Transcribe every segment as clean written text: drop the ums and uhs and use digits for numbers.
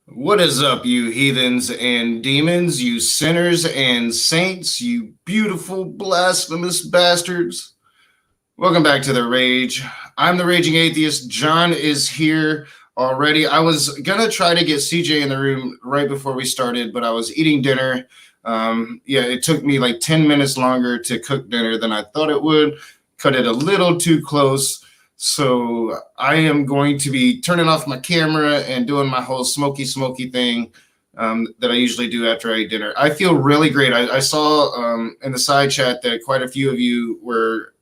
What is up, you heathens and demons, you sinners and saints, you beautiful, blasphemous bastards? Welcome back to The Rage. I'm the Raging Atheist. John is here already. I was going to try to get CJ in the room right before we started, but I was eating dinner. It took me like 10 minutes longer to cook dinner than I thought it would. Cut it a little too close. So I am going to be turning off my camera and doing my whole smoky thing that I usually do after I eat dinner. I feel really great. I saw in the side chat that quite a few of you were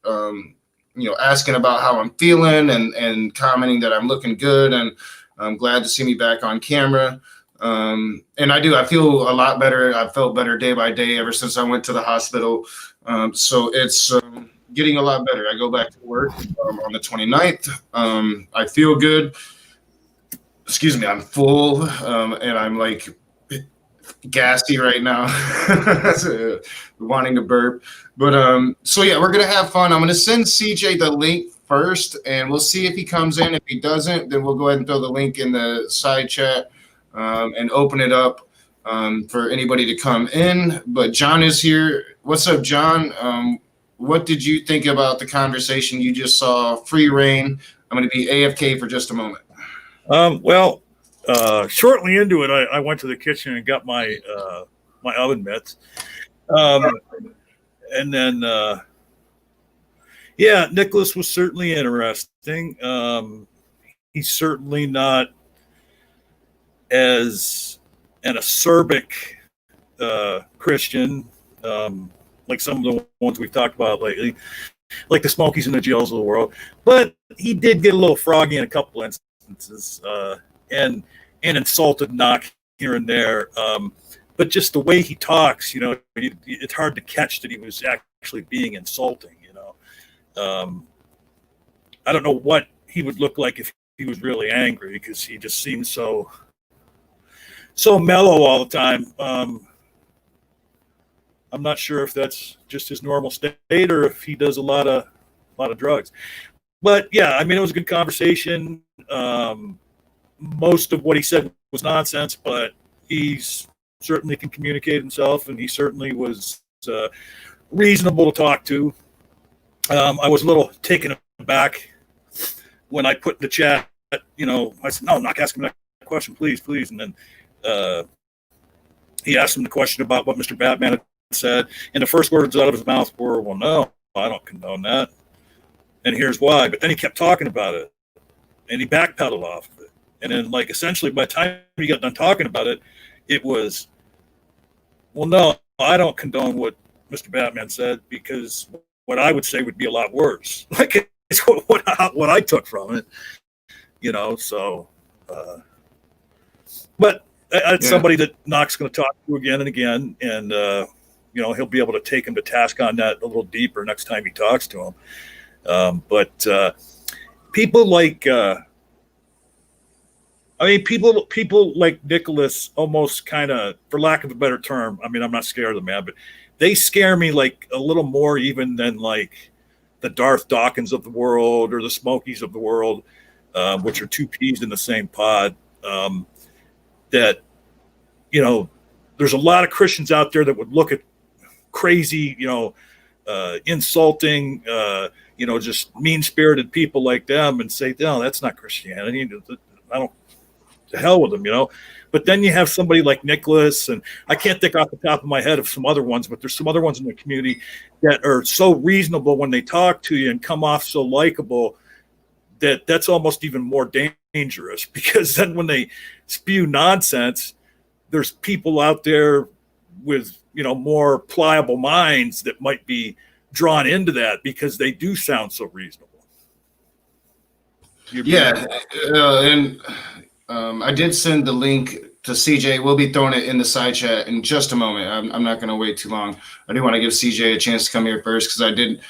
asking about how I'm feeling and commenting that I'm looking good, and I'm glad to see me back on camera. And I feel a lot better. I've felt better day by day ever since I went to the hospital. So it's getting a lot better. I go back to work on the 29th. I feel good. Excuse me, I'm full and I'm like gassy right now. Wanting to burp. But we're gonna have fun. I'm gonna send CJ the link first, and we'll see if he comes in. If he doesn't, then we'll go ahead and throw the link in the side chat and open it up for anybody to come in. But John is here. What's up, John? What did you think about the conversation you just saw? Free reign. I'm going to be AFK for just a moment. Shortly into it, I went to the kitchen and got my my oven mitts. And then, Nicholas was certainly interesting. He's certainly not as an acerbic Christian like some of the ones we've talked about lately, like the Smokies and the Jills of the world. But he did get a little froggy in a couple instances and insulted knock here and there. But just the way he talks, it's hard to catch that he was actually being insulting, I don't know what he would look like if he was really angry, because he just seems so mellow all the time. I'm not sure if that's just his normal state or if he does a lot of drugs. But yeah, it was a good conversation. Most of what he said was nonsense, but he's certainly can communicate himself, and he certainly was reasonable to talk to. I was a little taken aback when I put in the chat, I said, no, I'm not asking that question, please. And then he asked him the question about what Mr. Batman had said, and the first words out of his mouth were, well, no, I don't condone that, and here's why. But then he kept talking about it, and he backpedaled off of it. And then, essentially, by the time he got done talking about it, it was, well, no, I don't condone what Mr. Batman said, because what I would say would be a lot worse. It's what I took from it, so. But it's somebody that Knox going to talk to again and again, and, he'll be able to take him to task on that a little deeper next time he talks to him. But people like... people like Nicholas almost kind of, for lack of a better term, I'm not scared of the man, but they scare me like a little more even than like the Darth Dawkins of the world or the Smokies of the world, which are two peas in the same pod. That, there's a lot of Christians out there that would look at crazy, insulting, just mean-spirited people like them and say, no, that's not Christianity. I don't, to hell with them, But then you have somebody like Nicholas, and I can't think off the top of my head of some other ones, but there's some other ones in the community that are so reasonable when they talk to you and come off so likable that's almost even more dangerous, because then when they spew nonsense, there's people out there with, more pliable minds that might be drawn into that because they do sound so reasonable. I did send the link to CJ. We'll be throwing it in the side chat in just a moment. I'm not going to wait too long. I do want to give CJ a chance to come here first, because I did.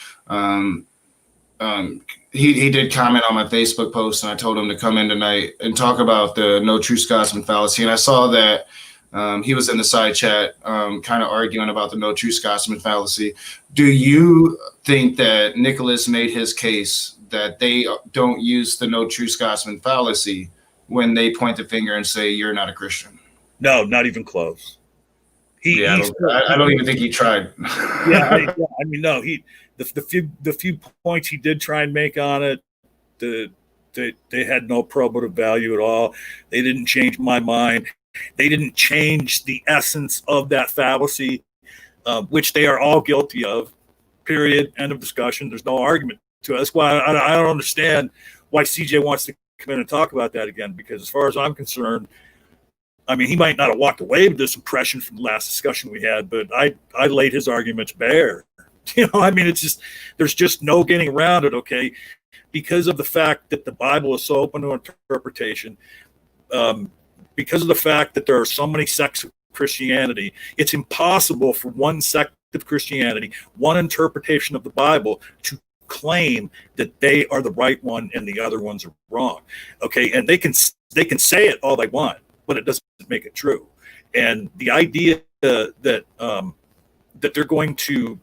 He did comment on my Facebook post, and I told him to come in tonight and talk about the no true Scotsman fallacy. And I saw that he was in the side chat kind of arguing about the no true Scotsman fallacy. Do you think that Nicholas made his case that they don't use the no true Scotsman fallacy when they point the finger and say you're not a Christian. No, not even close. I don't even think he tried. I mean, no. The few points he did try and make on it, they had no probative value at all. They didn't change my mind. They didn't change the essence of that fallacy, which they are all guilty of. Period. End of discussion. There's no argument to it. That's why I don't understand why CJ wants to come in and talk about that again, because as far as I'm concerned, I mean, he might not have walked away with this impression from the last discussion we had, but I laid his arguments bare. I mean, it's just, there's just no getting around it, okay? Because of the fact that the Bible is so open to interpretation, because of the fact that there are so many sects of Christianity, it's impossible for one sect of Christianity, one interpretation of the Bible, to claim that they are the right one and the other ones are wrong. Okay, and they can say it all they want, but it doesn't make it true. And the idea that they're going to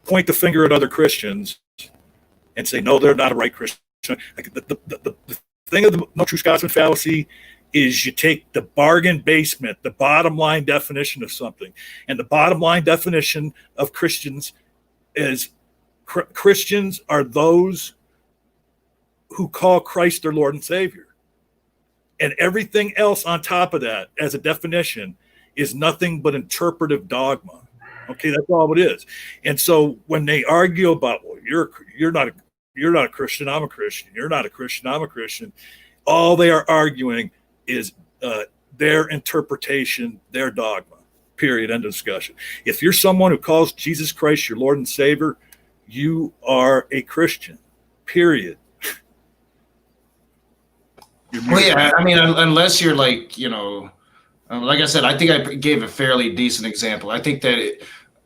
point the finger at other Christians and say no, they're not a right Christian. Like the thing of the no true Scotsman fallacy is you take the bargain basement, the bottom line definition of something, and the bottom line definition of Christians is Christians are those who call Christ their Lord and Savior. And everything else on top of that, as a definition, is nothing but interpretive dogma. Okay, that's all it is. And so when they argue about, well, you're not a Christian, I'm a Christian. You're not a Christian, I'm a Christian. All they are arguing is their interpretation, their dogma. Period. End of discussion. If you're someone who calls Jesus Christ your Lord and Savior, you are a Christian. Period. Well, yeah, I mean, unless you're like, like I said, I think I gave a fairly decent example. I think that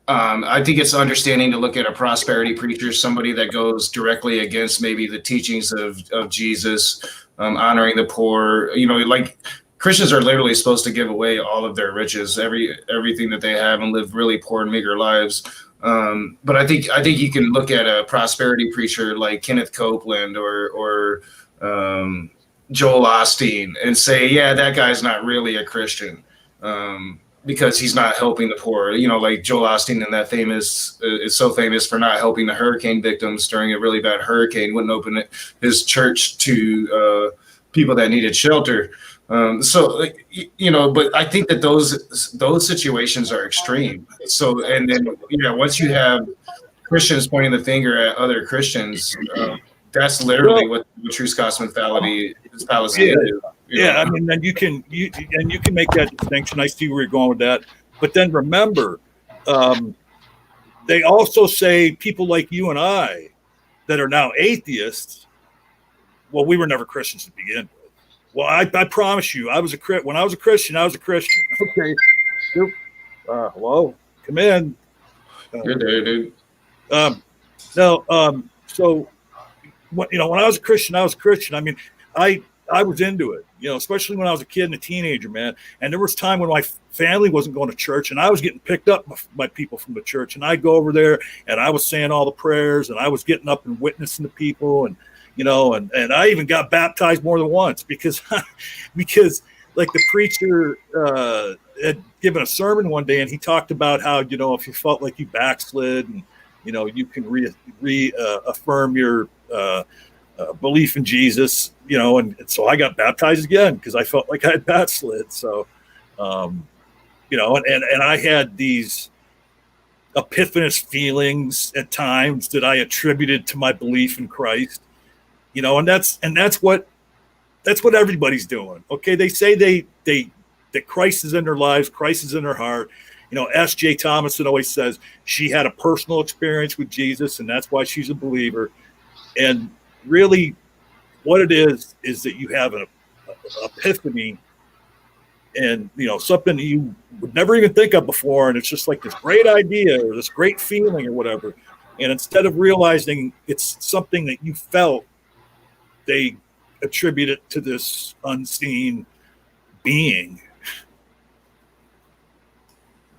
I think it's understanding to look at a prosperity preacher, somebody that goes directly against maybe the teachings of Jesus, honoring the poor. Like Christians are literally supposed to give away all of their riches, everything that they have, and live really poor and meager lives. But I think you can look at a prosperity preacher like Kenneth Copeland or Joel Osteen and say, yeah, that guy's not really a Christian because he's not helping the poor. Like Joel Osteen and that is so famous for not helping the hurricane victims during a really bad hurricane, wouldn't open his church to people that needed shelter. But I think that those situations are extreme. So, and then, once you have Christians pointing the finger at other Christians, that's literally what the true Scotsman fallacy is. Yeah, I mean, then you can make that distinction. I see where you're going with that. But then remember, they also say people like you and I that are now atheists, well, we were never Christians to begin with. Well, I promise you, when I was a Christian, I was a Christian. Okay. Hello, come in. You're there, dude. So when I was a Christian, I was a Christian. I mean, I was into it, especially when I was a kid and a teenager, man. And there was time when my family wasn't going to church and I was getting picked up by people from the church. And I'd go over there and I was saying all the prayers and I was getting up and witnessing to people. And, and I even got baptized more than once because like the preacher had given a sermon one day and he talked about how, if you felt like you backslid and, you can reaffirm your belief in Jesus, and so I got baptized again because I felt like I had backslid. So, and I had these epiphanous feelings at times that I attributed to my belief in Christ, and that's what everybody's doing. Okay, they say that Christ is in their lives, Christ is in their heart. S.J. Thomason always says she had a personal experience with Jesus, and that's why she's a believer. And really, what it is that you have an epiphany, and something that you would never even think of before, and it's just like this great idea or this great feeling or whatever. And instead of realizing it's something that you felt, they attribute it to this unseen being.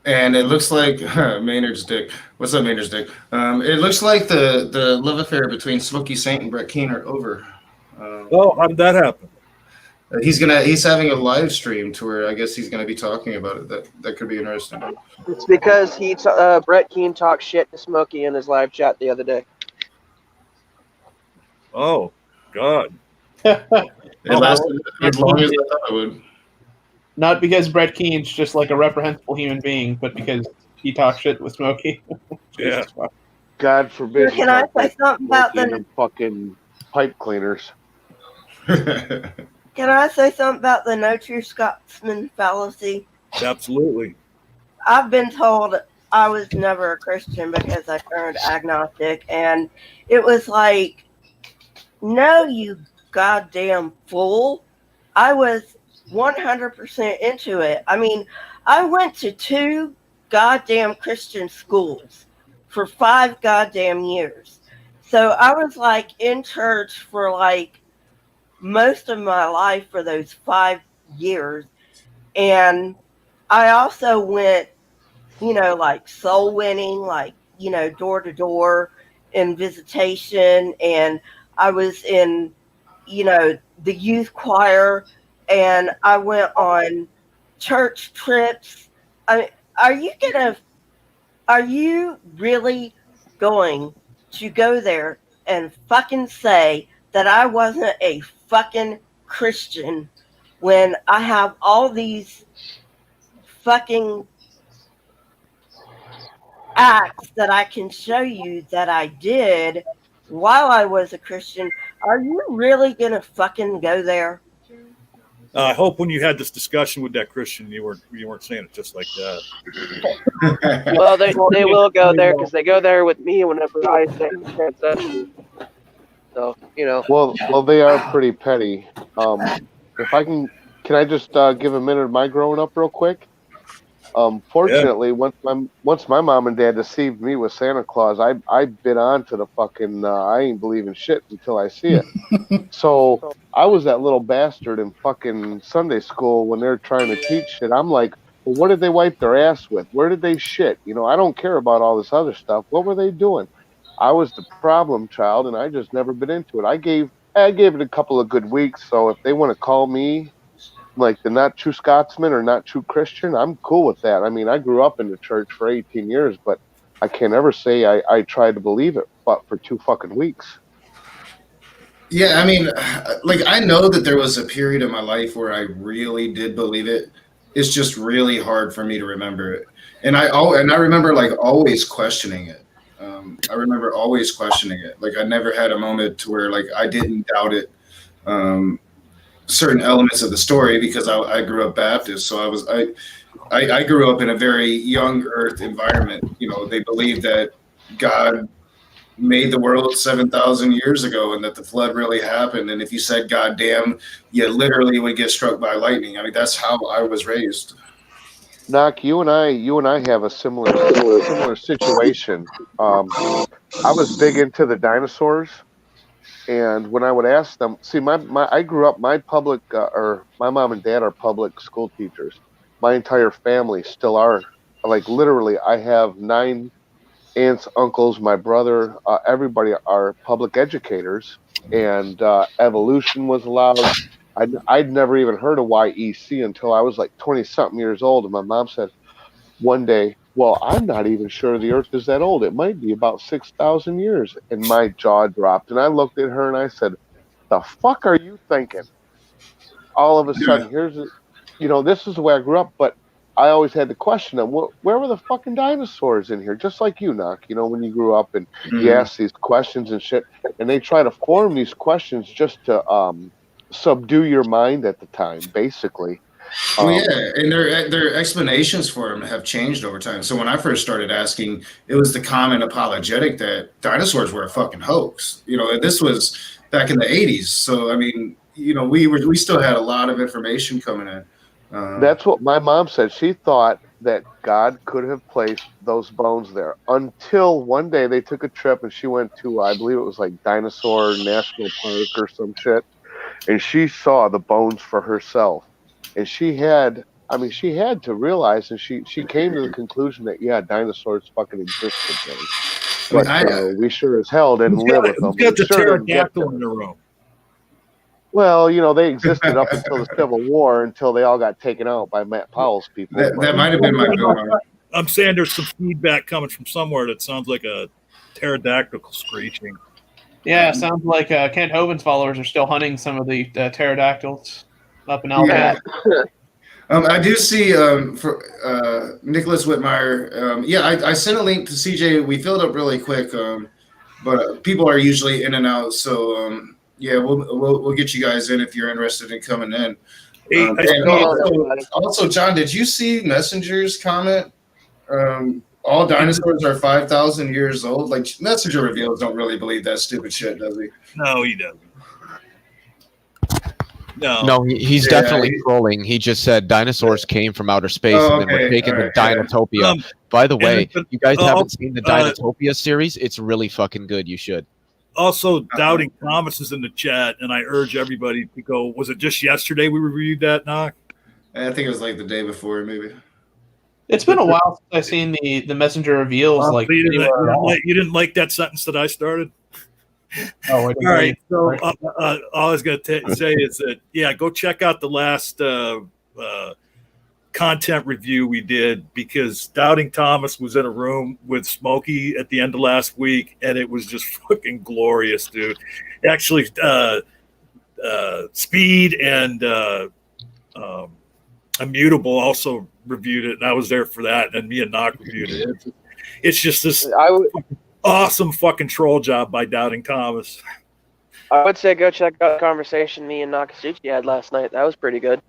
And it looks like Maynard's dick. What's up, Maynard's dick? It looks like the love affair between Smokey Saint and Brett Keane are over. Oh, how did that happen? He's having a live stream to where I guess he's gonna be talking about it. That could be interesting. It's because Brett Keane talked shit to Smokey in his live chat the other day. Oh, God. It lasted as long as I thought it would. Not because Brett Keane's just like a reprehensible human being, but because he talks shit with Smokey. Yeah. God forbid. Can I say something about the fucking pipe cleaners? Can I say something about the no true Scotsman fallacy? Absolutely. I've been told I was never a Christian because I turned agnostic, and it was like, no, you goddamn fool. I was 100% into it. I mean, I went to 2 goddamn Christian schools for 5 goddamn years. So I was like in church for like most of my life for those 5 years. And I also went, like soul winning, like, door to door in visitation. And I was in, the youth choir, and I went on church trips. I mean, are you really going to go there and fucking say that I wasn't a fucking Christian when I have all these fucking acts that I can show you that I did while I was a Christian? Are you really gonna fucking go there? I hope when you had this discussion with that Christian, you weren't saying it just like that. Well, they will go there because they go there with me whenever I say transsexual. So, Well, they are pretty petty. If I can I just give a minute of my growing up real quick? Fortunately, once my mom and dad deceived me with Santa Claus, I bit on to the fucking I ain't believing shit until I see it. So I was that little bastard in fucking Sunday school when they're trying to teach shit. I'm like, well, what did they wipe their ass with? Where did they shit? I don't care about all this other stuff. What were they doing? I was the problem child, and I just never been into it. I gave it a couple of good weeks. So if they want to call me like the not true Scotsman or not true Christian, I'm cool with that. I mean, I grew up in the church for 18 years, but I can't ever say I tried to believe it, but for 2 fucking weeks. Yeah, I mean, like, I know that there was a period in my life where I really did believe it. It's just really hard for me to remember it. And I remember like always questioning it. I remember always questioning it. Like, I never had a moment to where like I didn't doubt it. Certain elements of the story because I grew up Baptist, so I grew up in a very young earth environment. They believed that God made the world 7,000 years ago and that the flood really happened. And if you said "God damn," you literally would get struck by lightning. I mean, that's how I was raised. Knock, you and I have a similar situation. I was big into the dinosaurs. And when I would ask them, see, I grew up, my mom and dad are public school teachers. My entire family still are. Like, literally, I have 9 aunts, uncles, my brother, everybody are public educators. And evolution was allowed. I'd never even heard of YEC until I was like 20-something years old. And my mom said one day, well, I'm not even sure the Earth is that old. It might be about 6,000 years. And my jaw dropped. And I looked at her and I said, the fuck are you thinking? All of a sudden, this is the way I grew up. But I always had to question them. Where were the fucking dinosaurs in here? Just like you, Knock, when you grew up and you ask these questions and shit. And they try to form these questions just to subdue your mind at the time, basically. Well, yeah, and their explanations for them have changed over time. So when I first started asking, it was the common apologetic that dinosaurs were a fucking hoax. This was back in the 80s. So I mean, we still had a lot of information coming in. That's what my mom said. She thought that God could have placed those bones there until one day they took a trip and she went to, I believe it was like Dinosaur National Park or some shit, and she saw the bones for herself. And she had to realize, and she came to the conclusion that, yeah, dinosaurs fucking existed. But we sure as hell didn't live with them. Who's got the pterodactyl in the room? Well, they existed up until the Civil War, until they all got taken out by Matt Powell's people. That might have been my go-on. I'm saying there's some feedback coming from somewhere that sounds like a pterodactyl screeching. Yeah, sounds like Kent Hovind's followers are still hunting some of the pterodactyls up in Alabama. Yeah. I do see for Nicholas Whitmire. I sent a link to CJ. We filled up really quick, but people are usually in and out. So we'll get you guys in if you're interested in coming in. Also, John, did you see Messenger's comment? All dinosaurs are 5,000 years old. Like, Messenger reveals don't really believe that stupid shit, does he? No, he doesn't. No, he's definitely trolling. He just said dinosaurs came from outer space and then we're taking the Dinotopia. By the way, you guys haven't seen the Dinotopia series? It's really fucking good. You should. Also, Doubting Thomas is in the chat, and I urge everybody to go. Was it just yesterday we reviewed that, Knock? I think it was like the day before, maybe. It's been a while since I've seen the Messenger reveals. You didn't like that sentence that I started? Oh, all right. So all I was going to say is that, go check out the last content review we did, because Doubting Thomas was in a room with Smokey at the end of last week, and it was just fucking glorious, dude. Actually, Speed and Immutable also reviewed it, and I was there for that, and me and Knock reviewed it. It's just this awesome fucking troll job by Doubting Thomas. I would say go check out the conversation me and Nakasuchi had last night. That was pretty good.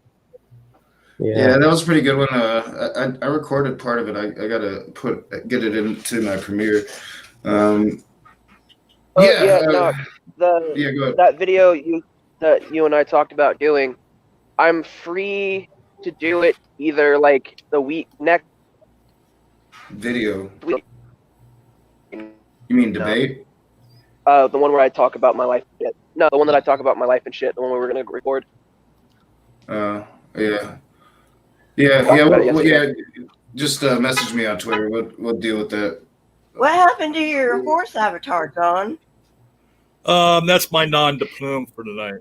Yeah, that was a pretty good one. I recorded part of it. I gotta get it into my Premiere. Go ahead. That video that you and I talked about doing, I'm free to do it either like the week next video. Week. You mean debate? The one where I talk about my life and shit. No, the one that I talk about my life and shit. The one we were gonna record. Just message me on Twitter. We'll deal with that. What happened to your horse avatar, John? That's my non de plume for tonight.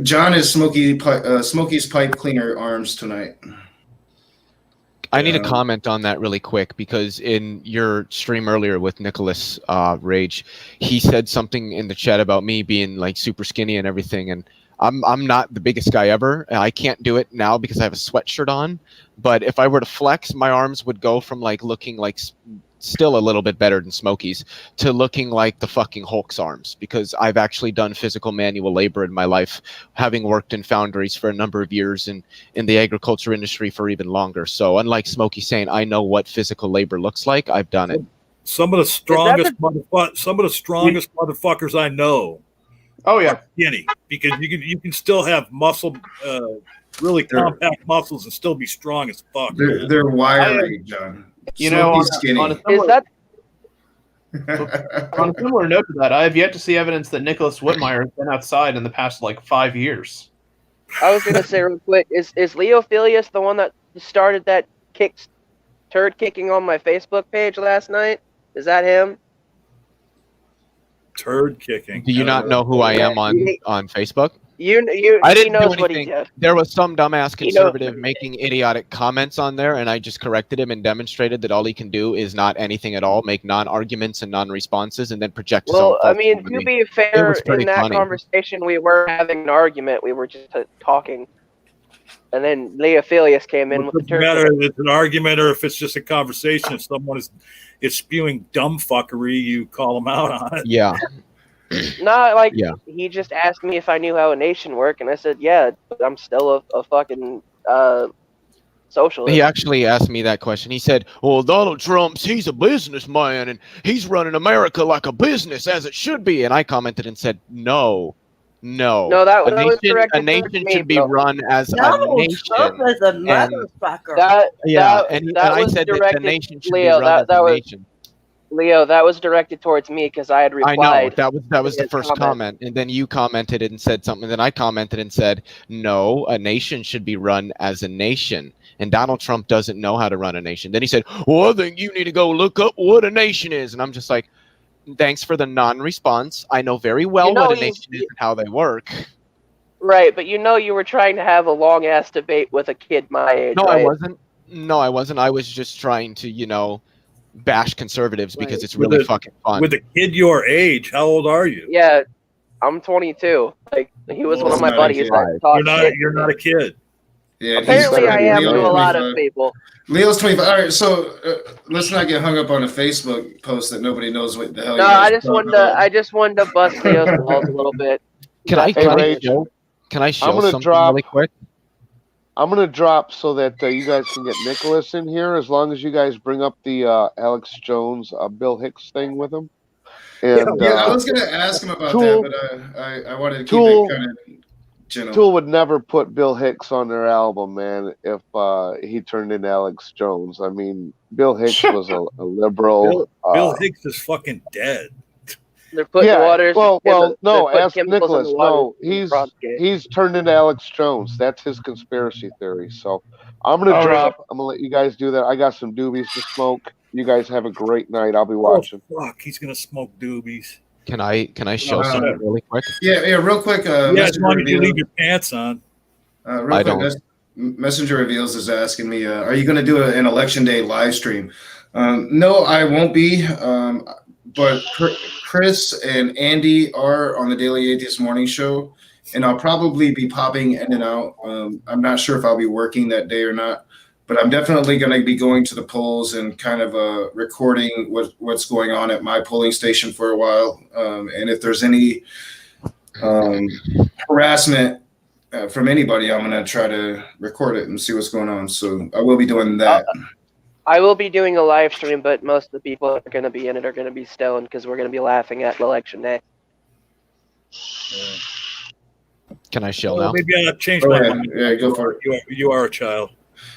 John is Smokey's pipe cleaner arms tonight. I need to comment on that really quick, because in your stream earlier with Nicholas Rage, he said something in the chat about me being like super skinny and everything, and I'm not the biggest guy ever. I can't do it now because I have a sweatshirt on, but if I were to flex, my arms would go from like looking like still a little bit better than Smokey's to looking like the fucking Hulk's arms, because I've actually done physical manual labor in my life, having worked in foundries for a number of years and in the agriculture industry for even longer. So unlike Smokey saying I know what physical labor looks like, I've done it. Some of the strongest motherfuckers I know. Oh yeah, skinny, because you can still have muscle, really compact muscles, and still be strong as fuck. They're wiry, John. On a skinny. similar note to that, I have yet to see evidence that Nicholas Whitmire has been outside in the past like 5 years. I was gonna say real quick, is Leophilius the one that started that turd kicking on my Facebook page last night? Is that him? Turd kicking. Do you not know who I am on Facebook? I didn't know what he did. There was some dumbass conservative making idiotic comments on there, and I just corrected him and demonstrated that all he can do is not anything at all, make non-arguments and non-responses, and then project his own. Well, I mean, to be fair, in that conversation, we were having an argument. We were just talking. And then Leophilius came in with the turd. Matter if it's an argument or if it's just a conversation. If someone is spewing dumb fuckery, you call them out on it. Yeah. He just asked me if I knew how a nation worked, and I said, yeah, I'm still a fucking socialist. He actually asked me that question. He said, well, Donald Trump's, he's a businessman, and he's running America like a business, as it should be. And I commented and said, No, that was directed a nation me, should be run as Donald a nation. Trump is a motherfucker. I said that the nation should be run as a nation. Leo, that was directed towards me because I had replied. I know, that was the first comment. And then you commented and said something. Then I commented and said, no, a nation should be run as a nation. And Donald Trump doesn't know how to run a nation. Then he said, well, I think you need to go look up what a nation is. And I'm just like, Thanks for the non-response. I know very well You know what a he's- nation is and how they work. Right, but you know you were trying to have a long ass debate with a kid my age. No, right? I wasn't. No, I wasn't. I was just trying to, bash conservatives because Right. it's really With fucking fun. With a kid your age, how old are you? Yeah, I'm 22. Like he was one of my Not a buddies kid. that talked shit. You're not a kid. Yeah, he's Apparently, better I than am to Leo, a lot of 25. people. Leo's 25. All right, so let's not get hung up on a Facebook post that nobody knows what the hell. No, you guys I just talking wanted to. about. I just wanted to bust Leo's balls a little bit. Can I Rage. show I'm gonna something drop- really quick? I'm gonna drop so that you guys can get Nicholas in here, as long as you guys bring up the Alex Jones, Bill Hicks thing with him. And Yeah, I was gonna ask him about Tool- that, but I wanted to keep Tool- it kind of general. Tool would never put Bill Hicks on their album, man, if he turned into Alex Jones. I mean, Bill Hicks was a liberal. Bill Hicks is fucking dead. They're putting waters. Well, they're no, putting ask chemicals in Nicholas. the water No, to propagate. he's turned into Alex Jones. That's his conspiracy theory. So I'm gonna All drop. right. I'm gonna let you guys do that. I got some doobies to smoke. You guys have a great night. I'll be watching. Oh, fuck, he's gonna smoke doobies. Can I show Uh, something really quick? Yeah, real quick. Yeah, as Messenger long as you Reveals- leave your pants on. real I quick, don't. Messenger Reveals is asking me, are you going to do an election day live stream? No, I won't be. But Chris and Andy are on the Daily Atheist Morning Show, and I'll probably be popping in and out. I'm not sure if I'll be working that day or not, but I'm definitely going to be going to the polls and kind of recording what's going on at my polling station for a while. And if there's any harassment from anybody, I'm going to try to record it and see what's going on. So I will be doing that. I will be doing a live stream, but most of the people that are going to be in it are going to be stoned because we're going to be laughing at election day. Can I show Well, now? maybe I'll change Go my ahead. mind. Yeah, go for it. You are a child.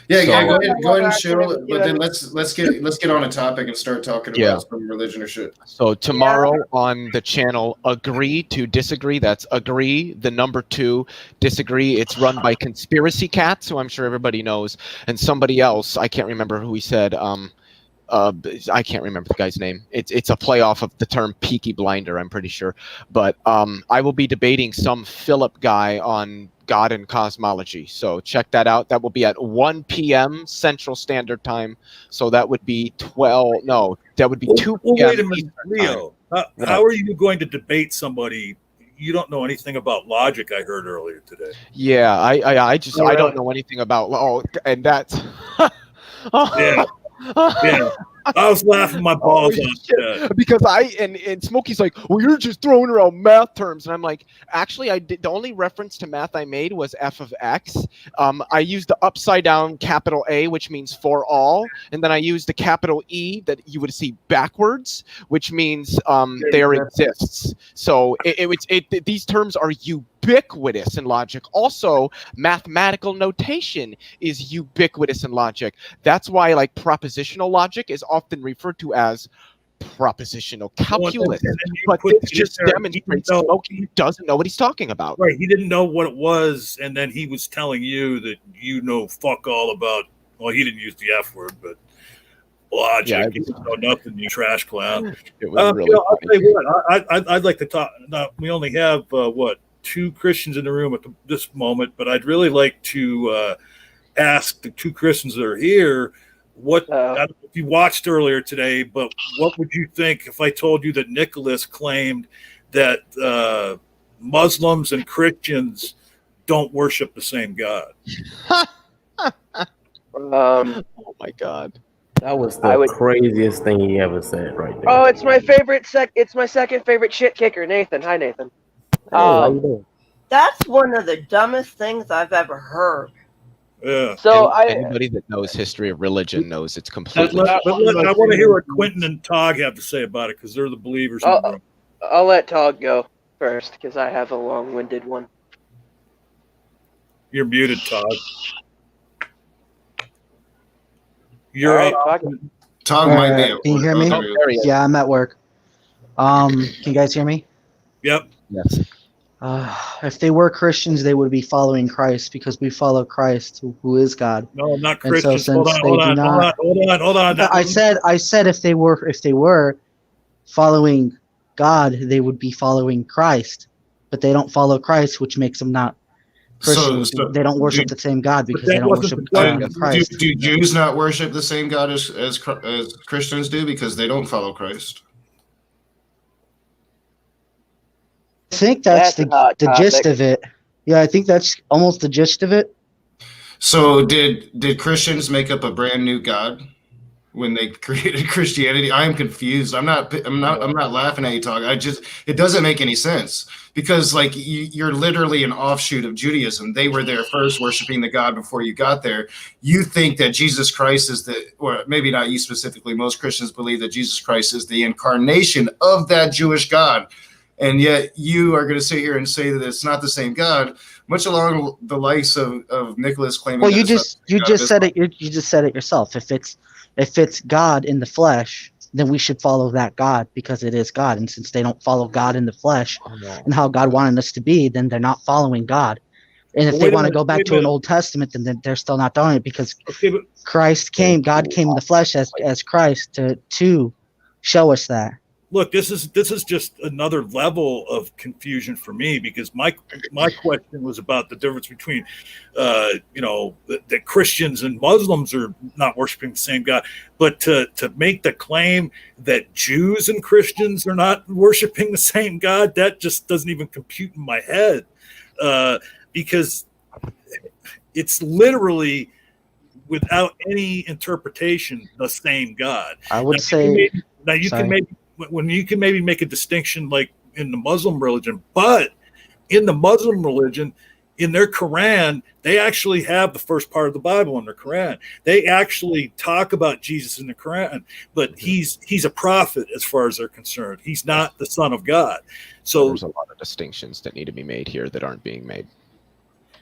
Yeah, So- go ahead and Back show to it. But then let's get on a topic and start talking Yeah. about some religion or shit. So tomorrow on the channel, Agree to Disagree. That's Agree, the number 2, Disagree. It's run by Conspiracy Cats, who I'm sure everybody knows, and somebody else. I can't remember who he said. I can't remember the guy's name. It's a play off of the term Peaky Blinder, I'm pretty sure. But I will be debating some Philip guy on God and cosmology. So check that out. That will be at 1 p.m. Central Standard Time. So that would be 2 p.m. Well, wait a minute, Eastern Time. Leo. How are you going to debate somebody? You don't know anything about logic. I heard earlier today. Yeah, I Oh, don't really? know anything about. Oh, and that's. Yeah. Yeah, I was laughing my balls Oh, off. shit. Because and Smokey's like, well, you're just throwing around math terms, and I'm like, actually, I did. The only reference to math I made was f of x. I used the upside down capital A, which means for all, and then I used the capital E that you would see backwards, which means there exists. So these terms are ubiquitous in logic. Also, mathematical notation is ubiquitous in logic. That's why, like, propositional logic is often referred to as propositional calculus. And you But put this it just there, he demonstrates didn't know- Smokey doesn't know what he's talking about. Right, he didn't know what it was, and then he was telling you that you know fuck all about. Well, he didn't use the F word, but logic. Yeah, You don't know nothing, you trash clown. It was really I'll tell funny. you what. I'd like to talk. Now, we only have 2 Christians in the room at this moment, but I'd really like to ask the 2 Christians that are here. What I don't know if you watched earlier today, but what would you think if I told you that Nicholas claimed that Muslims and Christians don't worship the same God? Oh my God. That was I the would- craziest thing he ever said right there. Oh, it's my favorite It's my second favorite shit kicker, Nathan. Hi, Nathan. Hey, how you doing? That's one of the dumbest things I've ever heard. Yeah. So Anybody that knows history of religion knows it's completely. I want to hear what Quentin and Tog have to say about it because they're the believers. In the room. I'll let Todd go first because I have a long-winded one. You're muted, Todd. You're All right, up. Todd. Tom might be. Can you hear me? Oh, there he is. Yeah, I'm at work. Can you guys hear me? Yep. Yes. If they were Christians, they would be following Christ because we follow Christ, who is God. No, not And so Christians. since Hold they do on. not- Hold on. I said if they were following God, they would be following Christ, but they don't follow Christ, which makes them not Christians. They don't worship the same God because they don't worship Christ. Do Jews not worship the same God as Christians do because they don't follow Christ? I think that's the gist of it. Yeah, I think that's almost the gist of it. So did Christians make up a brand new God when they created Christianity? I am confused. I'm not laughing at you talk. It doesn't make any sense because like you're literally an offshoot of Judaism. They were there first worshiping the God before you got there. You think that Jesus Christ is or maybe not you specifically, most Christians believe that Jesus Christ is the incarnation of that Jewish God. And yet you are going to sit here and say that it's not the same God, much along the likes of Nicholas claiming. Well, you just said it. You just said it yourself. If it's God in the flesh, then we should follow that God because it is God. And since they don't follow God in the flesh and how God wanted us to be, then they're not following God. And if they want to go back to an Old Testament, then they're still not doing it because Christ came. God came in the flesh as Christ to show us that. Look, this is just another level of confusion for me because my question was about the difference between, that Christians and Muslims are not worshiping the same God, but to make the claim that Jews and Christians are not worshiping the same God, that just doesn't even compute in my head, because it's literally without any interpretation the same God. I would say you can maybe make a distinction like in the Muslim religion, but in the Muslim religion, in their Quran, they actually have the first part of the Bible in their Quran. They actually talk about Jesus in the Quran, but he's a prophet as far as they're concerned. He's not the Son of God. So there's a lot of distinctions that need to be made here that aren't being made.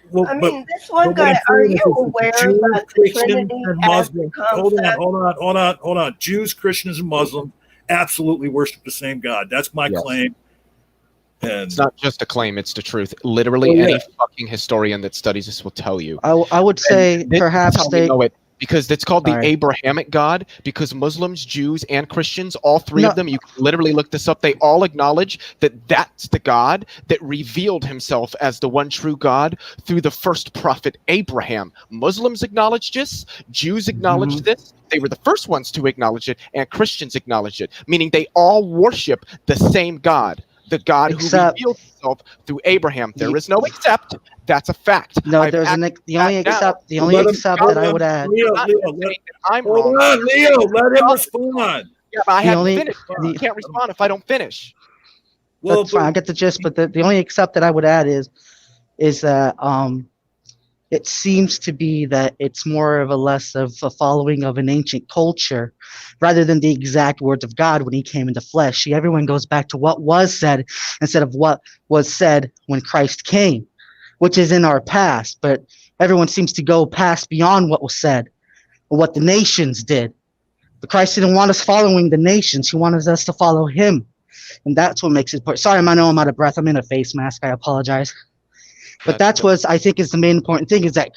Well, this one guy, are you aware that the Trinity and Muslims, hold on. Jews, Christians, and Muslims absolutely worship the same God. That's my claim. And it's not just a claim, it's the truth. Literally any fucking historian that studies this will tell you. I would say perhaps they know it because it's called the Abrahamic God, because Muslims, Jews, and Christians, all three of them, you can literally look this up, they all acknowledge that that's the God that revealed himself as the one true God through the first prophet Abraham. Muslims acknowledge this, Jews acknowledge this, they were the first ones to acknowledge it, and Christians acknowledge it, meaning they all worship the same God. The God who revealed himself through Abraham. There is no except. That's a fact. No, there's the only except that I would add. Leo, I'm wrong. Leo, let him respond. Yeah, but I haven't finished. You can't respond if I don't finish. Well, that's fine. I get the gist, but the only except that I would add is that it seems to be that it's more of a less of a following of an ancient culture rather than the exact words of God when he came into flesh. See, everyone goes back to what was said instead of what was said when Christ came, which is in our past, but everyone seems to go past beyond what was said or what the nations did. But Christ didn't want us following the nations. He wanted us to follow him. And that's what makes it important. Sorry, I know I'm out of breath. I'm in a face mask. I apologize. But that's what I think is the main important thing, is that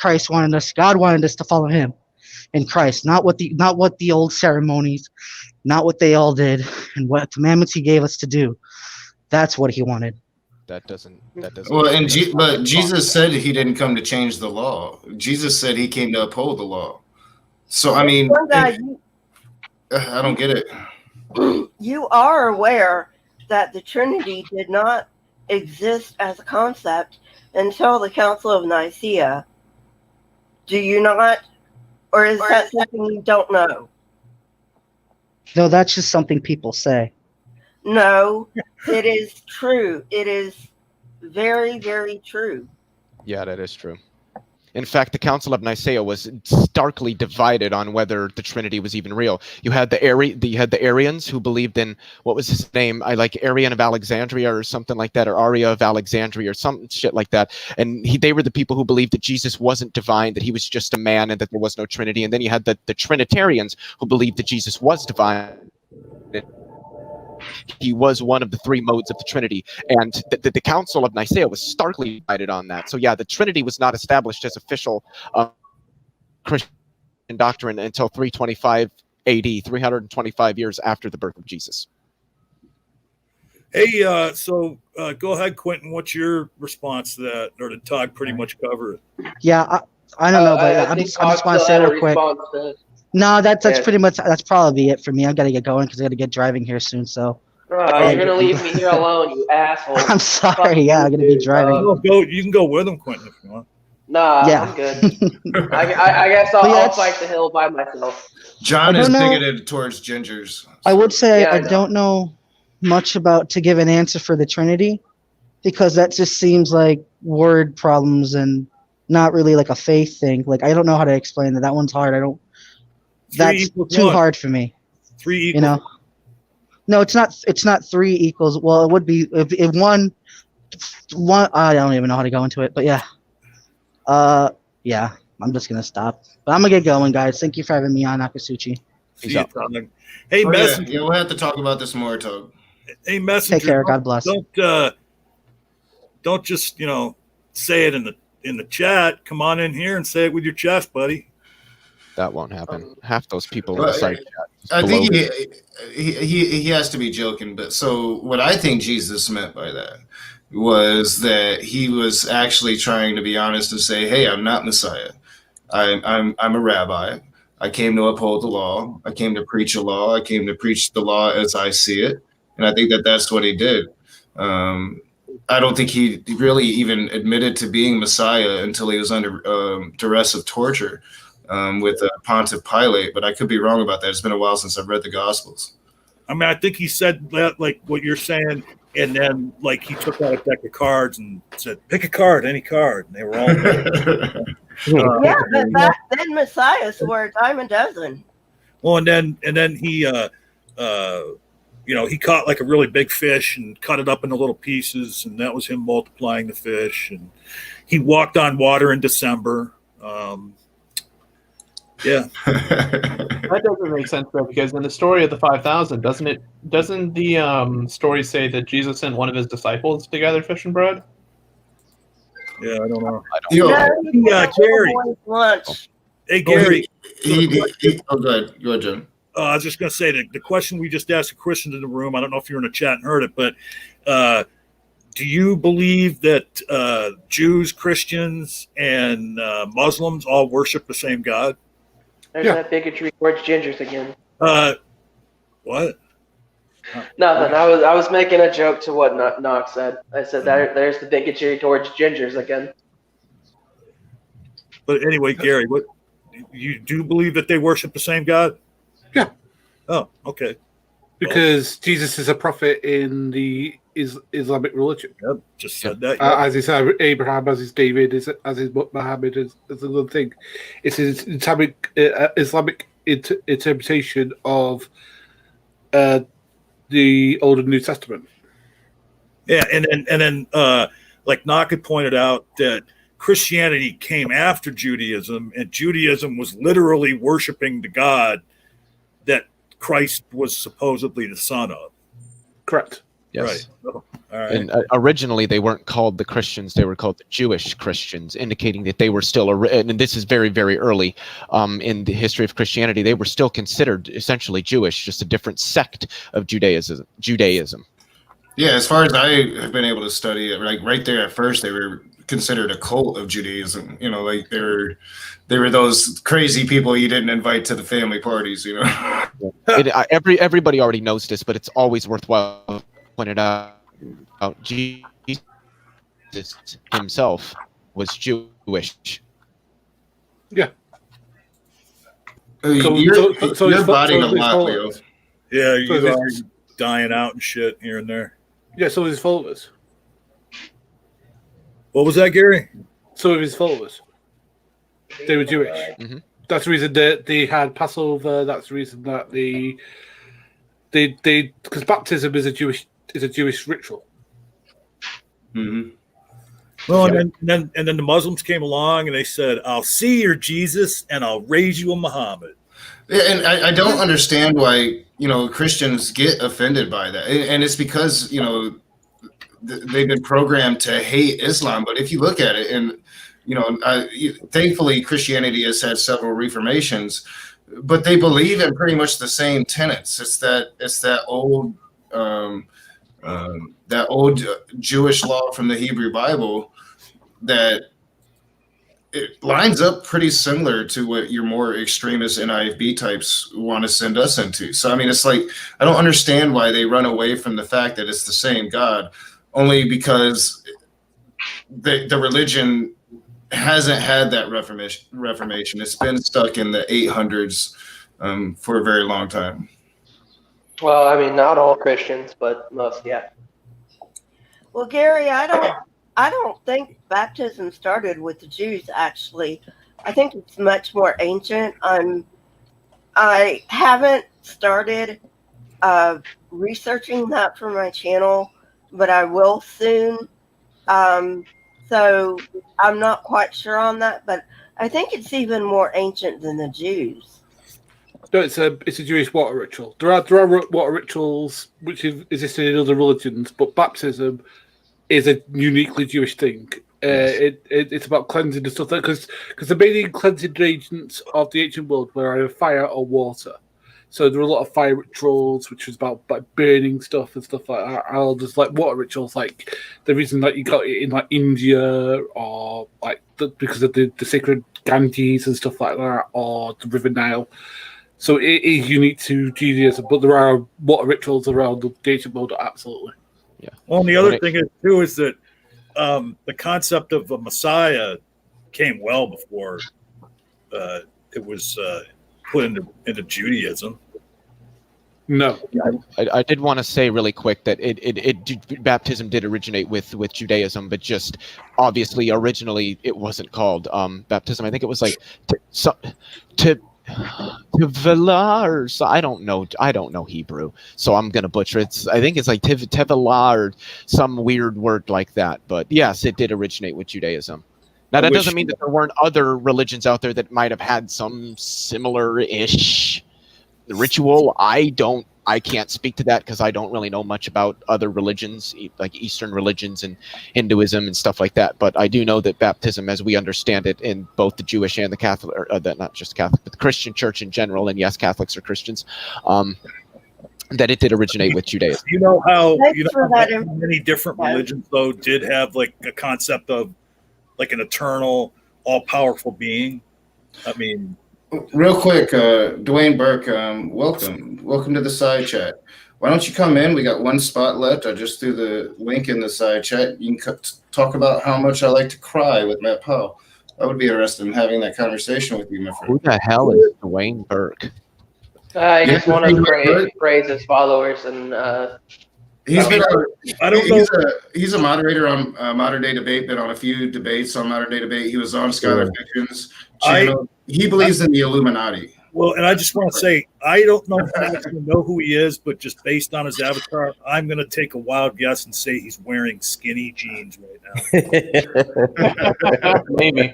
God wanted us to follow him in Christ, not what the old ceremonies, not what they all did, and what commandments he gave us to do. That's what he wanted. That doesn't. Well, but Jesus said he didn't come to change the law. Jesus said he came to uphold the law. So I mean, I don't get it. You are aware that the Trinity did not exist as a concept until the Council of Nicaea. Do you not? Or is that something you don't know? No, that's just something people say. No, it is true. It is very, very true. Yeah, that is true. In fact, the Council of Nicaea was starkly divided on whether the Trinity was even real. You had the Arians who believed in, what was his name? Arian of Alexandria or something like that, or Aria of Alexandria or some shit like that. And they were the people who believed that Jesus wasn't divine, that he was just a man, and that there was no Trinity. And then you had the Trinitarians who believed that Jesus was divine. He was one of the three modes of the Trinity, and the Council of Nicaea was starkly divided on that. So yeah, the Trinity was not established as official Christian doctrine until 325 AD, 325 years after the birth of Jesus. Hey, go ahead, Quentin. What's your response to that, or did Todd pretty much cover it? Yeah, I don't know, but I just want to say real quick. No, that's pretty much that's probably it for me. I gotta get going because I gotta get driving here soon. So. You're gonna leave me here alone, you asshole. I'm sorry. Yeah, I'm gonna be driving. You can go with him, Quentin, if you want. Nah, yeah. I'm good. I guess I'll fight the hill by myself. John is bigoted towards gingers. I would say I don't know much about to give an answer for the Trinity, because that just seems like word problems and not really like a faith thing. Like I don't know how to explain that. That one's hard. That's too hard for me. 3 equals. You know. No, it's not. It's not 3 equals. Well, it would be if one. I don't even know how to go into it, but yeah. Yeah. I'm just gonna stop. But I'm gonna get going, guys. Thank you for having me on, Akasuchi. Hey, Messenger. Yeah, we'll have to talk about this more, Toad. Hey, Messenger. Take care. God bless. Don't just say it in the chat. Come on in here and say it with your chest, buddy. That won't happen. Half those people in the side chat. I think he has to be joking. But so what I think Jesus meant by that was that he was actually trying to be honest and say, "Hey, I'm not Messiah. I'm a rabbi. I came to uphold the law. I came to preach a law. I came to preach the law as I see it." And I think that that's what he did. I don't think he really even admitted to being Messiah until he was under duress of torture with Pontiff Pilate. But I could be wrong about that. It's been a while since I've read the Gospels. I mean, I think he said that, like what you're saying, and then like he took out a deck of cards and said, "Pick a card, any card," and they were all there. Yeah, but back then Messiahs were a dime a dozen. Well, and then he, he caught like a really big fish and cut it up into little pieces, and that was him multiplying the fish. And he walked on water in December. Yeah, that doesn't make sense though, because in the story of the 5,000, doesn't the story say that Jesus and one of his disciples to gather fish and bread? Yeah, I don't know. Gary. Hey, Gary. Go ahead, John. I was just going to say that the question we just asked the Christians in the room, I don't know if you were in the chat and heard it, but do you believe that Jews, Christians, and Muslims all worship the same God? There's that bigotry towards gingers again. What? Nothing. I was making a joke to what Knox said. I said there's the bigotry towards gingers again. But anyway, Gary, what you do believe that they worship the same God? Yeah. Oh, okay. Because Jesus is a prophet in the Islamic religion. Yep, just said that. As is Abraham, as is David, as is Muhammad, as another thing. It's his Islamic interpretation of the Old and New Testament. Yeah, and then like Knock had pointed out that Christianity came after Judaism, and Judaism was literally worshiping the God that Christ was supposedly the son of. Correct. Yes. Right. Oh, all right. And originally they weren't called the Christians; they were called the Jewish Christians, indicating that they were still. And this is very, very early in the history of Christianity. They were still considered essentially Jewish, just a different sect of Judaism. Yeah, as far as I have been able to study it, like right there at first, they were considered a cult of Judaism. Like they were those crazy people you didn't invite to the family parties. Everybody already knows this, but it's always worthwhile pointed out. Jesus himself was Jewish. Yeah. You're body a lot, Leo. Yeah, you are dying out and shit here and there. Yeah, so his followers. What was that, Gary? So his followers. They were Jewish. Mm-hmm. That's the reason they had Passover. That's the reason that they because baptism is a Jewish ritual. Mm-hmm. Well, and then the Muslims came along and they said, "I'll see your Jesus and I'll raise you a Muhammad." Yeah, and I don't understand why Christians get offended by that, and it's because they've been programmed to hate Islam. But if you look at it, and thankfully Christianity has had several reformations, but they believe in pretty much the same tenets. It's that old that old Jewish law from the Hebrew Bible that it lines up pretty similar to what your more extremist NIFB types want to send us into. So, I mean, it's like, I don't understand why they run away from the fact that it's the same God, only because the religion hasn't had that reformation. It's been stuck in the 800s for a very long time. Well, I mean, not all Christians, but most, yeah. Well, Gary, I don't think baptism started with the Jews, actually. I think it's much more ancient. I haven't started researching that for my channel, but I will soon. So I'm not quite sure on that, but I think it's even more ancient than the Jews. No, it's a Jewish water ritual. There are water rituals which exist in other religions, but baptism is a uniquely Jewish thing. It's about cleansing the stuff because the main cleansing agents of the ancient world were either fire or water. So there were a lot of fire rituals, which was about like burning stuff and stuff like that. And there's like water rituals, like the reason that you got it in like India or like because of the sacred Ganges and stuff like that, or the River Nile. So it is unique to Judaism, but there are water rituals around the ancient world, absolutely. Yeah. Well, and the other thing is too is that the concept of a Messiah came well before it was put into Judaism. No, I did want to say really quick that baptism did originate with Judaism, but just obviously originally it wasn't called baptism. I think it was like to Tevilah, or so I don't know Hebrew, so I'm gonna butcher it. I think it's like Tevilah or some weird word like that. But yes, it did originate with Judaism. Now that doesn't mean that there weren't other religions out there that might have had some similar-ish ritual. I can't speak to that because I don't really know much about other religions, like Eastern religions and Hinduism and stuff like that. But I do know that baptism, as we understand it in both the Jewish and the Catholic, not just Catholic, but the Christian church in general, and yes, Catholics are Christians, that it did originate with Judaism. You know how many different religions, though, did have like a concept of like an eternal, all-powerful being? I mean... Real quick, Dwayne Burke, welcome to the side chat. Why don't you come in? We got one spot left. I just threw the link in the side chat. You can talk about how much I like to cry with Matt Powell. I would be interested in having that conversation with you, my friend. Who the hell is Dwayne Burke? I just want to praise his followers and. He's been. He's a moderator on Modern Day Debate. Been on a few debates on Modern Day Debate. He was on Scholar Fiction's channel. He believes in the Illuminati. Well, and I just want to say, I don't know if I actually know who he is, but just based on his avatar, I'm going to take a wild guess and say he's wearing skinny jeans right now. Maybe.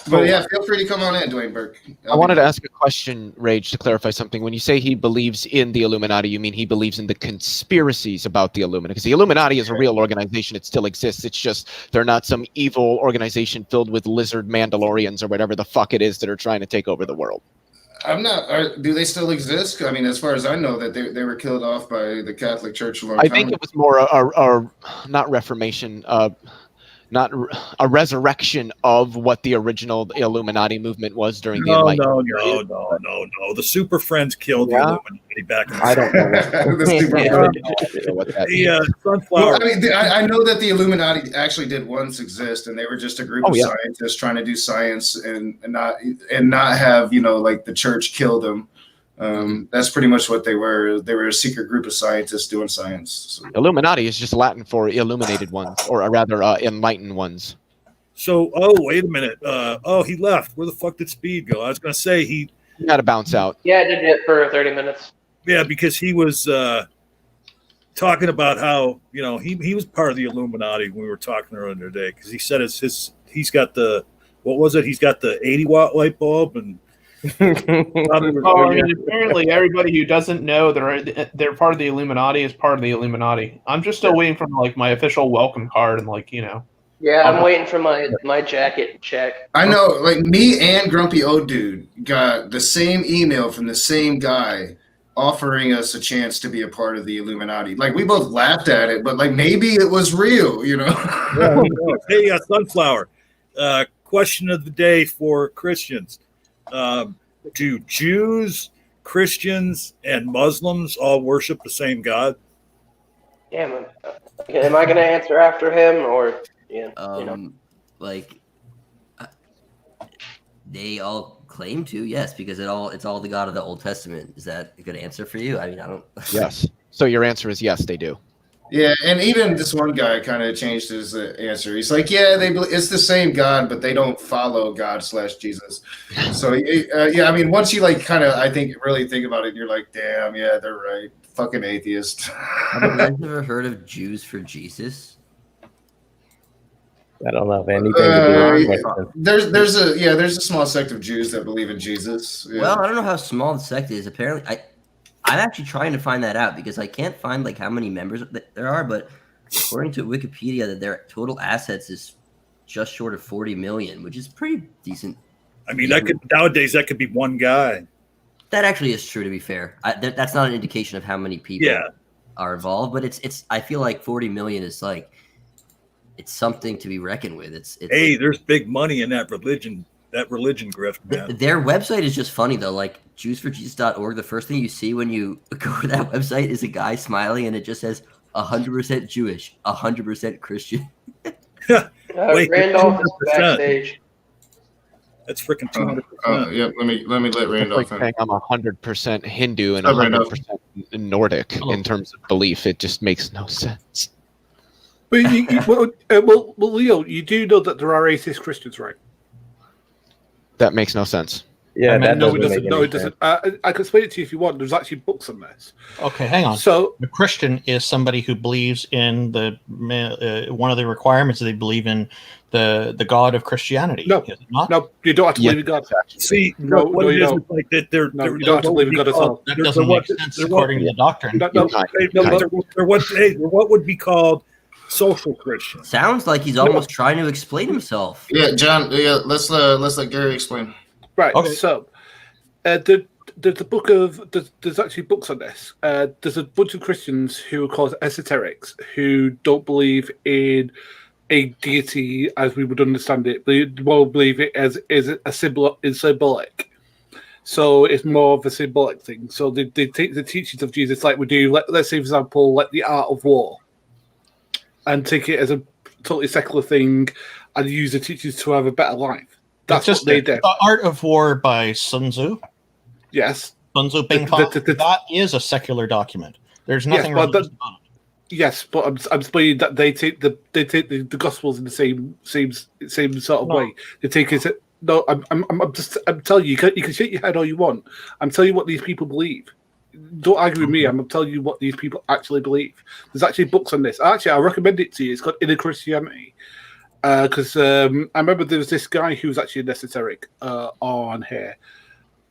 But yeah, feel free to come on in, Dwayne Burke. I wanted to ask a question, Rage, to clarify something. When you say he believes in the Illuminati, you mean he believes in the conspiracies about the Illuminati? Because the Illuminati is a real organization. It still exists. It's just they're not some evil organization filled with lizard Mandalorians or whatever the fuck it is that are trying to take over the world. I'm not. Do they still exist? I mean, as far as I know, that they were killed off by the Catholic Church a long time. I think it was more not Reformation, not a resurrection of what the original Illuminati movement was during the Enlightenment. No. The Super Friends killed the Illuminati back in the I don't know. The Sunflower. Well, I mean, I know that the Illuminati actually did once exist, and they were just a group of scientists trying to do science and not have like the church kill them. That's pretty much what they were. They were a secret group of scientists doing science. So. Illuminati is just Latin for illuminated ones, or rather enlightened ones. So, wait a minute. He left. Where the fuck did Speed go? I was going to say he had to bounce out. Yeah, I did it for 30 minutes. Yeah, because he was talking about how he was part of the Illuminati when we were talking earlier today. Because he said he's got the he's got the 80-watt light bulb and. Apparently everybody who doesn't know they're part of the Illuminati is part of the Illuminati. I'm just still waiting for my official welcome card and Yeah, I'm waiting for my jacket check. I know, me and Grumpy Old Dude got the same email from the same guy offering us a chance to be a part of the Illuminati. Like, we both laughed at it, but like maybe it was real, you know? Hey, Sunflower. Question of the day for Christians. Do Jews, Christians, and Muslims all worship the same God? Yeah, man. Am I going to answer after him, or like they all claim to, yes, because it's all the God of the Old Testament. Is that a good answer for you? I mean, I don't. Yes. So your answer is yes, they do. Yeah, and even this one guy kind of changed his answer. He's like, yeah, it's the same God, but they don't follow God/Jesus. So yeah, I mean, once you like kind of, I think, really think about it, you're like, damn, yeah, they're right. Fucking atheist. Have you guys ever heard of Jews for Jesus? I don't know if anything to do with there's a small sect of Jews that believe in Jesus. Yeah. Well, I don't know how small the sect is. Apparently, I'm actually trying to find that out because I can't find like how many members there are. But according to Wikipedia, that their total assets is just short of 40 million, which is pretty decent. I mean, nowadays that could be one guy. That actually is true. To be fair, that's not an indication of how many people are involved. But it's. I feel like 40 million is like. It's something to be reckoned with. It's hey, there's big money in that religion grift, man. Their website is just funny though. Like JewsForJesus.org, the first thing you see when you go to that website is a guy smiling, and it just says 100% Jewish, 100% Christian. Wait, Randolph is backstage. That's freaking 200%. Yeah, let me let Randolph. Like saying I'm 100% Hindu and 100% Nordic in terms of belief. It just makes no sense. But well, Leo, you do know that there are atheist Christians, right? That makes no sense. Yeah, I mean, that no, doesn't it doesn't. No, it doesn't. I can explain it to you if you want. There's actually books on this. Okay, hang on. So the Christian is somebody who believes in the one of the requirements that they believe in the God of Christianity. No, no, you don't have to believe in God. See, no, you don't. Like that, you don't have to believe in God at all. That doesn't make sense according to the doctrine. What would be called social Christian? Sounds like he's almost trying to explain himself. Yeah, John. Yeah, let's let Gary explain. Right. Okay. So, there's a book of there's actually books on this. There's a bunch of Christians who are called esoterics who don't believe in a deity as we would understand it. They won't believe it as a symbol, is symbolic. So it's more of a symbolic thing. So they take the teachings of Jesus, like we do. Let's say, for example, like the art of war, and take it as a totally secular thing, and use the teachings to have a better life. That's just what they did. The Art of War by Sun Tzu. Yes. Sun Tzu Bing Fang. That is a secular document. There's nothing religious about it. Yes, but I'm explaining that they take the Gospels in the same sort of way. They take it. No, I'm telling you. You can shake your head all you want. I'm telling you what these people believe. Don't argue with me. I'm telling you what these people actually believe. There's actually books on this. Actually, I recommend it to you. It's called Inner Christianity. Because I remember there was this guy who was actually an esoteric on here.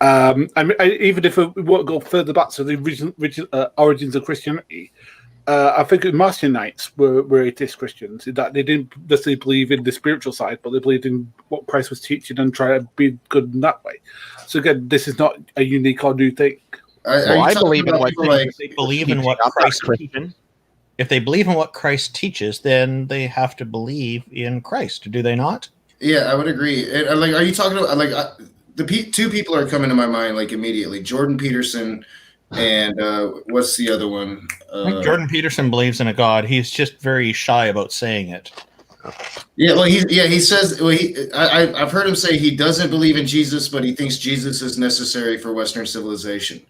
I mean, even if we won't go further back to the original origins of Christianity, I think Marcionites were atheist Christians. That they didn't necessarily believe in the spiritual side, but they believed in what Christ was teaching and try to be good in that way. So again, this is not a unique or new thing. I believe in what they believe in what Christ teaches. If they believe in what Christ teaches, then they have to believe in Christ. Do they not? Yeah, I would agree. Like, are you talking about two people are coming to my mind like immediately? Jordan Peterson and what's the other one? I think Jordan Peterson believes in a God. He's just very shy about saying it. Yeah, well, he says. Well, I've heard him say he doesn't believe in Jesus, but he thinks Jesus is necessary for Western civilization.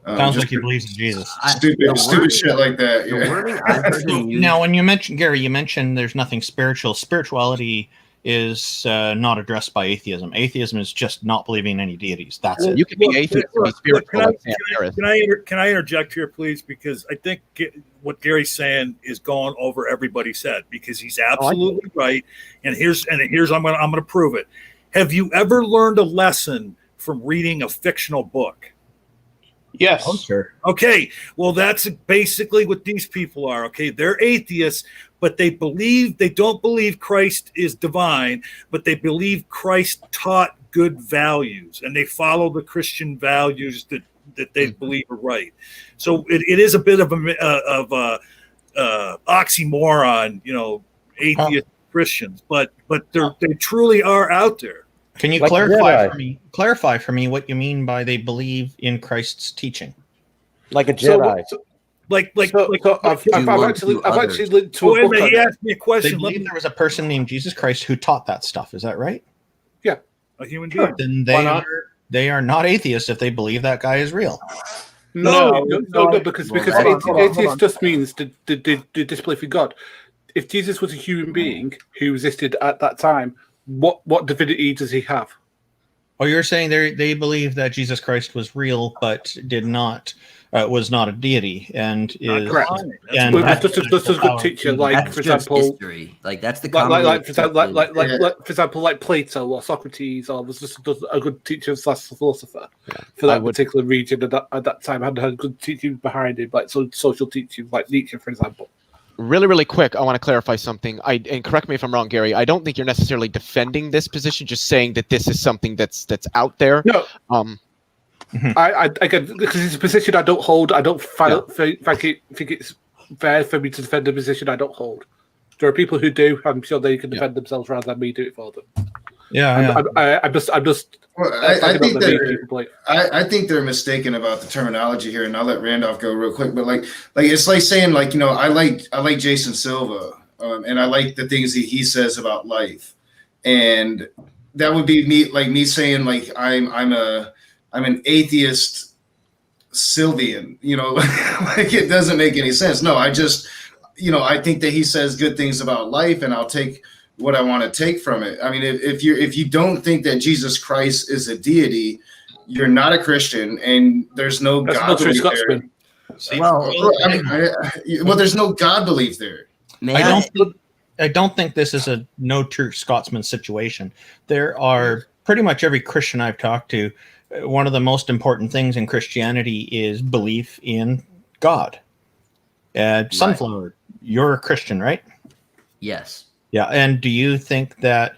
Sounds like he believes in Jesus. Stupid shit like that. Yeah. Now, when you mentioned Gary, you mentioned there's nothing spiritual. Spirituality is not addressed by atheism. Atheism is just not believing in any deities. That's it. You can be atheist and be spiritual. Can I interject here, please? Because I think what Gary's saying is going over everybody's head, because he's absolutely right. And here's I'm gonna prove it. Have you ever learned a lesson from reading a fictional book? Yes. Oh, sure. Okay. Well, that's basically what these people are. Okay. They're atheists, but they don't believe Christ is divine, but they believe Christ taught good values, and they follow the Christian values that they believe are right. So it is a bit of a oxymoron, atheist Christians, but they truly are out there. Can you clarify for me what you mean by they believe in Christ's teaching? Like a Jedi. I've actually linked to a book. He asked me a question. They believe there was a person named Jesus Christ who taught that stuff. Is that right? Yeah, a human being. Then they are not atheists if they believe that guy is real. No, because atheist just means the disbelief in God. If Jesus was a human being who existed at that time, what divinity does he have? Oh, you're saying they believe that Jesus Christ was real, but was not a deity, and is correct. And that's just a good teacher. Like for example, history. Like that's the for example, like Plato or Socrates, or was just a good teacher / philosopher for that particular region at that time. Had good teaching behind him, like social teaching, like Nietzsche, for example. Really, really quick, I want to clarify something. And correct me if I'm wrong, Gary. I don't think you're necessarily defending this position, just saying that this is something that's out there. No. I again, because it's a position I don't hold. I don't think it's fair for me to defend a position I don't hold. There are people who do. I'm sure they can defend themselves rather than me do it for them. I'm just. Well, I think they're mistaken about the terminology here, and I'll let Randolph go real quick. But like it's like saying I like Jason Silva, and I like the things that he says about life, and that would be me saying like I'm an atheist Sylvian, like it doesn't make any sense. No, I just I think that he says good things about life, and I'll take what I want to take from it. I mean, if you don't think that Jesus Christ is a deity, you're not a Christian, and there's no God belief there. Well, there's no God belief there. I don't think this is a no true Scotsman situation. There are pretty much every Christian I've talked to. One of the most important things in Christianity is belief in God. Sunflower, you're a Christian, right? Yes. Yeah, and do you think that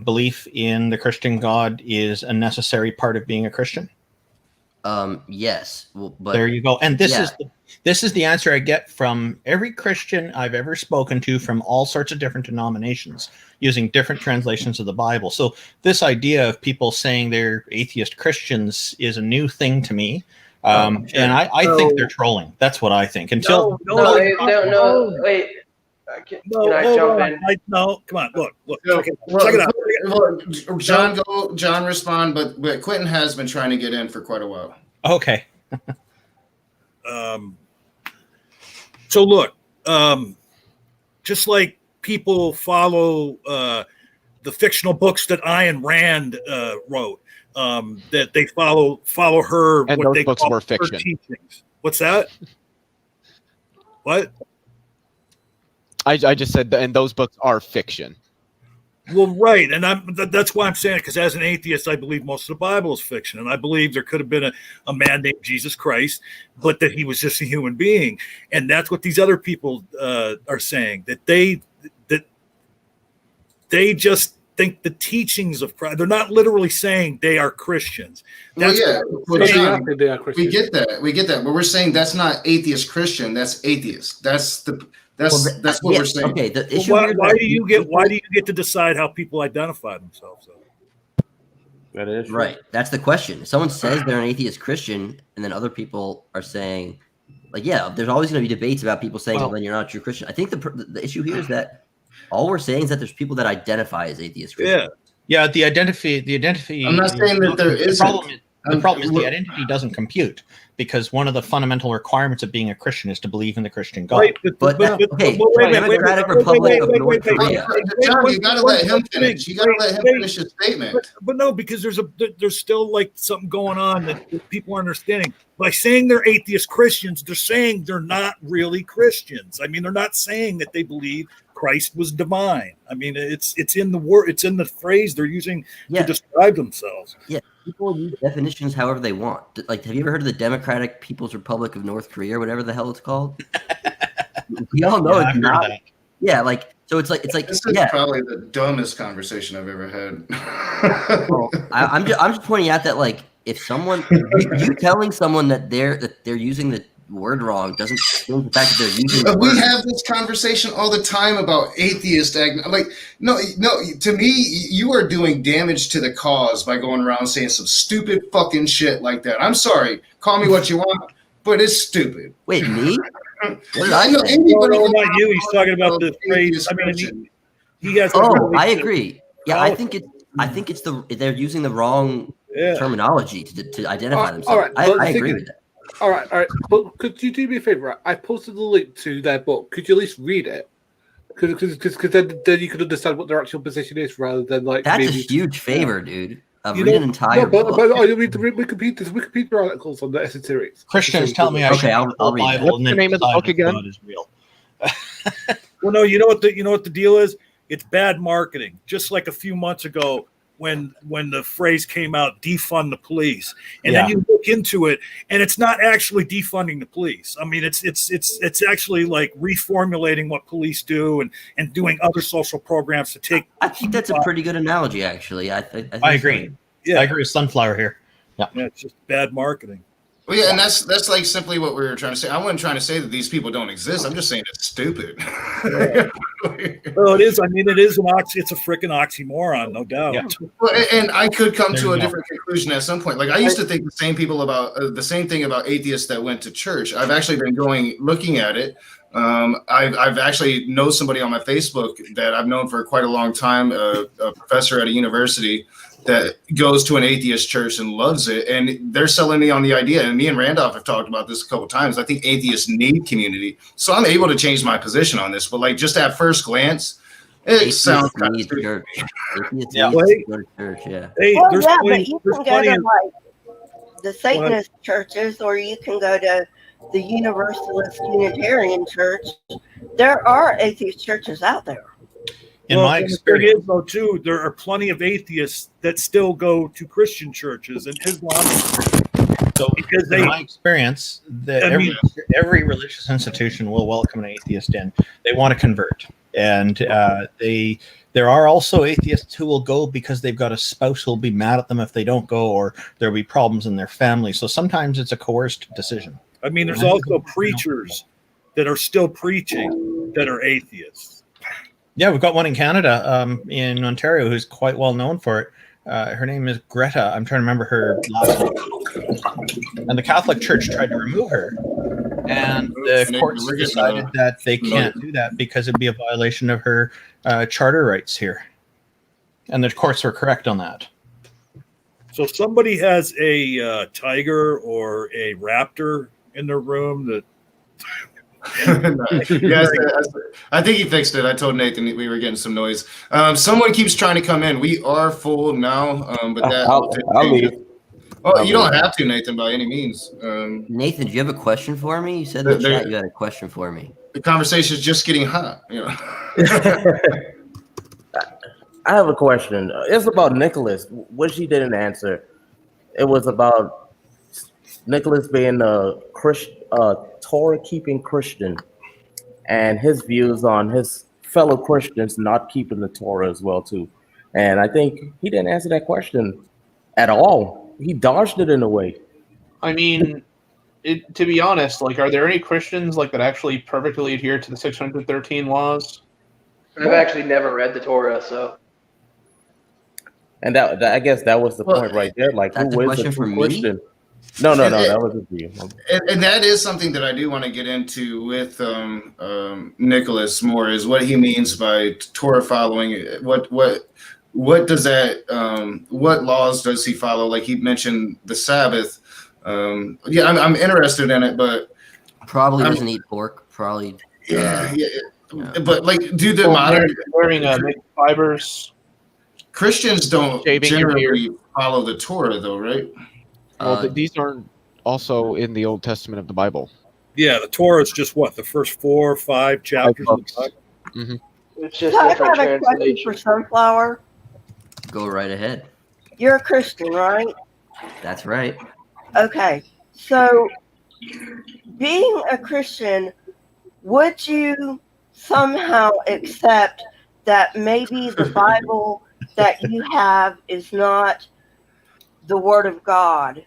belief in the Christian God is a necessary part of being a Christian? Yes. Well, but there you go. And this is the answer I get from every Christian I've ever spoken to from all sorts of different denominations using different translations of the Bible. So this idea of people saying they're atheist Christians is a new thing to me. And I think they're trolling. That's what I think. Until wait. Can I jump in? No, come on, look. Check it out. Well, John respond, but Quentin has been trying to get in for quite a while. Okay. So look, just like people follow the fictional books that Ayn Rand wrote, that they follow her. And what those they books call were her fiction. teachings. What's that? What? I just said that, and those books are fiction. Well, right, and that's why I'm saying it, because as an atheist, I believe most of the Bible is fiction, and I believe there could have been a man named Jesus Christ, but that he was just a human being, and that's what these other people are saying, that they just think the teachings of Christ. They're not literally saying they are Christians. That's we get that, but we're saying that's not atheist Christian. That's atheist. That's what we're saying. Okay, the issue. Why do you get to decide how people identify themselves? That is right. That's the question. If someone says they're an atheist Christian, and then other people are saying, there's always going to be debates about people saying, "Well, then you're not a true Christian." I think the issue here is that all we're saying is that there's people that identify as atheist Christians. Yeah. The identity. I'm not saying that there isn't. The problem is the identity doesn't compute, because one of the fundamental requirements of being a Christian is to believe in the Christian God. Right, but Democratic Republic of North Korea. John, you gotta let him finish. You gotta let him finish his statement. But no, because there's still like something going on that people are understanding. By saying they're atheist Christians, they're saying they're not really Christians. I mean, they're not saying that they believe Christ was divine. I mean, it's in the word, it's in the phrase they're using to describe themselves. Yeah. People use definitions however they want. Like, have you ever heard of the Democratic People's Republic of North Korea, or whatever the hell it's called? We all know it's not. Yeah, so it's like this is probably the dumbest conversation I've ever had. Well, I'm just pointing out that if someone you telling someone that they're using the word wrong doesn't change the fact that they're using the We word. have this conversation all the time about atheist. No. To me, you are doing damage to the cause by going around saying some stupid fucking shit like that. I'm sorry. Call me what you want, but it's stupid. Wait, me? I know. No, not you. He's talking about the phrase. I mean, he has. I agree. Yeah, I think it's they're using the wrong terminology to identify themselves. All right, I agree with that. All right. But could you do me a favor? I posted the link to their book. Could you at least read it? Because then you could understand what their actual position is rather than like. That's a huge favor, dude. Read an entire book. But I mean, the Wikipedia articles on the esoterics. Christians tell me I should read the Bible. What's the name of the book again? God is real. Well, no, you know what the deal is? It's bad marketing. Just like a few months ago when the phrase came out, defund the police, and then you look into it, and it's not actually defunding the police. I mean, it's actually like reformulating what police do and doing other social programs to take. I think that's a pretty good analogy, actually. I agree. Yeah, I agree with Sunflower here. Yeah, it's just bad marketing. Well, yeah, and that's like simply what we were trying to say. I wasn't trying to say that these people don't exist. I'm just saying it's stupid. Well, it is. I mean, it's a freaking oxymoron, no doubt. Yeah. Well, and I could come to a different conclusion at some point. Like I used to think the same thing about atheists that went to church. I've actually been looking at it. I've actually know somebody on my Facebook that I've known for quite a long time, a professor at a university that goes to an atheist church and loves it. And they're selling me on the idea. And me and Randolph have talked about this a couple times. I think atheists need community. So I'm able to change my position on this. But like just at first glance, it sounds kind of stupid. Yeah. Church, yeah. Hey, but you can go to like the Satanist churches, or you can go to the Universalist Unitarian Church. There are atheist churches out there. In my experience, though, too, there are plenty of atheists that still go to Christian churches and Islam. So, because in my experience, every religious institution will welcome an atheist in. They want to convert, and there are also atheists who will go because they've got a spouse who will be mad at them if they don't go, or there'll be problems in their family. So sometimes it's a coerced decision. I mean, there's also preachers that are still preaching that are atheists. Yeah, we've got one in Canada, in Ontario, who's quite well known for it. Her name is Greta. I'm trying to remember her last name. And the Catholic Church tried to remove her. And the courts decided that they can't do that because it'd be a violation of her charter rights here. And the courts were correct on that. So if somebody has a tiger or a raptor in their room that... Yes, I think he fixed it. I told Nathan we were getting some noise. Someone keeps trying to come in. We are full now, but that I'll leave. Oh, you don't have to, Nathan, by any means. Nathan, do you have a question for me? You said in the chat you had a question for me. The conversation is just getting hot. You know. I have a question. It's about Nicholas, which he didn't answer. It was about Nicholas being a Torah-keeping Christian and his views on his fellow Christians not keeping the Torah as well, too. And I think he didn't answer that question at all. He dodged it in a way. I mean, to be honest, like, are there any Christians like that actually perfectly adhere to the 613 laws? I've actually never read the Torah, so. And that I guess that was the point right there. Like, who is a true Christian? No, that wasn't for you. And that is something that I do want to get into with Nicholas more, is what he means by Torah following. What does that? What laws does he follow? Like he mentioned the Sabbath. Yeah, I'm interested in it, but probably doesn't eat pork. Probably. Yeah. But like, do the modern wearing fibers? Christians don't generally follow the Torah, though, right? Well, these aren't also in the Old Testament of the Bible. Yeah, the Torah is just what, the first 4 or 5 chapters of the Bible? Mm-hmm. It's just I have a question for Sunflower. Go right ahead. You're a Christian, right? That's right. Okay, so being a Christian, would you somehow accept that maybe the Bible that you have is not the Word of God.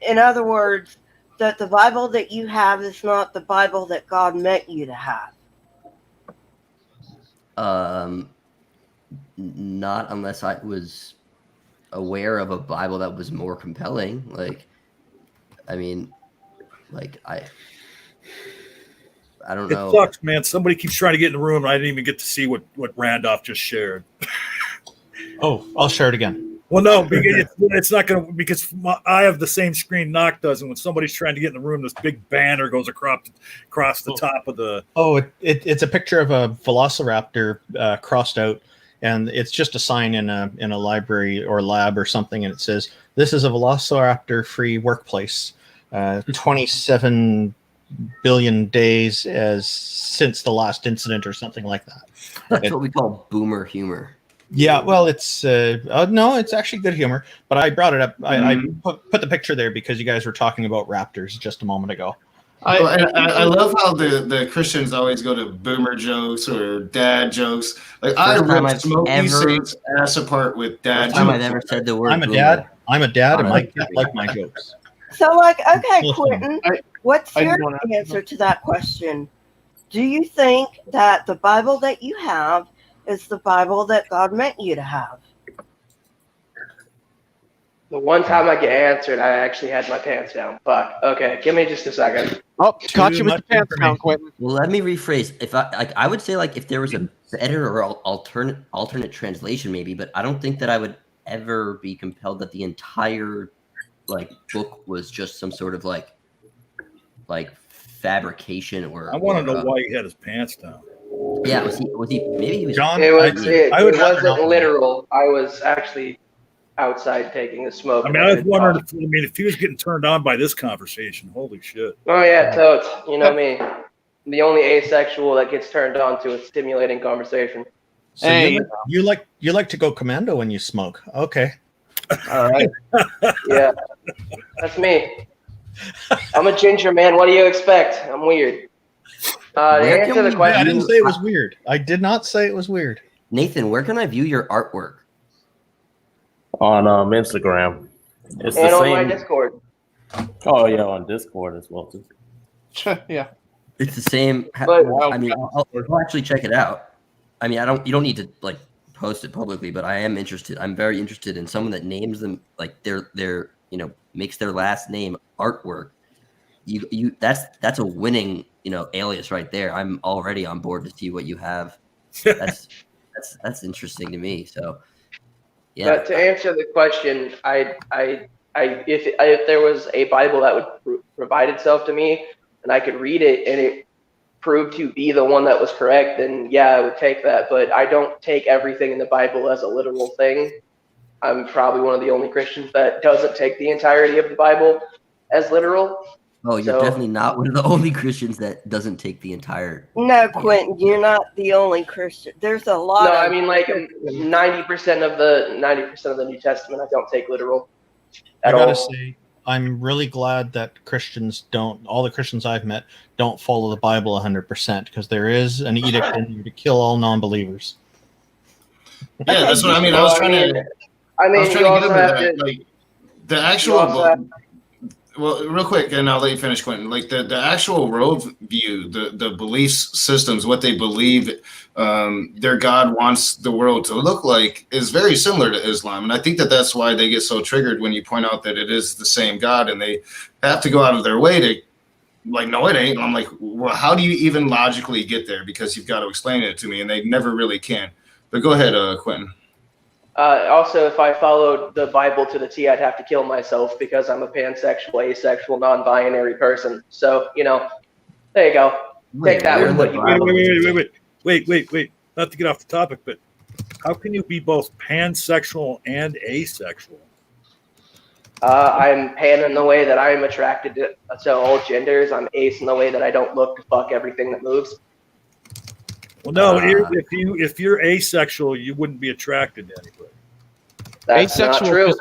In other words, that the Bible that you have is not the Bible that God meant you to have. Not unless I was aware of a Bible that was more compelling. Like, I mean, like I don't know. It sucks, man. Somebody keeps trying to get in the room, and I didn't even get to see what Randolph just shared. Oh, I'll share it again. Well, no, because it's not going to, because I have the same screen Knock does, and when somebody's trying to get in the room, this big banner goes across the top of the. Oh, it's a picture of a velociraptor crossed out, and it's just a sign in a library or lab or something, and it says, "This is a velociraptor-free workplace. 27 billion days since the last incident," or something like that. That's what we call boomer humor. Yeah, well, it's no, it's actually good humor. But I brought it up. I put the picture there because you guys were talking about raptors just a moment ago. I love how the Christians always go to boomer jokes or dad jokes. Like I ripped Smokey Saint's ass apart with dad jokes. I've ever said the word. I'm a dad, and my kids like my jokes. So, like, okay, Quentin, what's your answer to that question? Do you think that the Bible that you have is the Bible that God meant you to have? The one time I get answered, I actually had my pants down. Fuck. Okay, give me just a second. Oh, caught you with the pants down, Quentin. Well, let me rephrase. If I would say like if there was a better or alternate translation, maybe, but I don't think that I would ever be compelled that the entire like book was just some sort of like fabrication or. I want to know why he had his pants down. Yeah, was he maybe he was John? It wasn't literal. I was actually outside taking a smoke. I mean, I was wondering if he was getting turned on by this conversation. Holy shit. Oh yeah, totes. You know me. I'm the only asexual that gets turned on to a stimulating conversation. So you like to go commando when you smoke. Okay. All right. Yeah. That's me. I'm a ginger man. What do you expect? I'm weird. To answer the question, I didn't say it was weird. I did not say it was weird. Nathan, where can I view your artwork? On Instagram. It's and the on same. my Discord. Oh yeah, on Discord as well too. Yeah. It's the same. But I mean, I'll actually check it out. I mean, you don't need to like post it publicly, but I am interested. I'm very interested in someone that names them like their makes their last name artwork. That's a winning alias right there. I'm already on board to see what you have. That's interesting to me. So yeah. But to answer the question, if there was a Bible that would provide itself to me and I could read it and it proved to be the one that was correct, then yeah, I would take that. But I don't take everything in the Bible as a literal thing. I'm probably one of the only Christians that doesn't take the entirety of the Bible as literal. Oh, you're definitely not one of the only Christians that doesn't take the entire. No, Quentin, you're not the only Christian. There's a lot. No, I mean like 90% of the New Testament I don't take literal at all. I gotta say, I'm really glad that all the Christians I've met don't follow the Bible 100% because there is an edict in here to kill all non-believers. Yeah, that's what I mean. I was trying to get into that. Like the actual. Well, real quick, and I'll let you finish, Quentin. Like the actual worldview, the belief systems, what they believe their God wants the world to look like is very similar to Islam. And I think that's why they get so triggered when you point out that it is the same God and they have to go out of their way to, like, no, it ain't. And I'm like, well, how do you even logically get there? Because you've got to explain it to me, and they never really can. But go ahead, Quentin. Also, if I followed the Bible to the T, I'd have to kill myself because I'm a pansexual, asexual, non-binary person. So, there you go. Take that with what you want. Wait. Not to get off the topic, but how can you be both pansexual and asexual? I'm pan in the way that I'm attracted to all genders. I'm ace in the way that I don't look to fuck everything that moves. Well, no. If you're asexual, you wouldn't be attracted to anybody. That's not true.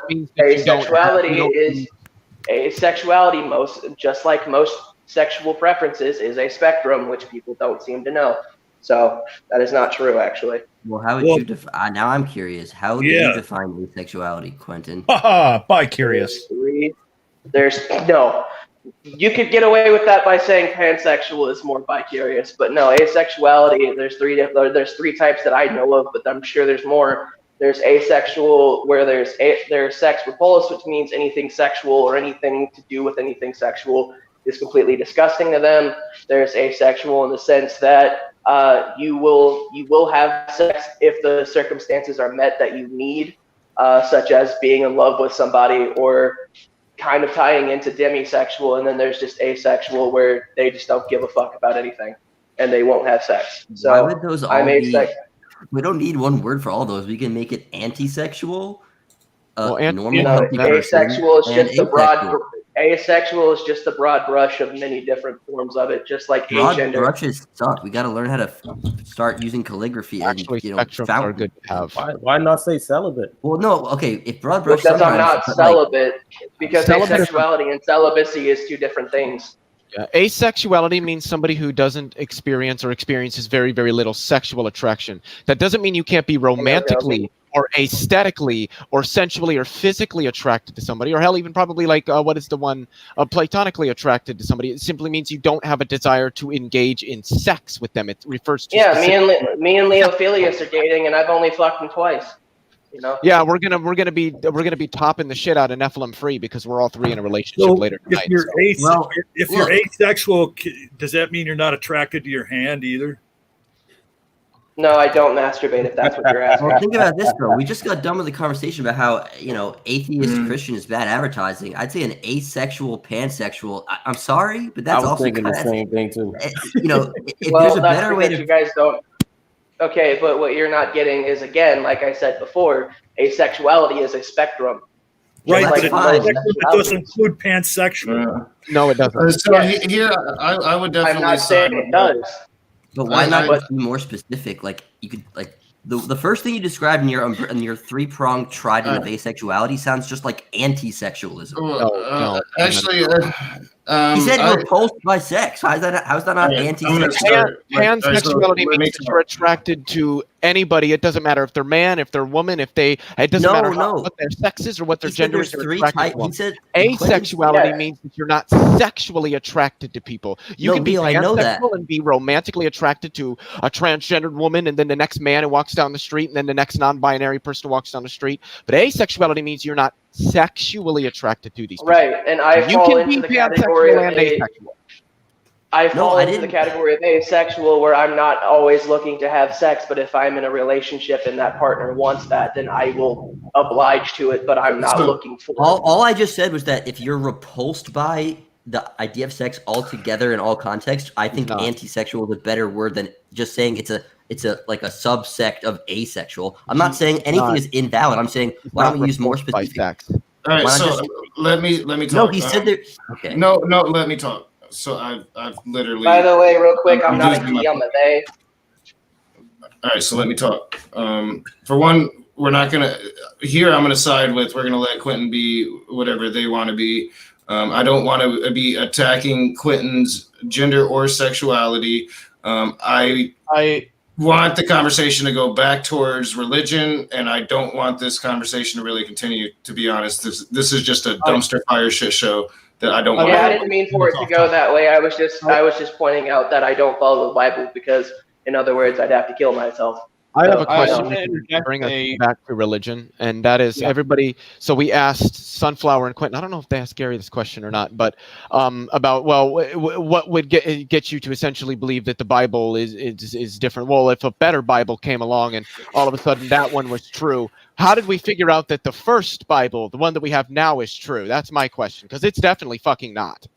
Asexuality, just like most sexual preferences, is a spectrum, which people don't seem to know. So that is not true, actually. Well, how would you define? Now I'm curious. How do you define asexuality, Quentin? Bi-curious. There's no. You could get away with that by saying pansexual is more bi-curious, but no, asexuality. There's three types that I know of, but I'm sure there's more. There's asexual, where there's sex repulsed, which means anything sexual or anything to do with anything sexual is completely disgusting to them. There's asexual in the sense that you will have sex if the circumstances are met that you need, such as being in love with somebody or kind of tying into demisexual. And then there's just asexual, where they just don't give a fuck about anything and they won't have sex. So why would those all I'm be? asexual. We don't need one word for all those. We can make it anti-sexual, normal, asexual is just the broad. asexual. Asexual is just the broad brush of many different forms of it, just like Broad agender. brushes suck. We got to learn how to start using calligraphy and spectrums are good to have. Why not say celibate? Well, no, okay. If broad brush, Because I'm not celibate, because Celibate- asexuality and celibacy is two different things. Yeah. Asexuality means somebody who doesn't experience or experiences very, very little sexual attraction. That doesn't mean you can't be romantically or aesthetically or sensually or physically attracted to somebody, or hell, even probably like what is the one platonically attracted to somebody. It simply means you don't have a desire to engage in sex with them. It refers to me and Leo Filius are dating, and I've only fucked him twice. You know? Yeah, we're gonna be topping the shit out of Nephilim free because we're all three in a relationship later tonight. If you're asexual, does that mean you're not attracted to your hand either? No, I don't masturbate, if that's what you're asking. Well, think about this, though. We just got done with the conversation about how, atheist Christian is bad advertising. I'd say an asexual, pansexual. I'm sorry, but that's also thinking the same thing too. If Well, there's a that's better way because to. you guys don't. Okay, but what you're not getting is, again, like I said before, asexuality is a spectrum. Right, Just but it like doesn't include pansexual. No, it doesn't. So here, I would definitely. I'm not saying it does. But why not be more specific? Like you could the first thing you described in your three-pronged trident of asexuality sounds just like anti-sexualism. Actually, he said repulsed by sex. How's that not anti-sexual? Pansexuality means that you're attracted to anybody. It doesn't matter if they're man, if they're woman, it doesn't matter what their sex is or what their gender is. Asexuality means that you're not sexually attracted to people. You can be pansexual and be romantically attracted to a transgendered woman, and then the next man who walks down the street, and then the next non-binary person who walks down the street. But asexuality means you're not sexually attracted to these people. Right, and I fall into the category of asexual. I fall into the category of asexual, where I'm not always looking to have sex, but if I'm in a relationship and that partner wants that, then I will oblige to it, but I'm not looking for it. All I just said was that if you're repulsed by the idea of sex altogether in all contexts, I think anti-sexual is a better word than just saying it's a like a subsect of asexual. I'm not saying anything is invalid. I'm saying why don't we use more specific? All right, so let me talk. No, he said there. Okay. No, let me talk. So I've literally. By the way, real quick, I'm not a he, I'm a they. All right, so let me talk. For one, we're not gonna. Here, I'm gonna side with. We're gonna let Quentin be whatever they want to be. I don't want to be attacking Quentin's gender or sexuality. I want the conversation to go back towards religion, and I don't want this conversation to really continue. To be honest, this is just a dumpster fire shit show that I don't want. Yeah, I didn't mean for it to go that way. I was just pointing out that I don't follow the Bible because, in other words, I'd have to kill myself. I have a question to bring us back to religion, and that is everybody. So we asked Sunflower and Quentin. I don't know if they asked Gary this question or not, but about what would get you to essentially believe that the Bible is different? Well, if a better Bible came along and all of a sudden that one was true, how did we figure out that the first Bible, the one that we have now, is true? That's my question, because it's definitely fucking not.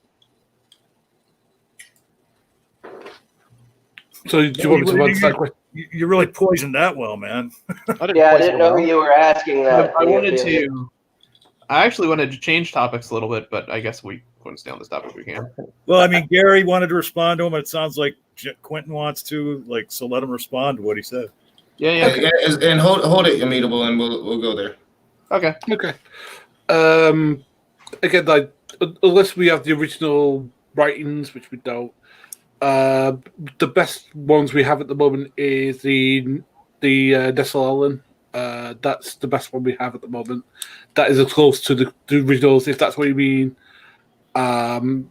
So do you want me to answer that question? You really poisoned that well, man. I didn't know you were asking that. I actually wanted to change topics a little bit, but I guess we want to stay on this topic if we can. Well, I mean, Gary wanted to respond to him. It sounds like Quentin wants to, so let him respond to what he said. Yeah. Okay. And hold it, Immutable, and we'll go there. Okay. Again, unless we have the original writings, which we don't, The best ones we have at the moment is the Desalelen. That's the best one we have at the moment. That is as close to the originals, if that's what you mean. And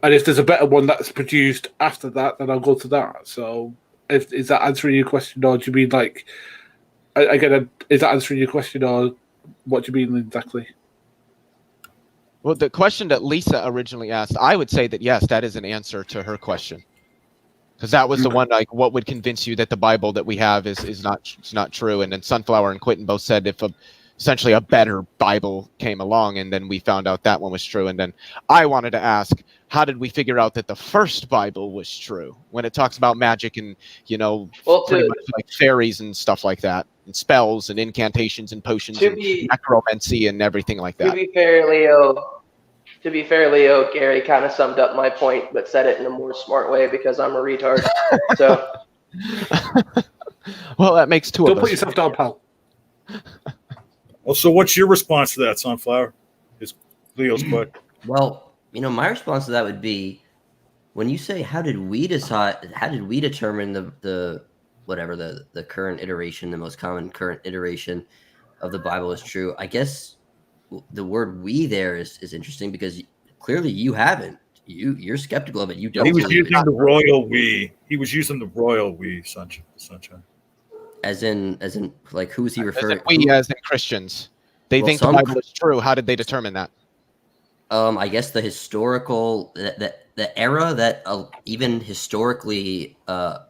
if there's a better one that's produced after that, then I'll go to that. So, is that answering your question, or do you mean like? Is that answering your question, or what do you mean exactly? Well, the question that Lisa originally asked, I would say that yes, that is an answer to her question, because that was the one like, what would convince you that the Bible that we have is not true? And then Sunflower and Quentin both said if essentially a better Bible came along, and then we found out that one was true. And then I wanted to ask, how did we figure out that the first Bible was true when it talks about magic and pretty much like fairies and stuff like that, and spells and incantations and potions and necromancy and everything like that? To be fair, Leo, Gary kind of summed up my point, but said it in a more smart way because I'm a retard. So, well, that makes two of us. Don't put yourself down, pal. Well, so what's your response to that, Sunflower? Is Leo's question. Well, my response to that would be, when you say how did we determine the current iteration, the most common current iteration of the Bible is true, I guess the word "we" there is interesting, because clearly you haven't. You're skeptical of it. You don't. He was using the royal "we." He was using the royal "we," Sunshine. As in, like, who is he referring to? We, as in Christians. They think the Bible is true. How did they determine that? I guess the historical, the era that even historically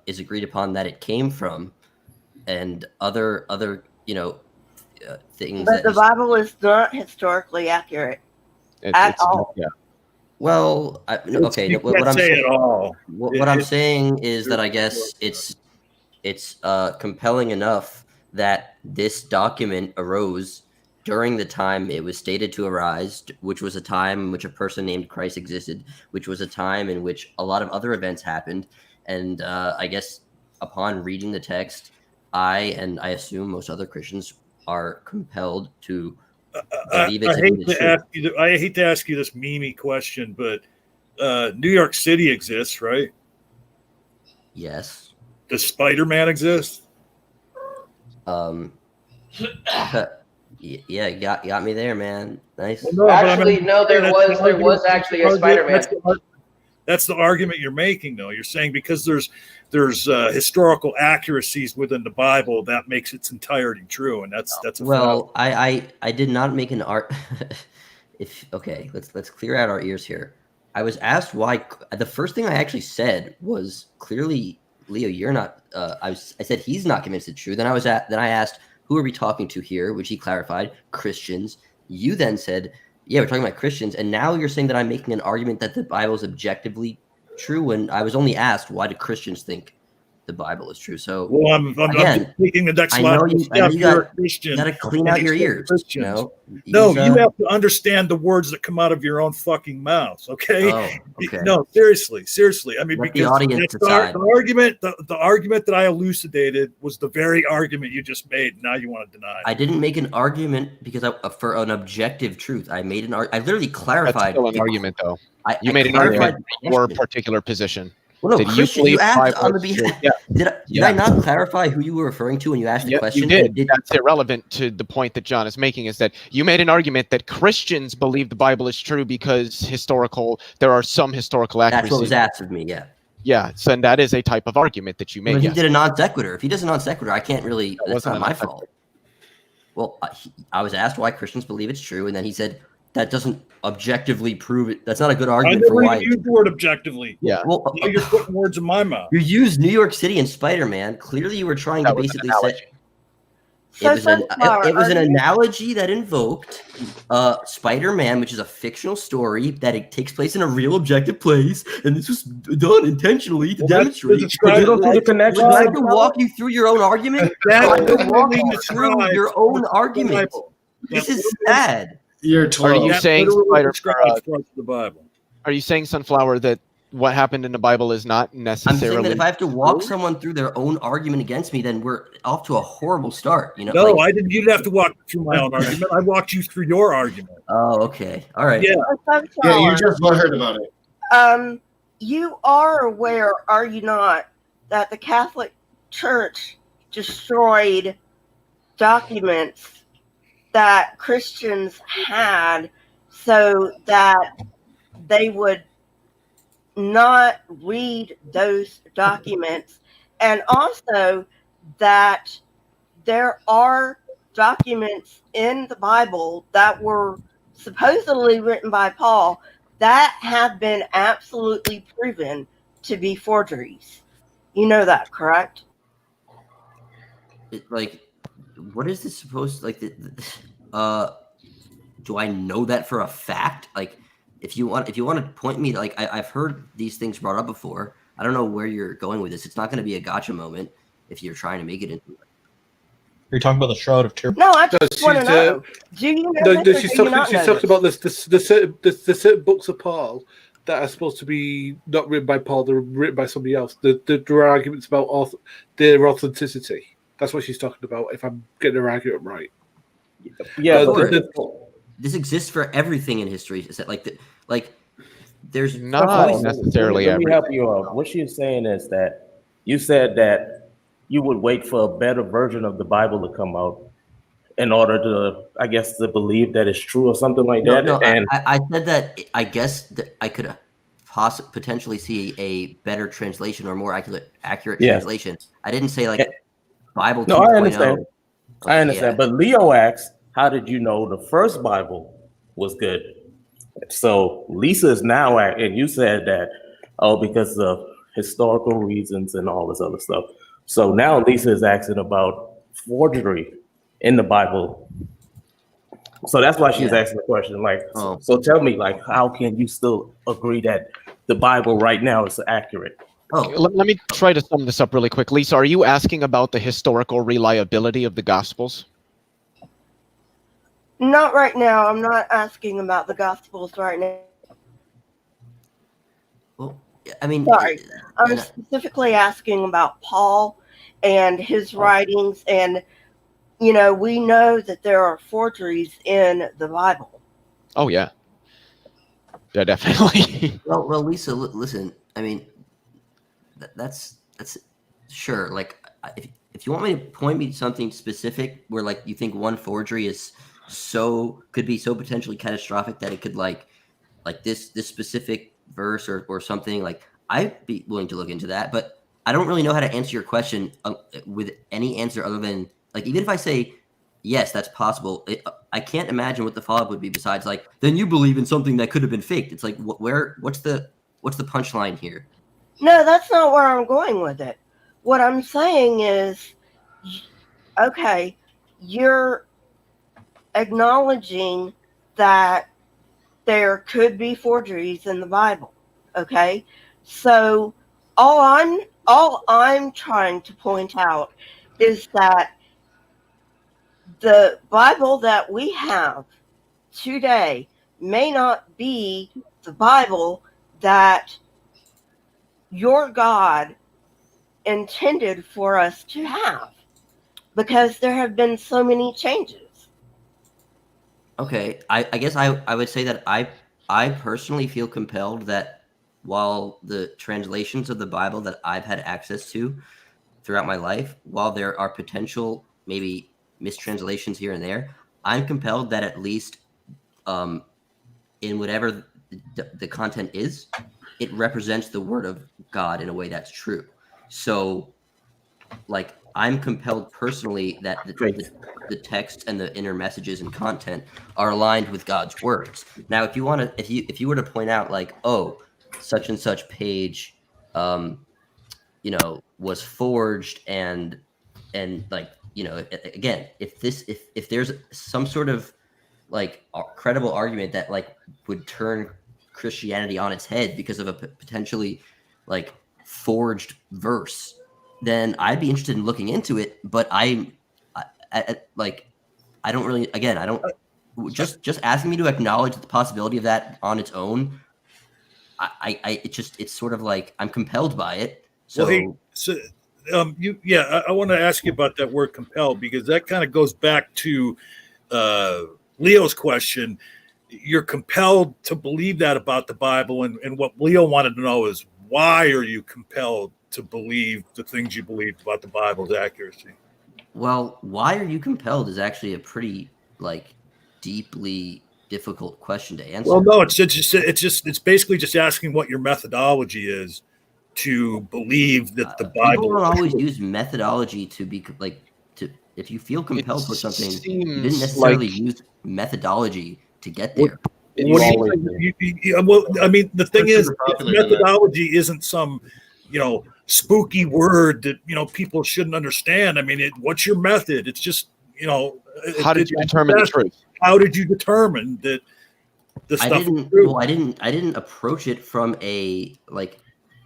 is agreed upon that it came from, and other things. But the Bible is not historically accurate at all. Yeah. Well, okay. What I'm saying, what I'm saying is that I guess it's compelling enough that this document arose during the time it was stated to arise, which was a time in which a person named Christ existed, which was a time in which a lot of other events happened. And I guess upon reading the text, I assume most other Christians are compelled to believe it. I hate to ask you this memey question, but New York City exists, right? Yes. Does Spiderman exist? Yeah, got me there, man. Nice. Well, no, there was actually a Spider-Man. That's the argument you're making, though. You're saying because there's historical accuracies within the Bible, that makes its entirety true, and that's a well. I did not make an art. Let's clear out our ears here. I was asked why. The first thing I actually said was clearly, Leo, you're not. I said he's not convinced it's true. Then I asked, who are we talking to here? Which he clarified, Christians. You then said, yeah, we're talking about Christians. And now you're saying that I'm making an argument that the Bible is objectively true, when I was only asked, why do Christians think the Bible is true? So, well, I'm taking the next I know you got to clean out your ears. You have to understand the words that come out of your own fucking mouth. Okay. Oh, okay. No, seriously. I mean, let because the audience decide. The argument that I elucidated was the very argument you just made. Now you want to deny it. I didn't make an argument because for an objective truth. I made an I literally clarified. That's still an argument, though. You made an argument for your particular position. Well, no, Christian, you asked on the behalf. Did I not clarify who you were referring to when you asked the question? You did. That's irrelevant to the point that John is making, is that you made an argument that Christians believe the Bible is true because there are some historical accuracies. That's what was asked of me, yeah. Yeah, so and that is a type of argument that you made. But he did a non sequitur. If he does a non sequitur, I can't really. That's not my fault. Well, I was asked why Christians believe it's true, and then he said that doesn't objectively prove it. That's not a good argument for why. I never used the word objectively. Yeah. Well, now you're putting words in my mouth. You used New York City and Spider-Man. Clearly, you were trying to basically say it was an analogy that invoked Spider-Man, which is a fictional story that it takes place in a real objective place, and this was done intentionally to demonstrate. You don't see the connection. I have to walk you through your own argument. I have to walk you through your own argument. This is sad. You're 12. Are you saying the Bible? Are you saying, Sunflower, that what happened in the Bible is not necessarily? I'm saying that if I have to walk someone through their own argument against me, then we're off to a horrible start. No, I didn't. You didn't have to walk through my own argument. I walked you through your argument. Oh, okay. All right. Yeah, you just heard about it. you are aware, are you not, that the Catholic Church destroyed documents that Christians had so that they would not read those documents, and also that there are documents in the Bible that were supposedly written by Paul that have been absolutely proven to be forgeries. You know that, correct? Like, what is this supposed like? Do I know that for a fact? Like, if you want to point me, like, I've heard these things brought up before. I don't know where you're going with this. It's not going to be a gotcha moment if you're trying to make it into. You're talking about the Shroud of Turin. No, I just want to know. Do you know this, she's or do you not talking know this? about the certain books of Paul that are supposed to be not written by Paul, they're written by somebody else. There are arguments about their authenticity. That's what she's talking about, if I'm getting her argument right. Yeah, this exists for everything in history. Is that like there's not necessarily Let me everything. help you out. What she's saying is that you said that you would wait for a better version of the Bible to come out in order to, I guess, to believe that it's true or something like that. No, And I said that I guess that I could potentially see a better translation or more accurate translation. I didn't say like Bible 2.0. No, I understand. Okay, I understand. yeah. But Leo asks, how did you know the first Bible was good? So Lisa is now and you said that, because of historical reasons and all this other stuff. So now Lisa is asking about forgery in the Bible. So that's why she's asking the question. Like, so tell me, like, how can you still agree that the Bible right now is accurate? Let me try to sum this up really quick. Lisa, are you asking about the historical reliability of the Gospels? Not right now. I'm not asking about the Gospels right now. Well, I mean, sorry. I'm specifically asking about Paul and his writings, and you know, we know that there are forgeries in the Bible. Oh yeah, yeah, definitely. well, Lisa, listen. I mean, that's sure. Like, if you want me to point me to something specific where like you think one forgery is could be so potentially catastrophic that it could like this specific verse or something, like I'd be willing to look into that. But I don't really know how to answer your question with any answer other than like, even if I say yes, that's possible, I can't imagine what the follow-up would be besides like, then you believe in something that could have been faked. It's like, what's the punchline here? No, that's not where I'm going with it. What I'm saying is, okay, you're acknowledging that there could be forgeries in the Bible. Okay, so all I'm trying to point out is that the Bible that we have today may not be the Bible that your God intended for us to have, because there have been so many changes. Okay, I guess I would say that I personally feel compelled that while the translations of the Bible that I've had access to throughout my life, while there are potential maybe mistranslations here and there, I'm compelled that at least in whatever the content is, it represents the word of God in a way that's true. So, like, I'm compelled personally that the text and the inner messages and content are aligned with God's words. Now, if you were to point out like, oh, such and such page, was forged and like, again, if there's some sort of like credible argument that like would turn Christianity on its head because of a potentially like forged verse, then I'd be interested in looking into it. But I don't really, again, I don't just asking me to acknowledge the possibility of that on its own. It's sort of like I'm compelled by it. So, I want to ask you about that word compelled, because that kind of goes back to Leo's question. You're compelled to believe that about the Bible, and what Leo wanted to know is why are you compelled to believe the things you believe about the Bible's accuracy? Well, why are you compelled is actually a pretty deeply difficult question to answer. Well, no, it's basically just asking what your methodology is to believe that the Bible. People don't always use methodology to be if you feel compelled for something, you didn't necessarily use methodology to get there. Well, I mean, the thing is, methodology isn't some, spooky word that people shouldn't understand. I mean, what's your method? It's just, how did you determine the truth? How did you determine that the stuff? I didn't approach it from a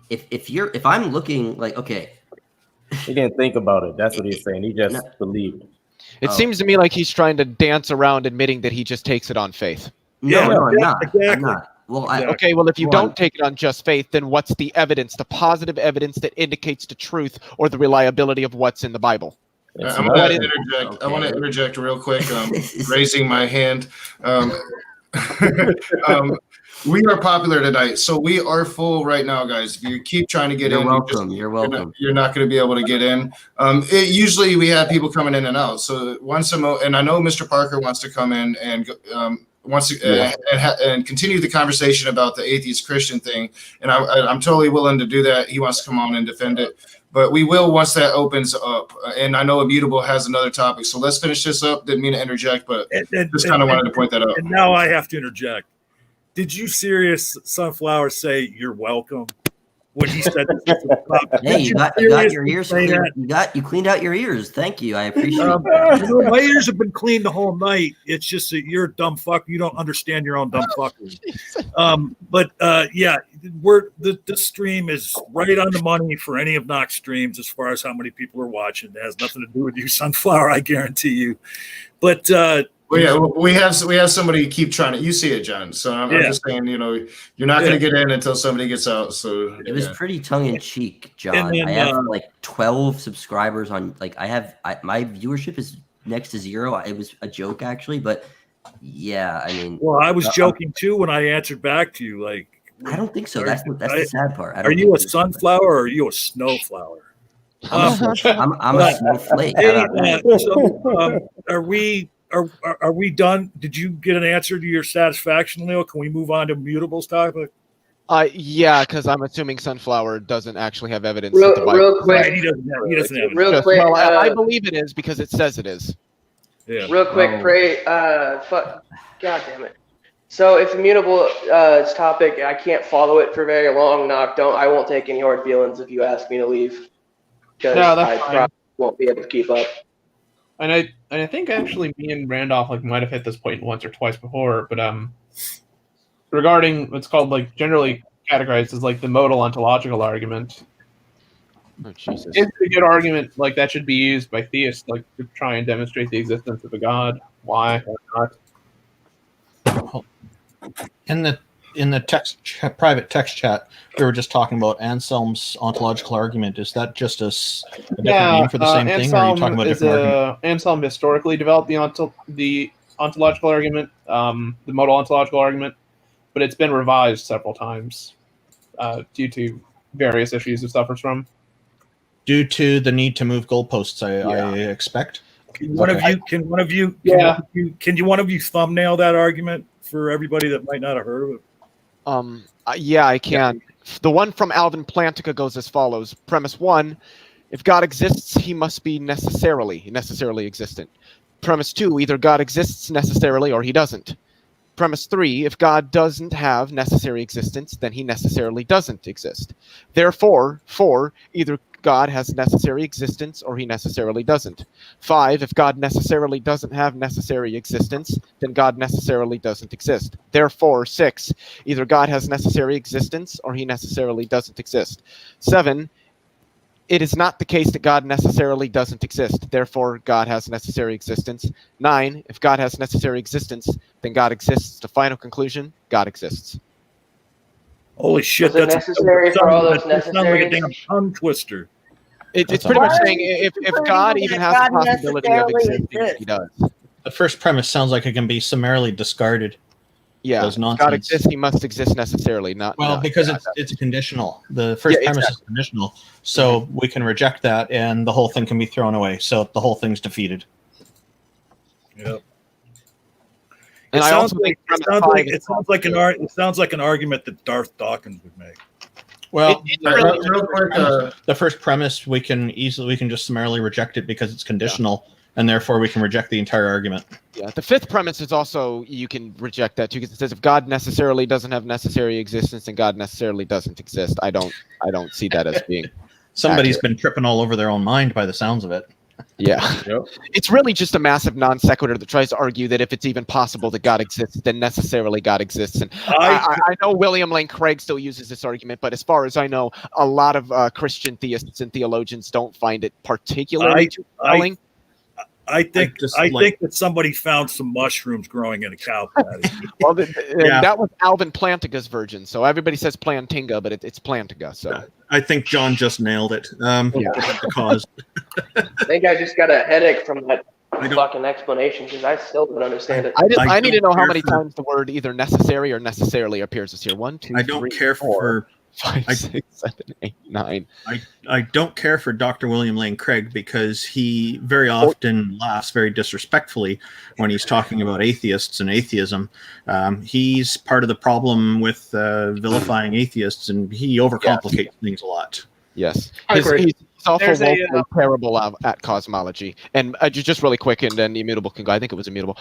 if I'm looking okay. He didn't think about it. That's what he's saying. He just believed. It seems to me like he's trying to dance around admitting that he just takes it on faith. No, I'm not. Exactly. I'm not. Well, well, if you don't take it on just faith, then what's the evidence, the positive evidence that indicates the truth or the reliability of what's in the Bible? I want to interject. Okay. I want to interject real quick. Raising my hand. We are popular tonight, so we are full right now, guys. If you keep trying to get in, you're welcome. You're not going to be able to get in. Usually, we have people coming in and out. So and I know Mr. Parker wants to come in and and continue the conversation about the atheist Christian thing, and I'm totally willing to do that. He wants to come on and defend it. But we will once that opens up. And I know Immutable has another topic. So let's finish this up. Didn't mean to interject, but just kind of wanted to point that out. And now I have to interject. Did you serious Sunflower say you're welcome when he said hey, you got your ears cleaned. You cleaned out your ears. Thank you. I appreciate it. My ears have been cleaned the whole night. It's just that you're a dumb fuck. You don't understand your own dumb fuckery. This stream is right on the money for any of Nox streams as far as how many people are watching. It has nothing to do with you, Sunflower, I guarantee you. But we have somebody keep trying to. You see it, John. So I'm just saying, you're not going to get in until somebody gets out. So it was pretty tongue in cheek, John. Then, I have 12 subscribers on. My viewership is next to 0. It was a joke actually, but yeah, I mean. Well, I was joking too when I answered back to you. I don't think so. That's the sad part. Are you a sunflower or are you a snowflower? I'm a snowflake. Are we done? Did you get an answer to your satisfaction, Leo? Can we move on to Mutable's topic? Yeah, because I'm assuming Sunflower doesn't actually have evidence. Real quick. He doesn't have it. Real quick. Well, I believe it is because it says it is. Yeah. Real quick, pray. God damn it. So it's Immutable topic. I can't follow it for very long. I won't take any hard feelings if you ask me to leave. Because I probably won't be able to keep up. And I think actually me and Randolph might have hit this point once or twice before, but regarding what's called generally categorized as the modal ontological argument. Oh, Jesus. It's a good argument that should be used by theists to try and demonstrate the existence of a god. Why or not? In the private text chat, we were just talking about Anselm's ontological argument. Is that just a different name for the same thing, or are you talking about a different argument? Anselm historically developed the ontological argument, the modal ontological argument, but it's been revised several times due to various issues it suffers from. Due to the need to move goalposts, I expect. Can one of you thumbnail that argument for everybody that might not have heard of it? Yeah, I can. The one from Alvin Plantica goes as follows. Premise 1, if God exists, he must be necessarily existent. Premise 2, either God exists necessarily or he doesn't. Premise 3, if God doesn't have necessary existence, then he necessarily doesn't exist. Therefore, 4, either God has necessary existence or he necessarily doesn't. 5, if God necessarily doesn't have necessary existence, then God necessarily doesn't exist. Therefore, 6, either God has necessary existence or he necessarily doesn't exist. 7, it is not the case that God necessarily doesn't exist. Therefore, God has necessary existence. 9, if God has necessary existence, then God exists. The final conclusion, God exists. Holy shit, that's necessary for all those necessary. Like a damn tongue twister. It's pretty much saying if God even has the possibility of existing, he does. The first premise sounds like it can be summarily discarded. Yeah, Those God nonsense. exists, he must exist necessarily. Because it's conditional. The first premise is conditional, so we can reject that, and the whole thing can be thrown away. So the whole thing's defeated. Yep. And It I sounds also like think it sounds like an argument that Darth Dawkins would make. Well, real quick, the first premise we can just summarily reject it because it's conditional, and therefore we can reject the entire argument. Yeah, the fifth premise is also, you can reject that too, because it says if God necessarily doesn't have necessary existence and God necessarily doesn't exist. I don't see that as being Somebody's accurate. been tripping all over their own mind by the sounds of it. Yeah. Yep. It's really just a massive non sequitur that tries to argue that if it's even possible that God exists, then necessarily God exists. And I know William Lane Craig still uses this argument, but as far as I know, a lot of Christian theists and theologians don't find it particularly too compelling. I think that somebody found some mushrooms growing in a cow patty. Well, that was Alvin Plantinga's version. So everybody says Plantinga, but it's Plantinga. So I think John just nailed it. The cause. I think I just got a headache from that fucking explanation because I still don't understand it. I need to know how many times the word either necessary or necessarily appears this year. 1, 2, I don't 3, care 4, 5, 6, 7, 8, 9. I don't care for Dr. William Lane Craig because he very often laughs very disrespectfully when he's talking about atheists and atheism. He's part of the problem with vilifying atheists, and he overcomplicates things a lot. Yes. I agree. He's also There's woefully terrible at cosmology. And just really quick, and then Immutable can go. I think it was Immutable.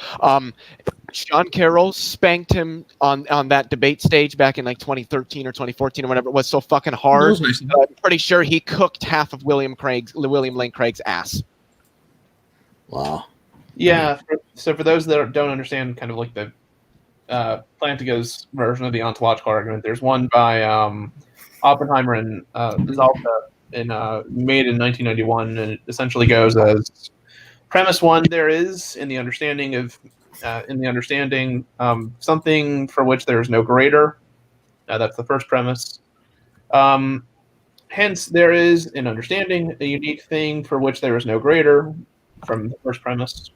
Sean Carroll spanked him on that debate stage back in like 2013 or 2014 or whatever. It was so fucking hard. Nice. I'm pretty sure he cooked half of William Lane Craig's ass. Wow. Yeah. So for those that don't understand, kind of like the Plantinga's version of the ontological argument, there's one by Oppenheimer and Zalta made in 1991, and it essentially goes as premise one: there is in the understanding something for which there is no greater. That's the first premise. Hence, there is in understanding a unique thing for which there is no greater. From the first premise.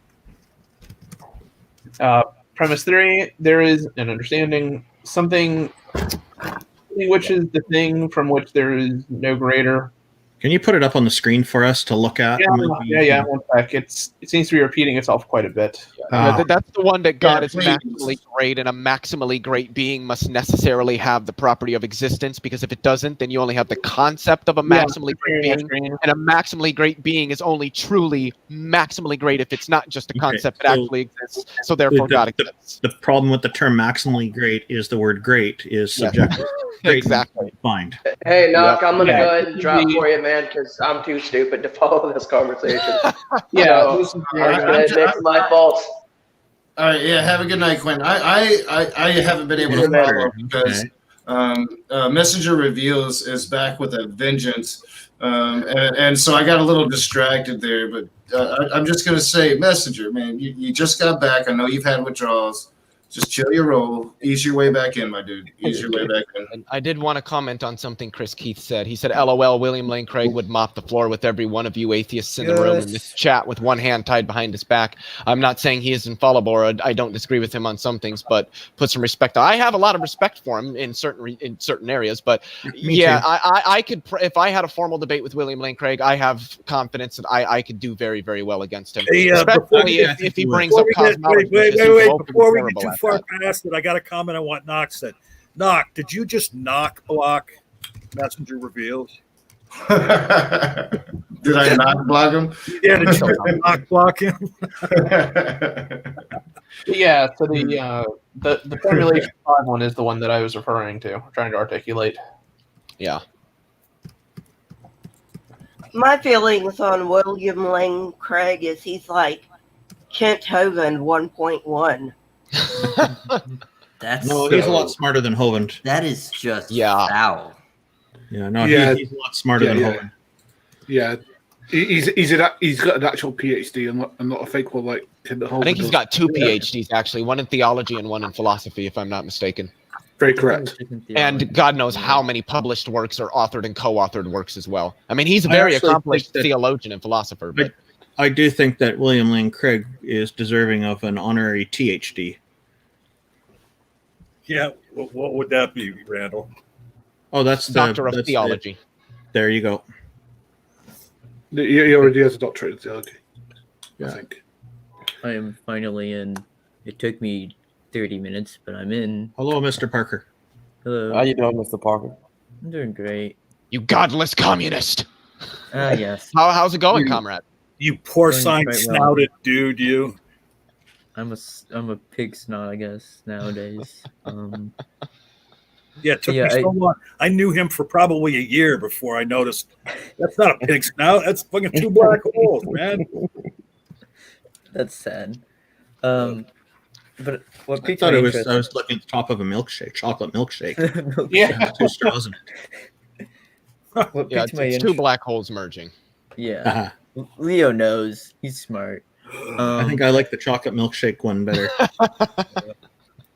Premise 3: there is an understanding something which is the thing from which there is no greater. Can you put it up on the screen for us to look at? Yeah. One sec. It seems to be repeating itself quite a bit. That's the one that God is maximally great, and a maximally great being must necessarily have the property of existence, because if it doesn't, then you only have the concept of a maximally great being, and a maximally great being is only truly maximally great if it's not just a concept that actually exists. So therefore, God exists. The problem with the term maximally great is the word great is subjective. Exactly. Find. Hey, Knock, I'm going to go ahead and drop for you, man, because I'm too stupid to follow this conversation. It's my fault. All right, yeah. Have a good night, Quinn. I haven't been able to follow because Messenger Reveals is back with a vengeance, and so I got a little distracted there. But I'm just gonna say, Messenger, man, you just got back. I know you've had withdrawals. Just chill your roll. Ease your way back in, my dude. Ease your way back in. And I did want to comment on something Chris Keith said. He said, LOL, William Lane Craig would mop the floor with every one of you atheists in the room in this chat with one hand tied behind his back. I'm not saying he is infallible, or I don't disagree with him on some things, but put some respect. I have a lot of respect for him in certain areas, but I could, if I had a formal debate with William Lane Craig, I have confidence that I could do very, very well against him. Especially if he brings up cosmology. Wait, before we get too far past it, I got a comment on what Knock said. Knock, did you just knock block Messenger Reveals? Did I not block him? Yeah, did you knock block him? Yeah, so the Formulation 5 one is the one that I was referring to, trying to articulate. Yeah. My feelings on William Lane Craig is he's like Kent Hovind 1.1. He's a lot smarter than Hovind. That is just foul. He's a lot smarter than Hovind. Yeah, he's got an actual PhD and not a fake one like Hovind. I think he's got 2 PhDs actually, one in theology and one in philosophy, if I'm not mistaken. Very correct. And God knows how many published works or authored and co-authored works as well. I mean, he's a very accomplished theologian and philosopher. But I do think that William Lane Craig is deserving of an honorary THD. Yeah, what would that be, Randall? Oh, that's Doctor of that's Theology. There you go. He already has a doctorate in theology. Yeah. I think. I am finally in. It took me 30 minutes, but I'm in. Hello, Mr. Parker. Hello. How you doing, Mr. Parker? I'm doing great. You godless communist. Ah, yes. How's it going, comrade? You porcine snouted dude, you. I'm a pig snot, I guess, nowadays. Yeah, it took Yeah, me so long. I knew him for probably a year before I noticed that's not a pig snout. That's fucking two black holes, man. That's sad. But what I piqued thought my it was. interest? I was looking at the top of a milkshake, chocolate milkshake. Yeah. Two straws in it. What Yeah, piqued my it's two interest? black holes merging. Yeah, Leo knows. He's smart. I think I like the chocolate milkshake one better.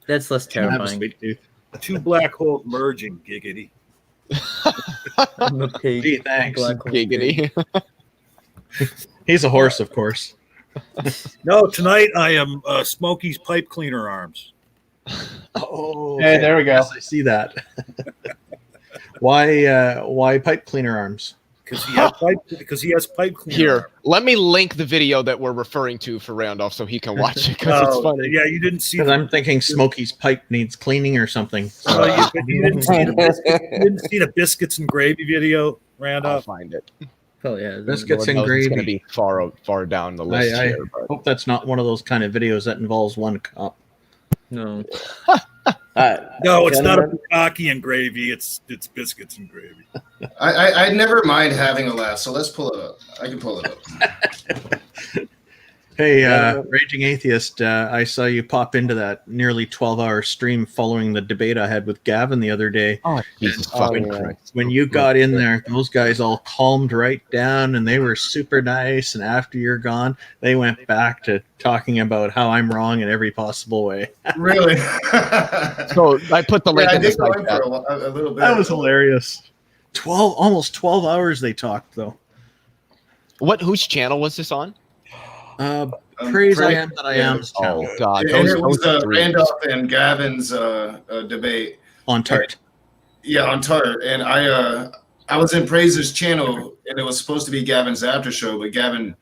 That's less I have a terrifying. sweet tooth. Two black holes merging, giggity. I'm a pig. Gee, thanks. Black hole pig. Giggity. He's a horse, of course. No, tonight I am Smokey's pipe cleaner arms. Oh, Hey, there we go. Yes, I see that. Why pipe cleaner arms? Because he has pipe cleaner Here, arms. let me link the video that we're referring to for Randolph so he can watch it because it's funny. Yeah, you didn't see. Because I'm thinking Smokey's pipe needs cleaning or something. You didn't see the biscuits and gravy video, I'll Randolph. find it. Oh yeah, Biscuits and Lord knows it's going to gravy. be far down the list I here. But hope that's not one of those kind of videos that involves one cup. No. No, it's not a Gentlemen. bukkake and gravy. It's biscuits and gravy. I never mind having a laugh, so let's pull it up. I can pull it up. Hey, Raging Atheist, I saw you pop into that nearly 12-hour stream following the debate I had with Gavin the other day. oh, Jesus Oh, fucking yeah. Christ. When you got in there, those guys all calmed right down and they were super nice. And after you're gone, they went back to talking about how I'm wrong in every possible way. Really? So I put the link I in the did go site in chat. for a little bit. That was hilarious. Almost 12 hours they talked, though. Whose channel was this on? Praise I Praise- am that I am's channel Oh God, And it was those three. Randolph and Gavin's debate. on Tart. Yeah, on Tart. And I was in Praise's channel, and it was supposed to be Gavin's after show, but Gavin,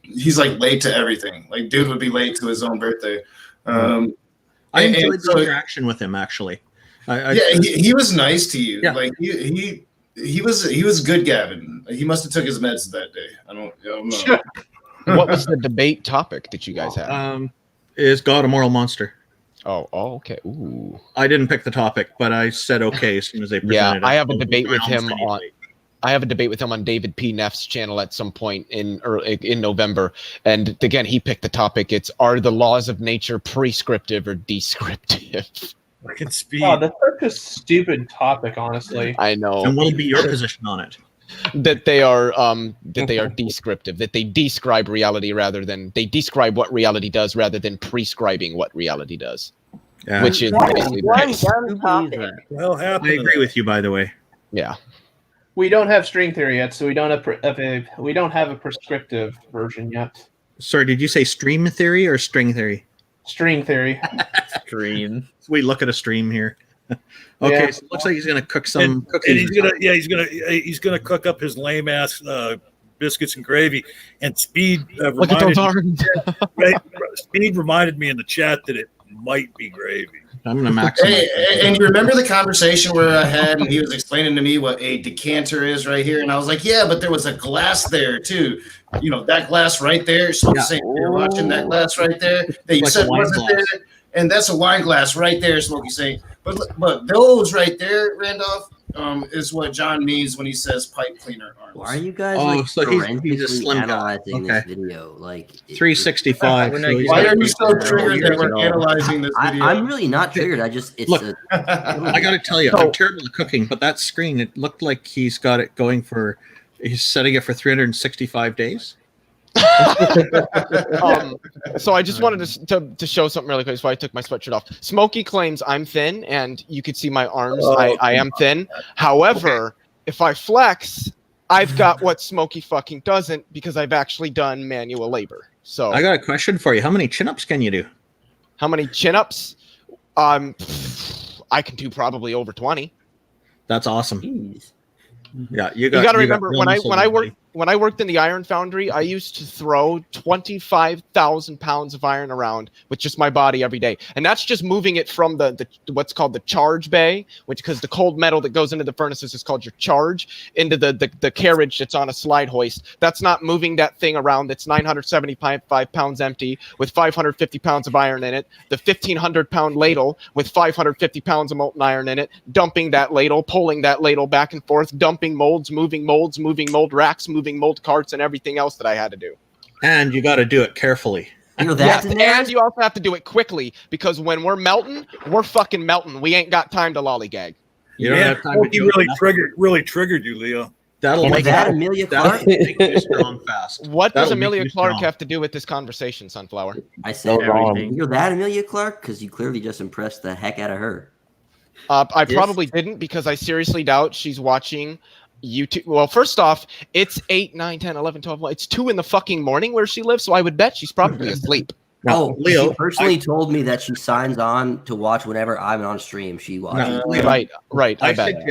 he's like late to everything. Like, dude would be late to his own birthday. I and enjoyed the so- interaction with him, actually. Yeah, he was nice to you. Yeah. Like he was good, Gavin. He must have took his meds that day. I don't know. What was the debate topic that you guys had? Is God a moral monster? Oh, okay. Ooh. I didn't pick the topic, but I said okay as soon as they Yeah, presented it. I have a debate with I him almost on. I have a debate with him on David P. Neff's channel at some point in November, and again he picked the topic. It's are the laws of nature prescriptive or descriptive? Fucking speed. Oh, that's such a stupid topic, honestly. I know. And what will be your position on it? That they are descriptive, that they describe reality rather than they describe what reality does rather than prescribing what reality does, which is basically the One case. dumb topic. Well, I agree with you, by the way. Yeah. We don't have string theory yet, so we don't have a prescriptive version yet. Sorry, did you say stream theory or string theory? String theory. Stream. We look at a stream here. Okay, Yeah. so it looks like he's gonna cook some cookies. And he's gonna cook up his lame ass biscuits and gravy. And Speed Look at those arms. Speed reminded me in the chat that it might be gravy. I'm gonna maximize. Hey, and you remember the conversation where I had, and he was explaining to me what a decanter is right here, and I was like, yeah, but there was a glass there too. You know, that glass right there. So you're watching that glass right there that you Like said a wine wasn't glass. there, and that's a wine glass right there. Smokey saying, but those right there, Randolph, is what John means when he says pipe cleaner arms. Why are you guys Oh, like so he's a forensically slim guy. analyzing this Okay. video? Like 365. When so I he's get- Why got- are you so triggered that we're analyzing this video? I'm really not triggered. I just it's Look, a I gotta tell you, I'm terrible at cooking, but that screen, it looked like he's got it going for. He's setting it for 365 days. So I just wanted to show something really quick. That's why I took my sweatshirt off. Smokey claims I'm thin, and you could see my arms. I am thin. However, if I flex, I've got what Smokey fucking doesn't because I've actually done manual labor. So I got a question for you. How many chin-ups can you do? how many chin-ups? I can do probably over 20. That's awesome. Jeez. Yeah, You got to remember when I worked in the iron foundry, I used to throw 25,000 pounds of iron around with just my body every day, and that's just moving it from the what's called the charge bay, which because the cold metal that goes into the furnaces is called your charge, into the carriage that's on a slide hoist. That's not moving that thing around. That's 975 pounds empty with 550 pounds of iron in it. The 1,500 pound ladle with 550 pounds of molten iron in it. Dumping that ladle, pulling that ladle back and forth, dumping molds, moving mold racks, moving mold carts, and everything else that I had to do. And you got to do it carefully. Yes, and you also have to do it quickly because when we're melting, we're fucking melting. We ain't got time to lollygag. You don't have time to he do really triggered you, Leo. That'll make Amelia Clark. you strong fast. What does That'll make Amelia you Clark strong. have to do with this conversation, Sunflower? I said everything. You're that Amelia Clark because you clearly just impressed the heck out of her. I probably didn't because I seriously doubt she's watching YouTube. Well, first off, it's 8, 9, 10, 11, 12. It's 2 in the fucking morning where she lives, so I would bet she's probably asleep. Now, Leo, she personally told me that she signs on to watch whenever I'm on stream. She watches. Right. I bet.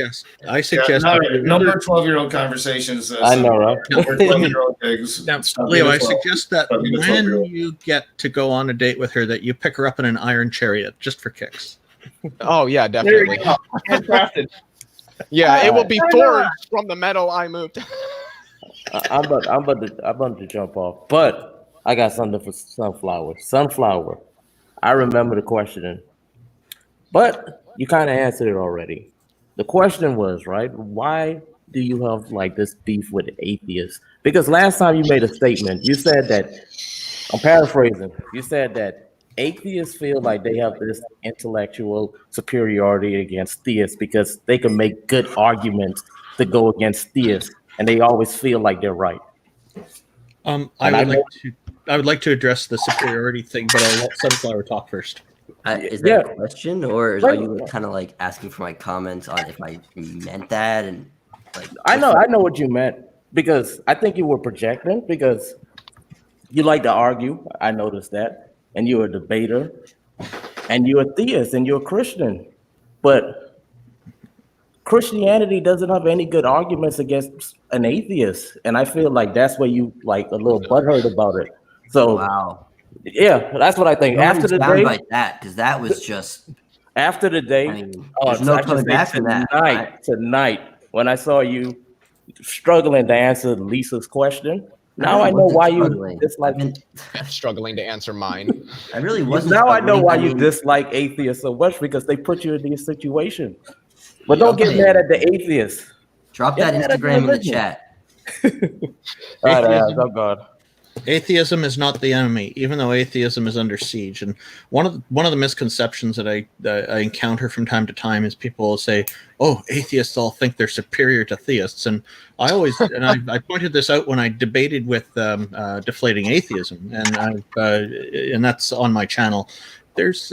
I suggest. Number 12-year-old conversations. I know, right? Number 12-year-old gigs. Now, Leo, I suggest that when you get to go on a date with her, that you pick her up in an iron chariot just for kicks. Oh yeah, definitely. Handcrafted. Yeah, it will be forged from the metal I moved. I'm about to jump off, but I got something for Sunflower. Sunflower, I remember the question, but you kind of answered it already. The question was, right, why do you have like this beef with atheists? Because last time you made a statement, you said that, I'm paraphrasing, you said that atheists feel like they have this intellectual superiority against theists because they can make good arguments to go against theists, and they always feel like they're right. I would like to address the superiority thing, but I'll let Sunflower talk first. Is that a question, or are you kind of like asking for my comments on if I meant that? And like, I know what you meant, because I think you were projecting, because you like to argue. I noticed that. And you're a debater, and you're a theist, and you're a Christian. But Christianity doesn't have any good arguments against an atheist. And I feel like that's where you like a little butthurt about it. So, wow. Yeah, that's what I think. After the day, like that, because that was just after the day. I mean, there's no coming back from that. Tonight, when I saw you struggling to answer Lisa's question. Now I know why you dislike. Struggling to answer mine. I really wasn't. Now I know why you dislike atheists so much, because they put you in these situations. But don't get mad at the atheists. Drop that Instagram in the chat. All right, oh God. Atheism is not the enemy, even though atheism is under siege. And one of the misconceptions that I encounter from time to time is people will say, "Oh, atheists all think they're superior to theists." And I always I pointed this out when I debated with Deflating Atheism, and that's on my channel. There's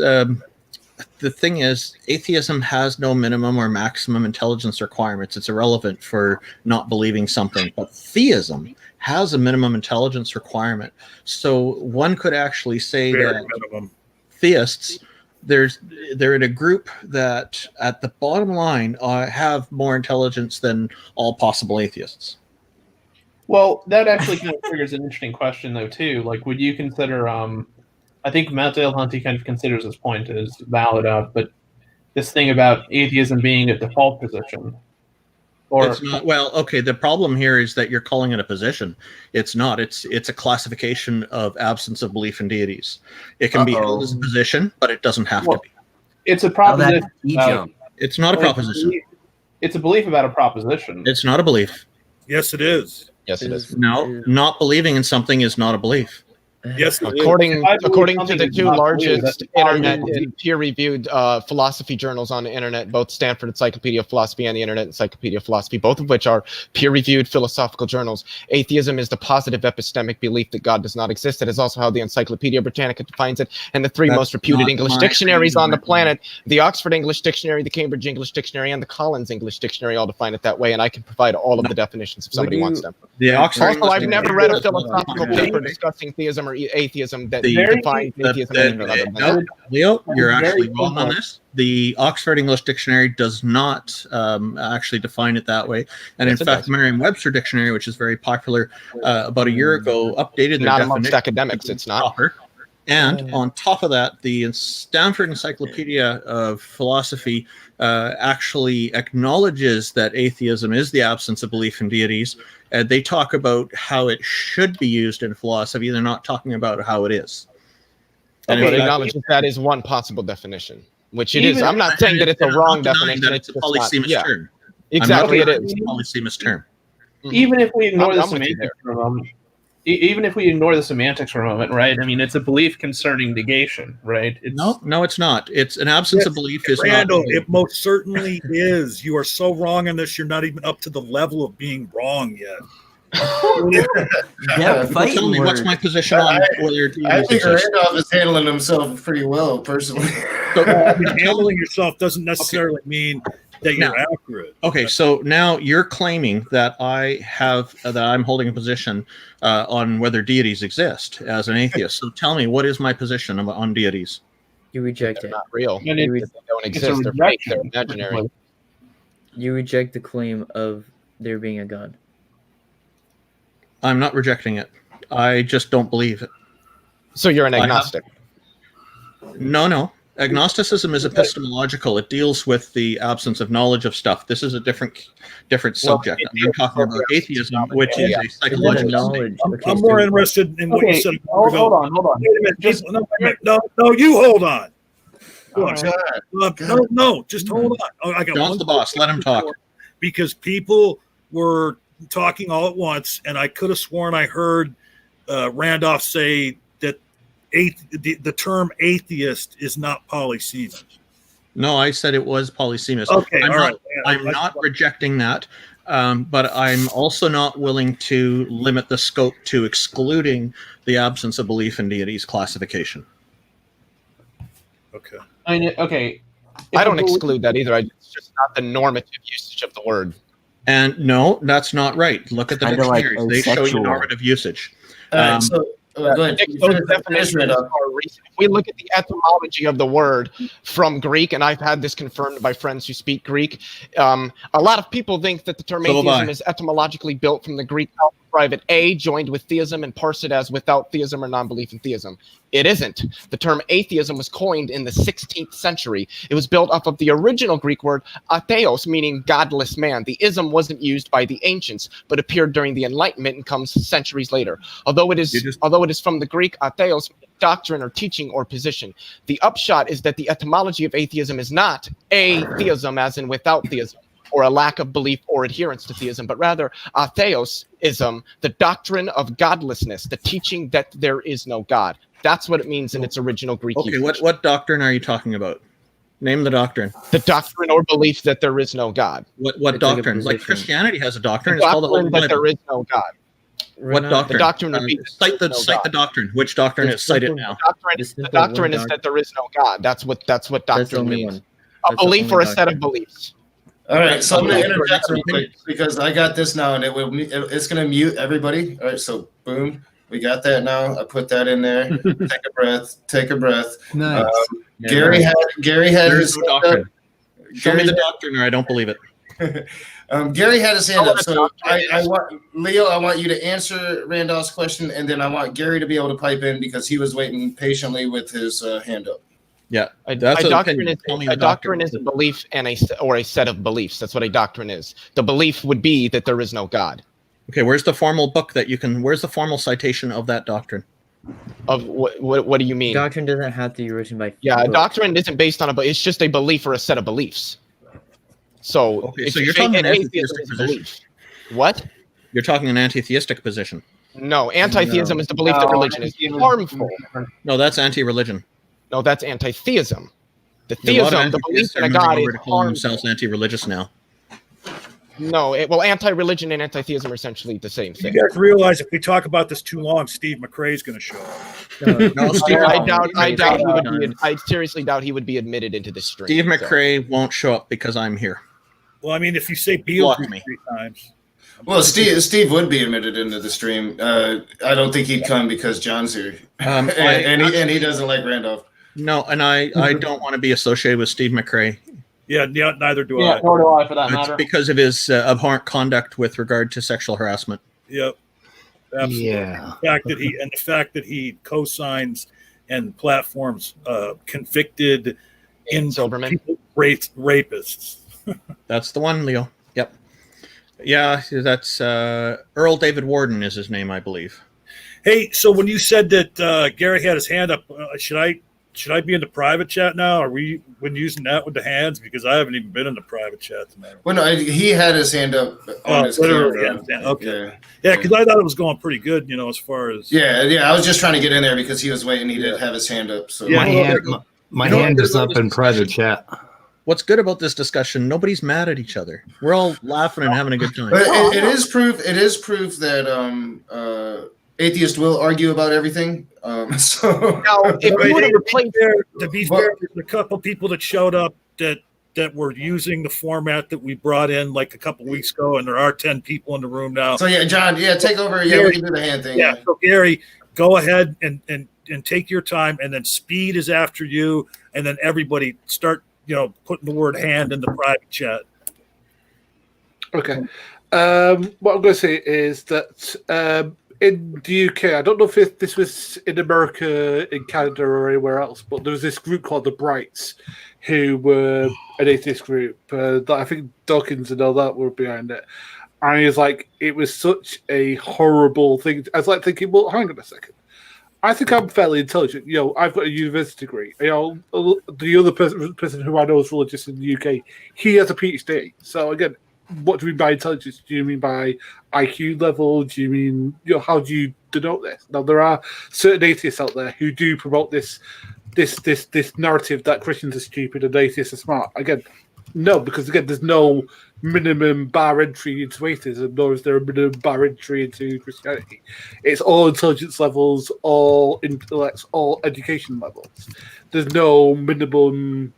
the thing is, atheism has no minimum or maximum intelligence requirements. It's irrelevant for not believing something, but theism has a minimum intelligence requirement. So one could actually say that theists, they're in a group that at the bottom line have more intelligence than all possible atheists. Well, that actually kind of triggers an interesting question though too. Like, would you consider I think Matt Dale-Hunty kind of considers this point as valid, but this thing about atheism being a default position. Or it's not, well, okay, the problem here is that you're calling it a position. It's not. It's a classification of absence of belief in deities. It can be held as a position, but it doesn't have to be. It's a proposition. It's not a proposition. It's a belief about a proposition. It's not a belief. Yes, it is. Yes, it is. No, not believing in something is not a belief. Yes, according to the two largest internet and peer-reviewed philosophy journals on the internet, both Stanford Encyclopedia of Philosophy and the Internet Encyclopedia of Philosophy, both of which are peer-reviewed philosophical journals, atheism is the positive epistemic belief that God does not exist. That is also how the Encyclopedia Britannica defines it, and the three most reputed English dictionaries on the planet, the Oxford English Dictionary, the Cambridge English Dictionary, and the Collins English Dictionary, all define it that way, and I can provide all of the definitions if somebody wants them. The Oxford also, I've never read a philosophical paper discussing theism or or atheism that The- defines atheism as anything other than No, that. Leo, you're Very actually wrong on simple. this. The Oxford English Dictionary does not actually define it that way. And Yes, in it fact, does. Merriam-Webster Dictionary, which is very popular, about a year ago, updated their Not amongst definition. academics, it's not. Proper. And on top of that, the Stanford Encyclopedia of Philosophy actually acknowledges that atheism is the absence of belief in deities. They talk about how it should be used in philosophy. They're not talking about how it is. And in it fact, acknowledges that is one possible definition, which it is. even- I'm not saying that it's a and I'm wrong not denying definition. that it's a just not- polysemous yeah, term. exactly, I'm it not is. It's a polysemous term. Even if we ignore I'm the with you semantics there. for a moment, even if we ignore the semantics for a moment, right? I mean, it's a belief concerning negation, right? It's, No, it's not. It's an absence of belief is Randall, not. it most certainly is. You are so wrong on this. You're not even up to the level of being wrong yet. Yeah, fighting Tell me, what's words. my position on whether I deities think exist? Randolph is handling himself pretty well, personally. I mean, handling yourself doesn't necessarily mean that you're Now- accurate. Okay, so now you're claiming that I'm holding a position on whether deities exist as an atheist. So tell me, what is my position on deities? You reject They're it. not real. And They it- don't it's a exist. They're fake. rejection. They're imaginary. You reject the claim of there being a god. I'm not rejecting it. I just don't believe it. So you're an I have- agnostic. No. Agnosticism is epistemological. It deals with the absence of knowledge of stuff. This is a different subject. I'm talking about atheism, which is a Is it a psychological state. knowledge? Okay, I'm more so- interested in what you Okay, said. hold on. Wait a minute. People, no, you hold on. Oh, Look, God. no, just hold on. Oh, I got John's one the boss. Let him talk. because people were talking all at once, and I could have sworn I heard Randolph say that the term atheist is not polysemous. No, I said it was polysemous. Okay, all right. I'm not rejecting that, but I'm also not willing to limit the scope to excluding the absence of belief in deities classification. Okay. I mean, okay. I don't exclude that either. It's just not the normative usage of the word. And no, that's not right. Look at the Kinda like dictionaries. They show you asexual. normative usage. All right, so go ahead. Nick, those definitions Randolph. are recent. If we look at the etymology of the word from Greek, and I've had this confirmed by friends who speak Greek, a lot of people think that the term So have atheism I. is etymologically built from the Greek alpha private A joined with theism and parse it as without theism or non-belief in theism. It isn't. The term atheism was coined in the 16th century. It was built off of the original Greek word atheos, meaning godless man. The ism wasn't used by the ancients, but appeared during the Enlightenment and comes centuries later. Although it is from the Greek atheos, doctrine or teaching or position. The upshot is that the etymology of atheism is not atheism, as in without theism, or a lack of belief or adherence to theism, but rather atheosism, the doctrine of godlessness, the teaching that there is no God. That's what it means in its original Greek Okay, usage. what doctrine are you talking about? Name the doctrine. The doctrine or belief that there is no God. What It's like a doctrine? Like position. Christianity has a The doctrine. It's called the Holy doctrine that Bible. there is no God. What doctrine? The doctrine would be cite the no cite God. the doctrine. Which doctrine The is? Cite it simple- now. The doctrine is that there is no God. That's what That's the doctrine only means. one. A That's the belief only or a set of doctrine. beliefs. All right, so I'm going Okay. to interject real Opinion. quick because I got this now, and it's going to mute everybody. All right, so boom, we got that now. I put that in there. Take a breath. Take a breath. Nice. Yeah, Gary had There his is no hand doctrine. up. Show me the doctrine, or I don't believe it. Gary had his hand up. So I want Leo. I want you to answer Randolph's question, and then I want Gary to be able to pipe in because he was waiting patiently with his hand up. Yeah, A that's doctrine opinion. is Tell me a the doctrine is a belief and or a set of beliefs. That's what a doctrine is. The belief would be that there is no God. Okay, where's the formal book that you can? Where's the formal citation of that doctrine? Of what do you mean? Doctrine doesn't have to be written by. Yeah, a book. doctrine isn't based on a, but it's just a belief or a set of beliefs. So, Okay, if so you you're say talking an atheism anti-theistic is a position. belief. What? You're talking an anti-theistic position. No, anti-theism No. is the belief that No, religion is anti-theism is harmful. No, that's anti-religion. No, that's anti-theism. The A lot of theism, the belief anti-theists in are a moving God over is to calling harmful. themselves anti-religious now. No, well, anti-religion and anti-theism are essentially the same You thing. guys realize if we talk about this too long, Steve McRae's going to show up. No, Steve, I seriously doubt he would be admitted into this stream. Steve so. McRae won't show up because I'm here. Well, I mean, if you say Block Beetlejuice me. 3 times. Well, Steve would be admitted into the stream. I don't think he'd come because John's here, and he doesn't like Randolph. No, and I don't want to be associated with Steve McRae. Yeah, neither do Yeah, I. nor do I, for that It's matter. because of his abhorrent conduct with regard to sexual harassment. Yep. Absolutely. Yeah. The fact that he co-signs and platforms convicted Silverman rapists. That's the one, Leo. Yep. Yeah, that's Earl David Warden is his name, I believe. Hey, so when you said that Gary had his hand up, should I be in the private chat now? Are we when using that with the hands? Because I haven't even been in the private chat tonight. Well, no, he had his hand up on his camera. Okay. Yeah, because I thought it was going pretty good, as far as. Yeah. I was just trying to get in there because he was waiting. He did have his hand up. So my hand is up in private chat. What's good about this discussion? Nobody's mad at each other. We're all laughing and having a good time. But it is proof. It is proof that atheists will argue about everything. So now, if we would have replaced to be fair, there's a couple people that showed up that were using the format that we brought in like a couple weeks ago, and there are 10 people in the room now. So yeah, John, take over. Yeah, we can do the hand thing. Yeah. So Gary, go ahead and take your time, and then Speed is after you, and then everybody start putting the word hand in the private chat. Okay. What I'm going to say is that in the UK, I don't know if this was in America, in Canada, or anywhere else, but there was this group called the Brights, who were an atheist group. That I think Dawkins and all that were behind it. And he was like, it was such a horrible thing. I was like thinking, well, hang on a second. I think I'm fairly intelligent. I've got a university degree. The other person who I know is religious in the UK, he has a PhD. So again, what do you mean by intelligence? Do you mean by IQ level? Do you mean, how do you denote this? Now, there are certain atheists out there who do promote this narrative that Christians are stupid and atheists are smart. Again, no, because again, there's no minimum bar entry into atheism, nor is there a minimum bar entry into Christianity. It's all intelligence levels, all intellects, all education levels. There's no minimum,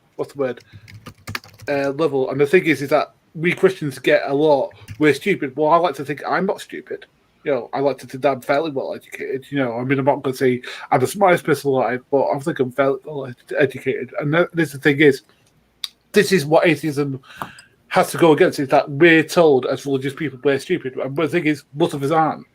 level. And the thing is that we Christians get a lot, we're stupid. Well, I like to think I'm not stupid. I like to think that I'm fairly well educated. I'm not going to say I'm the smartest person alive, but I think I'm fairly well educated. And the thing is, this is what atheism has to go against, is that we're told as religious people we're stupid. And the thing is, most of us aren't.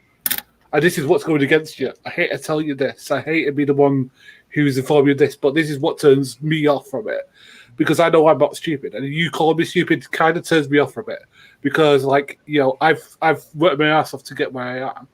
And this is what's going against you. I hate to tell you this. I hate to be the one who's informing you of this, but this is what turns me off from it. Because I know I'm not stupid. And you calling me stupid kind of turns me off from it. Because, I've worked my ass off to get where I am.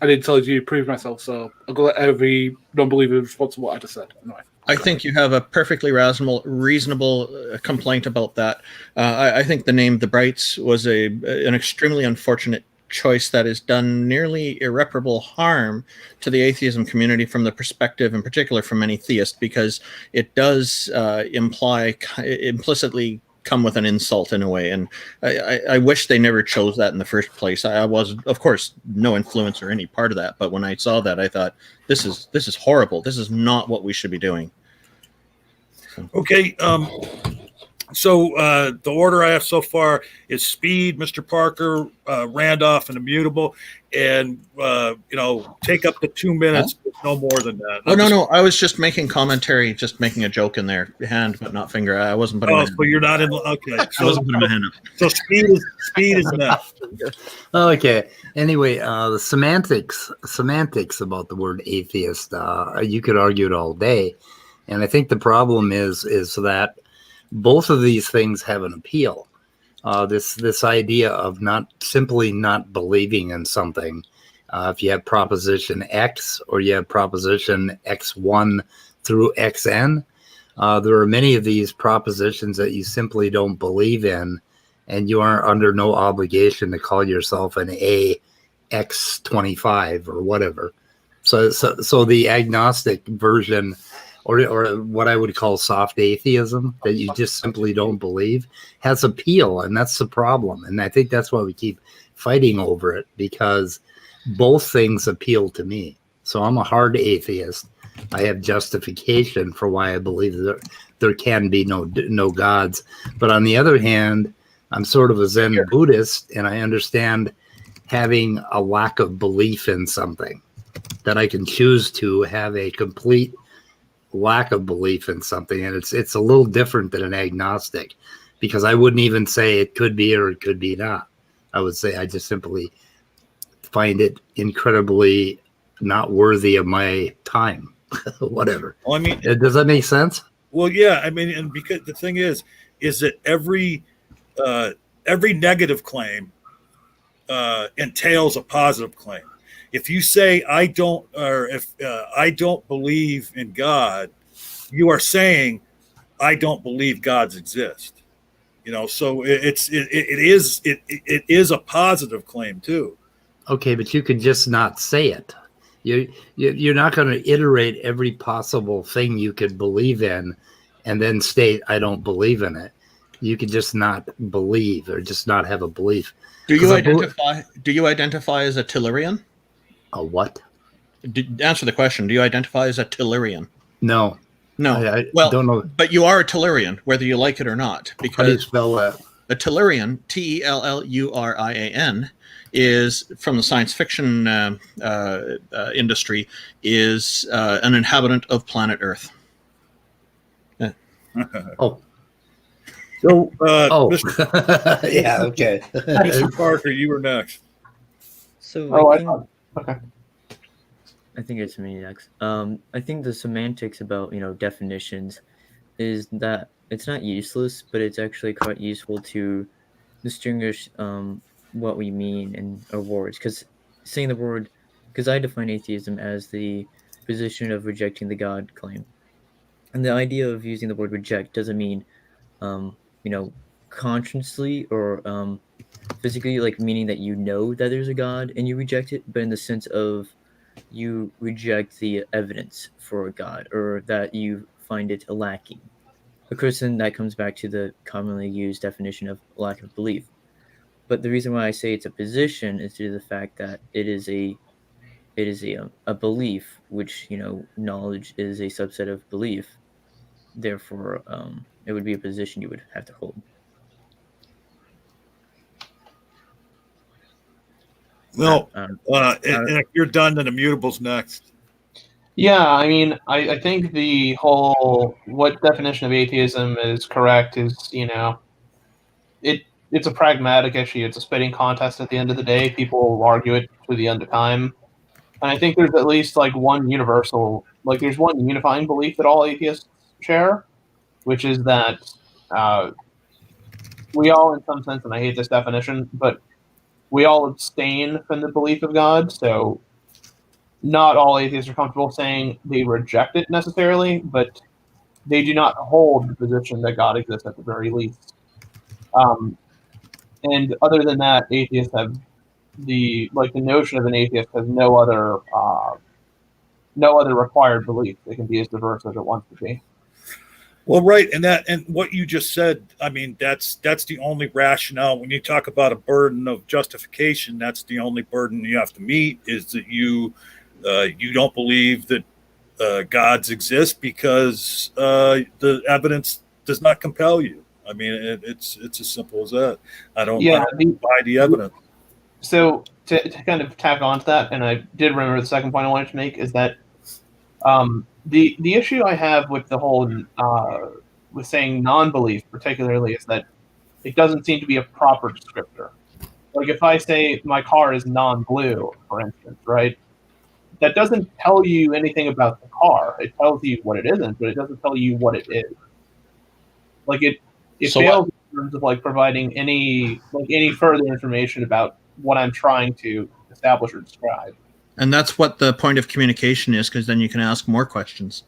I didn't tell you to prove myself, so I'll go let every non-believer respond to what I just said. Anyway. I think you have a perfectly reasonable complaint about that. I think the name The Brights was an extremely unfortunate choice that has done nearly irreparable harm to the atheism community from the perspective, in particular, from many theists, because it does implicitly come with an insult in a way. And I wish they never chose that in the first place. I was, of course, no influence or any part of that. But when I saw that, I thought, this is horrible. This is not what we should be doing. Okay. So the order I have so far is Speed, Mr. Parker, Randolph, and Immutable, and take up to 2 minutes, but no more than that. No. I was just making commentary, just making a joke in there, hand but not finger. I wasn't putting. Oh, so you're not in. Okay, I wasn't putting my hand up. So Speed is next. Okay. Anyway, the semantics about the word atheist, you could argue it all day, and I think the problem is that both of these things have an appeal. This idea of not believing in something. If you have proposition X or you have proposition X1 through Xn, there are many of these propositions that you simply don't believe in, and you are under no obligation to call yourself an AX25 or whatever. So the agnostic version, or what I would call soft atheism, that you just simply don't believe, has appeal, and that's the problem. And I think that's why we keep fighting over it, because both things appeal to me. So I'm a hard atheist. I have justification for why I believe that there can be no gods. But on the other hand, I'm sort of a Zen Buddhist, and I understand having a lack of belief in something, that I can choose to have a complete lack of belief in something. And it's a little different than an agnostic, because I wouldn't even say it could be or it could be not. I would say I just simply find it incredibly not worthy of my time. Whatever. Well, I mean, does that make sense? Well, yeah. I mean, and because the thing is that every negative claim entails a positive claim. If you say I don't believe in God, you are saying I don't believe gods exist. So it is a positive claim too. Okay, but you could just not say it. You're not going to iterate every possible thing you could believe in and then state I don't believe in it. You could just not believe or just not have a belief. Do you identify as a Tellurian? A what? Answer the question. Do you identify as a Tellurian? No. I don't know. But you are a Tellurian, whether you like it or not. Because how do you spell that? A Tellurian, Tellurian, is from the science fiction industry, is an inhabitant of planet Earth. Yeah. Oh. So, Mr. Yeah, okay. Mr. Parker, you were next. So okay. I think it's me next. I think the semantics about definitions is that it's not useless, but it's actually quite useful to distinguish what we mean in our words. Because saying the word, because I define atheism as the position of rejecting the God claim, and the idea of using the word reject doesn't mean consciously or physically, like meaning that that there's a God and you reject it, but in the sense of you reject the evidence for a God, or that you find it lacking. Of course, then that comes back to the commonly used definition of lack of belief. But the reason why I say it's a position is due to the fact that it is a belief, which knowledge is a subset of belief. Therefore, it would be a position you would have to hold. Well, and if you're done, then Immutable's next. Yeah, I mean, I think the whole what definition of atheism is correct is, it's a pragmatic issue. It's a spitting contest at the end of the day. People will argue it to the end of time. And I think there's at least one universal, there's one unifying belief that all atheists share, which is that we all, in some sense, and I hate this definition, but we all abstain from the belief of God. So not all atheists are comfortable saying they reject it necessarily, but they do not hold the position that God exists at the very least. And other than that, atheists have the notion of an atheist has no other required belief. It can be as diverse as it wants to be. Well, right, and what you just said, I mean, that's the only rationale. When you talk about a burden of justification, that's the only burden you have to meet, is that you don't believe that gods exist because the evidence does not compel you. I mean, it's as simple as that. I don't buy the evidence. So to kind of tack on to that, and I did remember the second point I wanted to make, is that the issue I have with the whole with saying non-belief particularly is that it doesn't seem to be a proper descriptor. Like if I say my car is non-blue, for instance, right? That doesn't tell you anything about the car. It tells you what it isn't, but it doesn't tell you what it is. Like it fails in terms of providing any further information about what I'm trying to establish or describe. And that's what the point of communication is, because then you can ask more questions.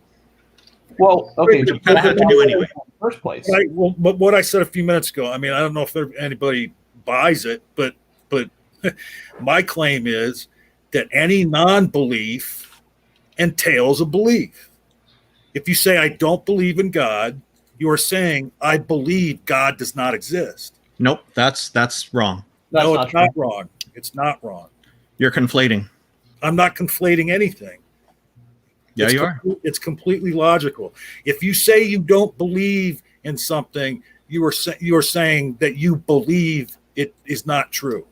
Well, okay, but you kind of have to do anyway. In the first place. Right. Well, but what I said a few minutes ago, I mean, I don't know if anybody buys it, but my claim is that any non-belief entails a belief. If you say I don't believe in God, you are saying I believe God does not exist. Nope, that's wrong. It's not wrong. It's not wrong. You're conflating. I'm not conflating anything. Yeah, you are. It's completely logical. If you say you don't believe in something, you were saying that you believe it is not true.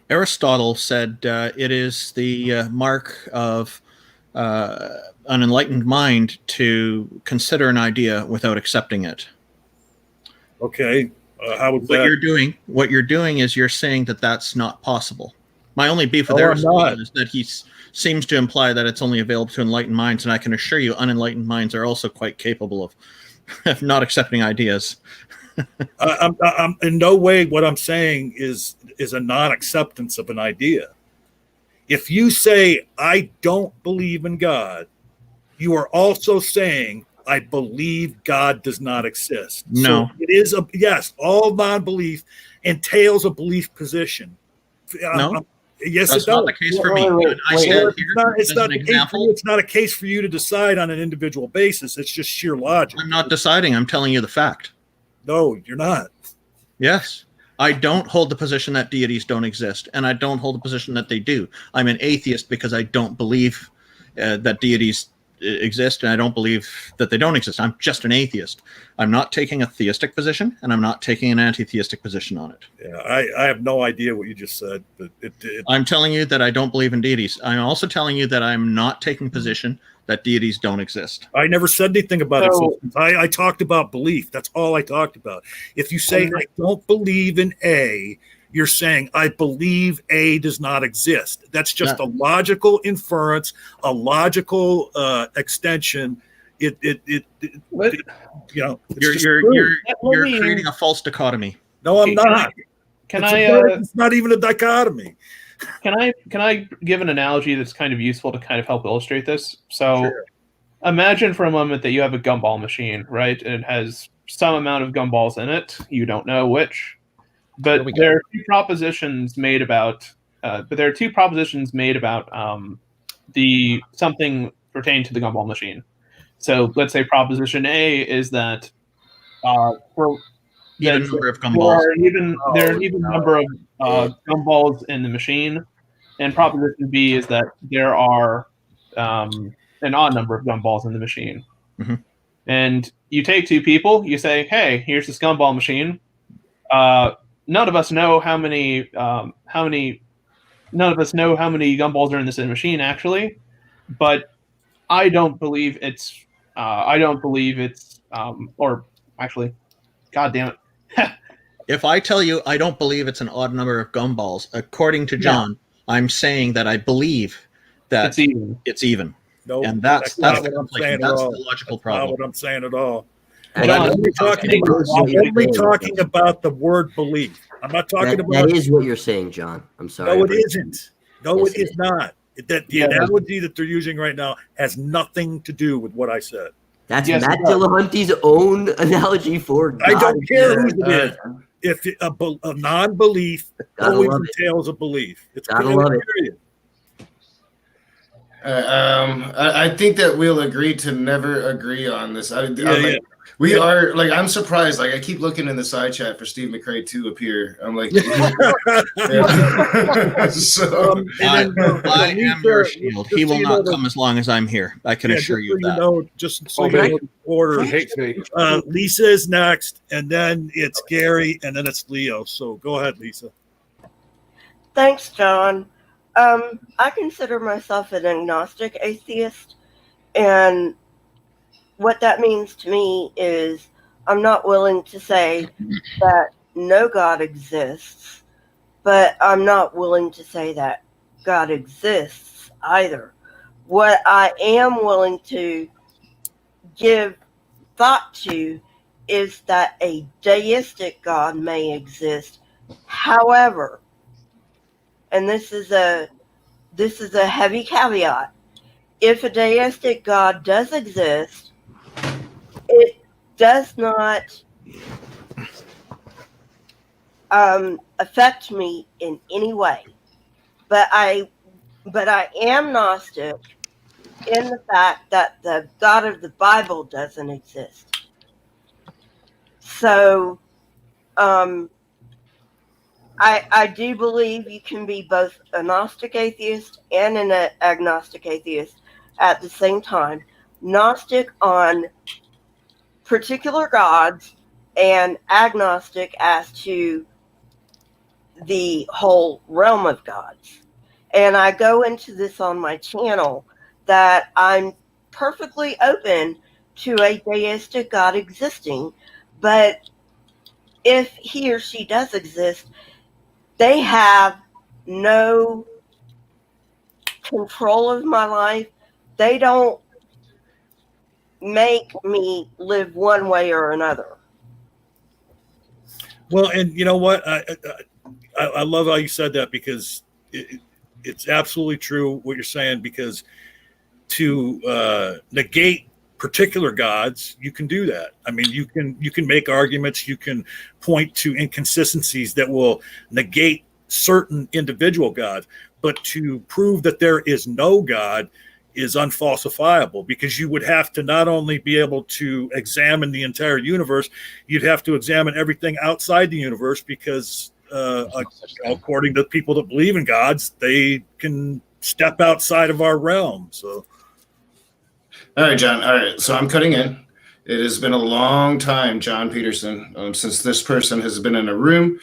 Aristotle said it is the mark of an enlightened mind to consider an idea without accepting it. Okay, how would What that? What you're doing is you're saying that that's not possible. My only beef with No, I'm Aristotle not. is that he seems to imply that it's only available to enlightened minds, and I can assure you, unenlightened minds are also quite capable of not accepting ideas. I'm in no way what I'm saying is a non-acceptance of an idea. If you say I don't believe in God, you are also saying I believe God does not exist. No. So it is yes, all non-belief entails a belief position. No. Yes, That's it does. not the case for me. I said Well, here, it's as not an the case for example, you. It's not a case for you to decide on an individual basis. It's just sheer logic. I'm not deciding. I'm telling you the fact. No, you're not. Yes. I don't hold the position that deities don't exist, and I don't hold the position that they do. I'm an atheist because I don't believe that deities exist, and I don't believe that they don't exist. I'm just an atheist. I'm not taking a theistic position, and I'm not taking an anti-theistic position on it. Yeah, I have no idea what you just said, but I'm telling you that I don't believe in deities. I'm also telling you that I'm not taking position that deities don't exist. I never said anything about existence. I talked about belief. That's all I talked about. If you say I don't believe in A, you're saying I believe A does not exist. That's just a logical inference, a logical extension. You're You're creating a false dichotomy. No, I'm not. It's not even a dichotomy. Can I give an analogy that's kind of useful to kind of help illustrate this? So imagine for a moment that you have a gumball machine, right? And it has some amount of gumballs in it. You don't know which. But there are two propositions made about the something pertaining to the gumball machine. So let's say proposition A is that Even number of gumballs. There are an even number of gumballs in the machine, and proposition B is that there are an odd number of gumballs in the machine. Mm-hmm. And you take two people, you say, "Hey, here's this gumball machine. None of us know how many gumballs are in this machine actually, but I don't believe it's or actually, God damn it." If I tell you I don't believe it's an odd number of gumballs, according to John, I'm saying that I believe that it's even. No, and that's not the what I'm conflict. saying That's at all. the logical That's problem. not what I'm saying at all. Well, I'm only talking about the word belief. I'm not talking about. That is what you're saying, John. I'm sorry. No, it isn't. No, Yes, it is not. The analogy that they're using right now has nothing to do with what I said. That's Matt Dillahunty's own analogy for God. I don't care who it is. If a non-belief always entails a belief, it's period. I think that we'll agree to never agree on this. We are like, I'm surprised. Like, I keep looking in the side chat for Steve McRae to appear. I'm like, so I am your shield. He will not come as long as I'm here. I can assure you that. Just so you know the order. Lisa is next, and then it's Gary, and then it's Leo. So go ahead, Lisa. Thanks, John. I consider myself an agnostic atheist, and what that means to me is I'm not willing to say that no God exists, but I'm not willing to say that God exists either. What I am willing to give thought to is that a deistic God may exist. However, and this is a heavy caveat, if a deistic God does exist, it does not affect me in any way. But I am Gnostic in the fact that the God of the Bible doesn't exist. So I do believe you can be both a Gnostic atheist and an agnostic atheist at the same time. Gnostic on particular gods and agnostic as to the whole realm of gods. And I go into this on my channel that I'm perfectly open to a deistic God existing, but if he or she does exist, they have no control of my life. They don't make me live one way or another. Well, and you know what? I love how you said that, because it's absolutely true what you're saying, because to negate particular gods, you can do that. I mean, you can make arguments, you can point to inconsistencies that will negate certain individual gods, but to prove that there is no God is unfalsifiable, because you would have to not only be able to examine the entire universe, you'd have to examine everything outside the universe, because according to people that believe in gods, they can step outside of our realm. So, all right, John. All right, so I'm cutting in. It has been a long time, John Peterson, since this person has been in a room.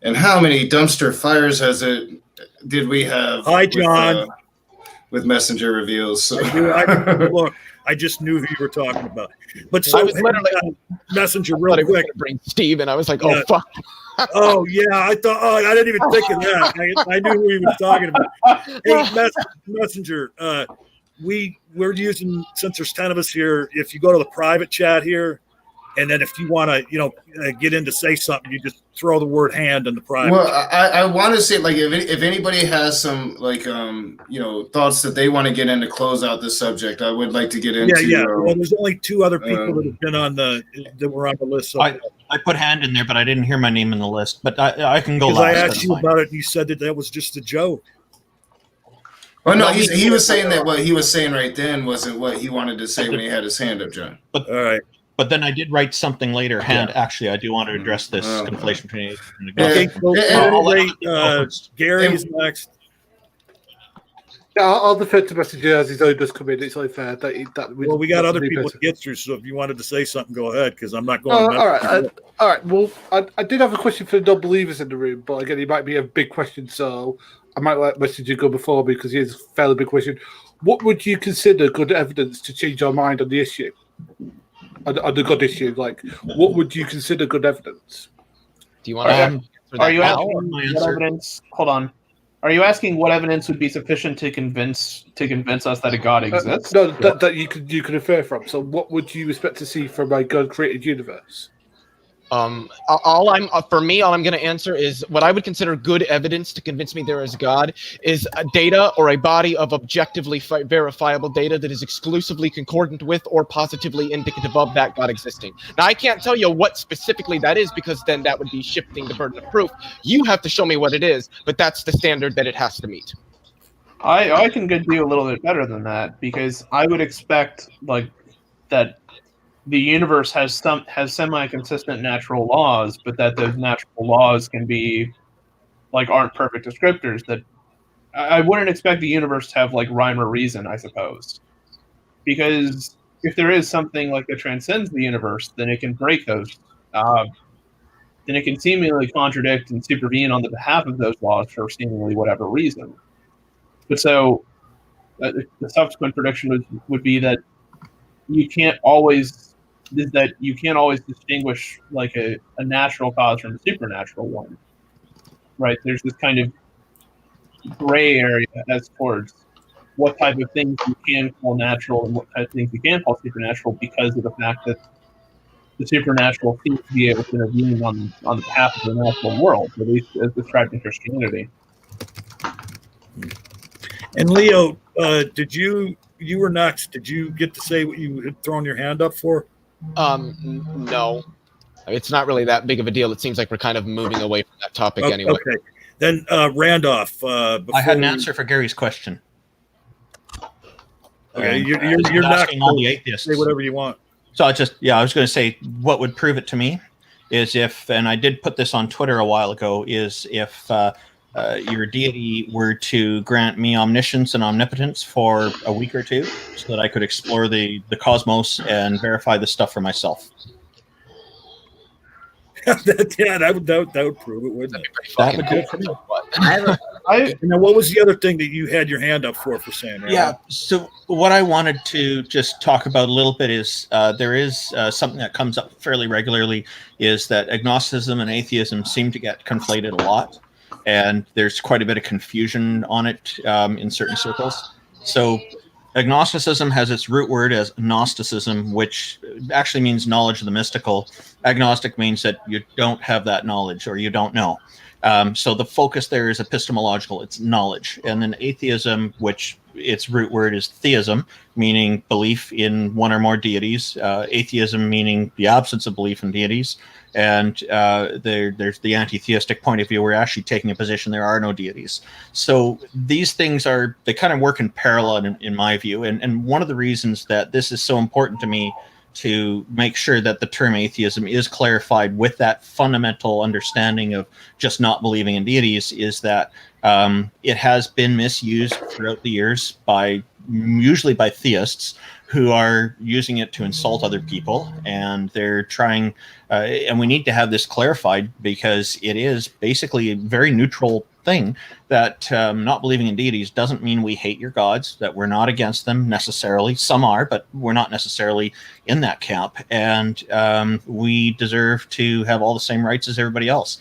And how many dumpster fires did we have? Hi, John. With messenger reveals. So. Look, I just knew who you were talking about. But so, I was literally messenger real quick. Bring Steve, and I was like, oh, fuck. Oh, yeah. I thought, I didn't even think of that. I knew who he was talking about. Hey, messenger, we're using, since there's 10 of us here, if you go to the private chat here, and then if you want to, get in to say something, you just throw the word hand in the private. Well, I want to say, like, if anybody has some, like, thoughts that they want to get in to close out this subject, I would like to get into. Yeah. Well, there's only 2 other people that have been that were on the list. So I put hand in there, but I didn't hear my name in the list. But I can go last. Because I asked you about it, and you said that was just a joke. Oh no, he was saying that what he was saying right then wasn't what he wanted to say when he had his hand up, John. But all right. But then I did write something later. Actually, I do want to address this conflation between Gary's next. Yeah, I'll defer to Messenger as he's only just come in. It's only fair well, we got other people to get through, so if you wanted to say something, go ahead, because I'm not going. All right. Well, I did have a question for the non-believers in the room, but again, it might be a big question, so I might let Messenger go before me because he has a fairly big question. What would you consider good evidence to change your mind on the issue? On the God issue, like, what would you consider good evidence? Do you want to? Are you asking what evidence? Hold on. Are you asking what evidence would be sufficient to convince us that a God exists? No, that you could infer from. So, what would you expect to see from a God-created universe? All I'm going to answer is what I would consider good evidence to convince me there is God is a data or a body of objectively verifiable data that is exclusively concordant with or positively indicative of that God existing. Now, I can't tell you what specifically that is, because then that would be shifting the burden of proof. You have to show me what it is, but that's the standard that it has to meet. I can do a little bit better than that, because I would expect that the universe has semi-consistent natural laws, but that those natural laws can be aren't perfect descriptors. That I wouldn't expect the universe to have rhyme or reason, I suppose, because if there is something that transcends the universe, then it can break those. Then it can seemingly contradict and supervene on the behalf of those laws for seemingly whatever reason. But so the subsequent prediction would be that you can't always distinguish a natural cause from a supernatural one, right? There's this kind of gray area as towards what type of things you can call natural and what type of things you can call supernatural, because of the fact that the supernatural seems to be able to intervene on the behalf of the natural world, at least as described in Christianity. And Leo, you were next. Did you get to say what you had thrown your hand up for? No, it's not really that big of a deal. It seems like we're kind of moving away from that topic anyway. Okay, then Randolph. I had an answer for Gary's question. Okay, you're not asking all the atheists. Say whatever you want. So I was going to say what would prove it to me is if, and I did put this on Twitter a while ago, is if your deity were to grant me omniscience and omnipotence for a week or two, so that I could explore the cosmos and verify this stuff for myself. that would prove it, wouldn't it? That would do it for me. Now, what was the other thing that you had your hand up for saying? Right? Yeah. So what I wanted to just talk about a little bit is there is something that comes up fairly regularly, is that agnosticism and atheism seem to get conflated a lot, and there's quite a bit of confusion on it in certain circles. So agnosticism has its root word as Gnosticism, which actually means knowledge of the mystical. Agnostic means that you don't have that knowledge, or you don't know. So the focus there is epistemological, it's knowledge. And then atheism, which its root word is theism, meaning belief in one or more deities. Atheism meaning the absence of belief in deities. And there's the anti-theistic point of view. We're actually taking a position there are no deities. So these things they kind of work in parallel in my view. And one of the reasons that this is so important to me to make sure that the term atheism is clarified with that fundamental understanding of just not believing in deities is that it has been misused throughout the years usually by theists who are using it to insult other people, and they're trying and we need to have this clarified because it is basically a very neutral thing that not believing in deities doesn't mean we hate your gods, that we're not against them necessarily. Some are, but we're not necessarily in that camp, and we deserve to have all the same rights as everybody else.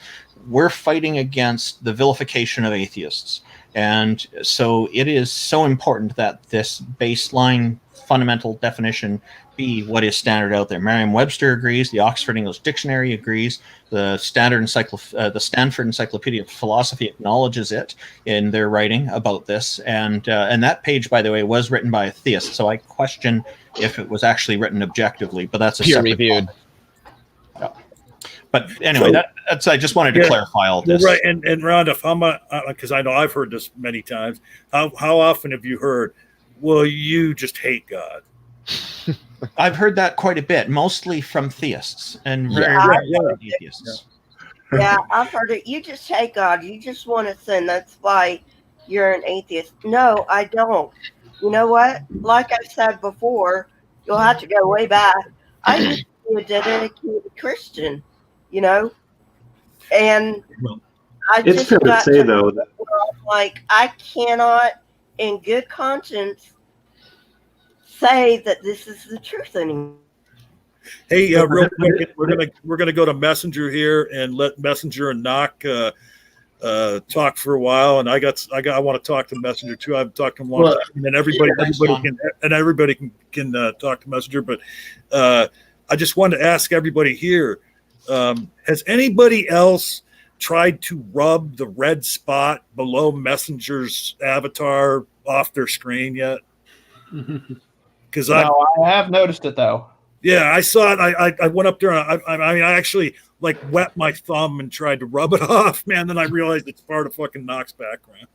We're fighting against the vilification of atheists, and so it is so important that this baseline fundamental definition be what is standard out there. Merriam-Webster agrees, the Oxford English Dictionary agrees, the Stanford Encyclopedia of Philosophy acknowledges it in their writing about this, and that page, by the way, was written by a theist, so I question if it was actually written objectively, but that's a peer separate reviewed. Yeah. But anyway, that's I just wanted to clarify all this. Right, and Rhonda, because I know I've heard this many times, how often have you heard, well, you just hate God? I've heard that quite a bit, mostly from theists and very atheists. Yeah, I've heard it. You just hate God. You just want to sin. That's why you're an atheist. No, I don't. You know what? Like I've said before, you'll have to go way back. I used to be a dedicated Christian, and I it's just fair to got say, though, that like I cannot, in good conscience, say that this is the truth anymore. Hey, real quick, we're gonna go to Messenger here and let Messenger and Knock talk for a while. And I want to talk to Messenger too. I've talked to him a long time, and then everybody can talk to Messenger. But I just wanted to ask everybody here: has anybody else tried to rub the red spot below Messenger's avatar off their screen yet? Because I have noticed it though. Yeah, I saw it. I went up there. I actually wet my thumb and tried to rub it off, man. Then I realized it's part of fucking Knox background.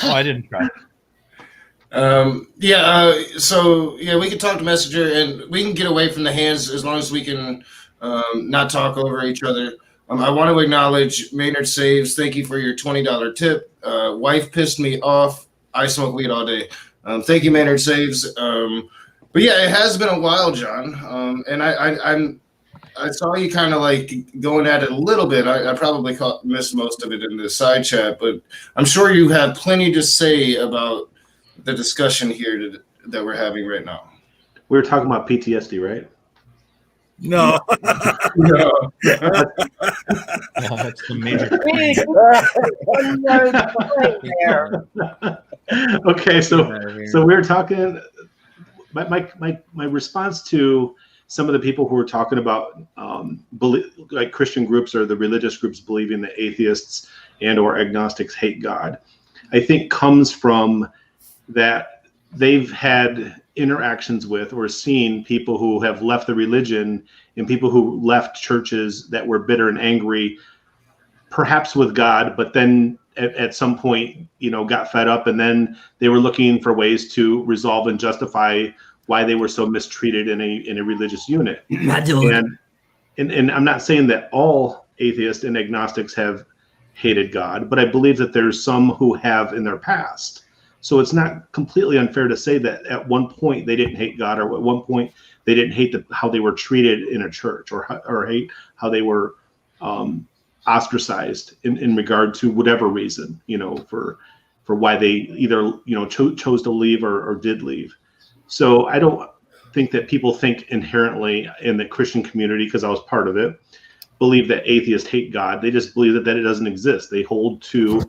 I didn't try. So we can talk to Messenger, and we can get away from the hands as long as we can not talk over each other. I want to acknowledge Maynard Saves. Thank you for your $20 tip. Wife pissed me off. I smoke weed all day. Thank you, Maynard Saves. But yeah, it has been a while, John. And I saw you kind of going at it a little bit. I probably missed most of it in the side chat, but I'm sure you have plenty to say about the discussion here that we're having right now. we were talking about PTSD, right? No. No. That's the major. Okay, so we were talking. My response to some of the people who were talking about like Christian groups or the religious groups believing that atheists and or agnostics hate God, I think comes from that they've had interactions with or seen people who have left the religion and people who left churches that were bitter and angry, perhaps with God, but then at some point, got fed up, and then they were looking for ways to resolve and justify why they were so mistreated in a religious unit. And I'm not saying that all atheists and agnostics have hated God, but I believe that there's some who have in their past. So it's not completely unfair to say that at one point they didn't hate God, or at one point they didn't hate how they were treated in a church, or hate how they were ostracized in regard to whatever reason, for why they either chose to leave or did leave. So I don't think that people think inherently in the Christian community, because I was part of it, believe that atheists hate God. They just believe that it doesn't exist. They hold to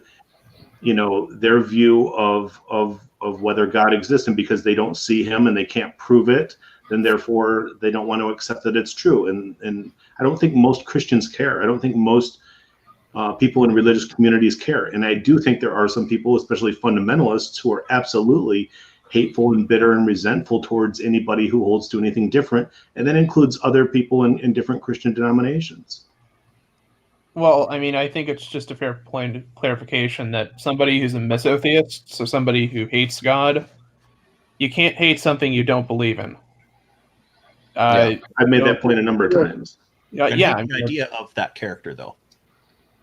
their view of whether God exists, and because they don't see him and they can't prove it, then therefore they don't want to accept that it's true. And I don't think most Christians care. I don't think most people in religious communities care. And I do think there are some people, especially fundamentalists, who are absolutely hateful and bitter and resentful towards anybody who holds to anything different. And that includes other people in different Christian denominations. Well, I mean, I think it's just a fair point of clarification that somebody who's a mesotheist, so somebody who hates God, you can't hate something you don't believe in. I've made that point a number of times. The idea of that character, though.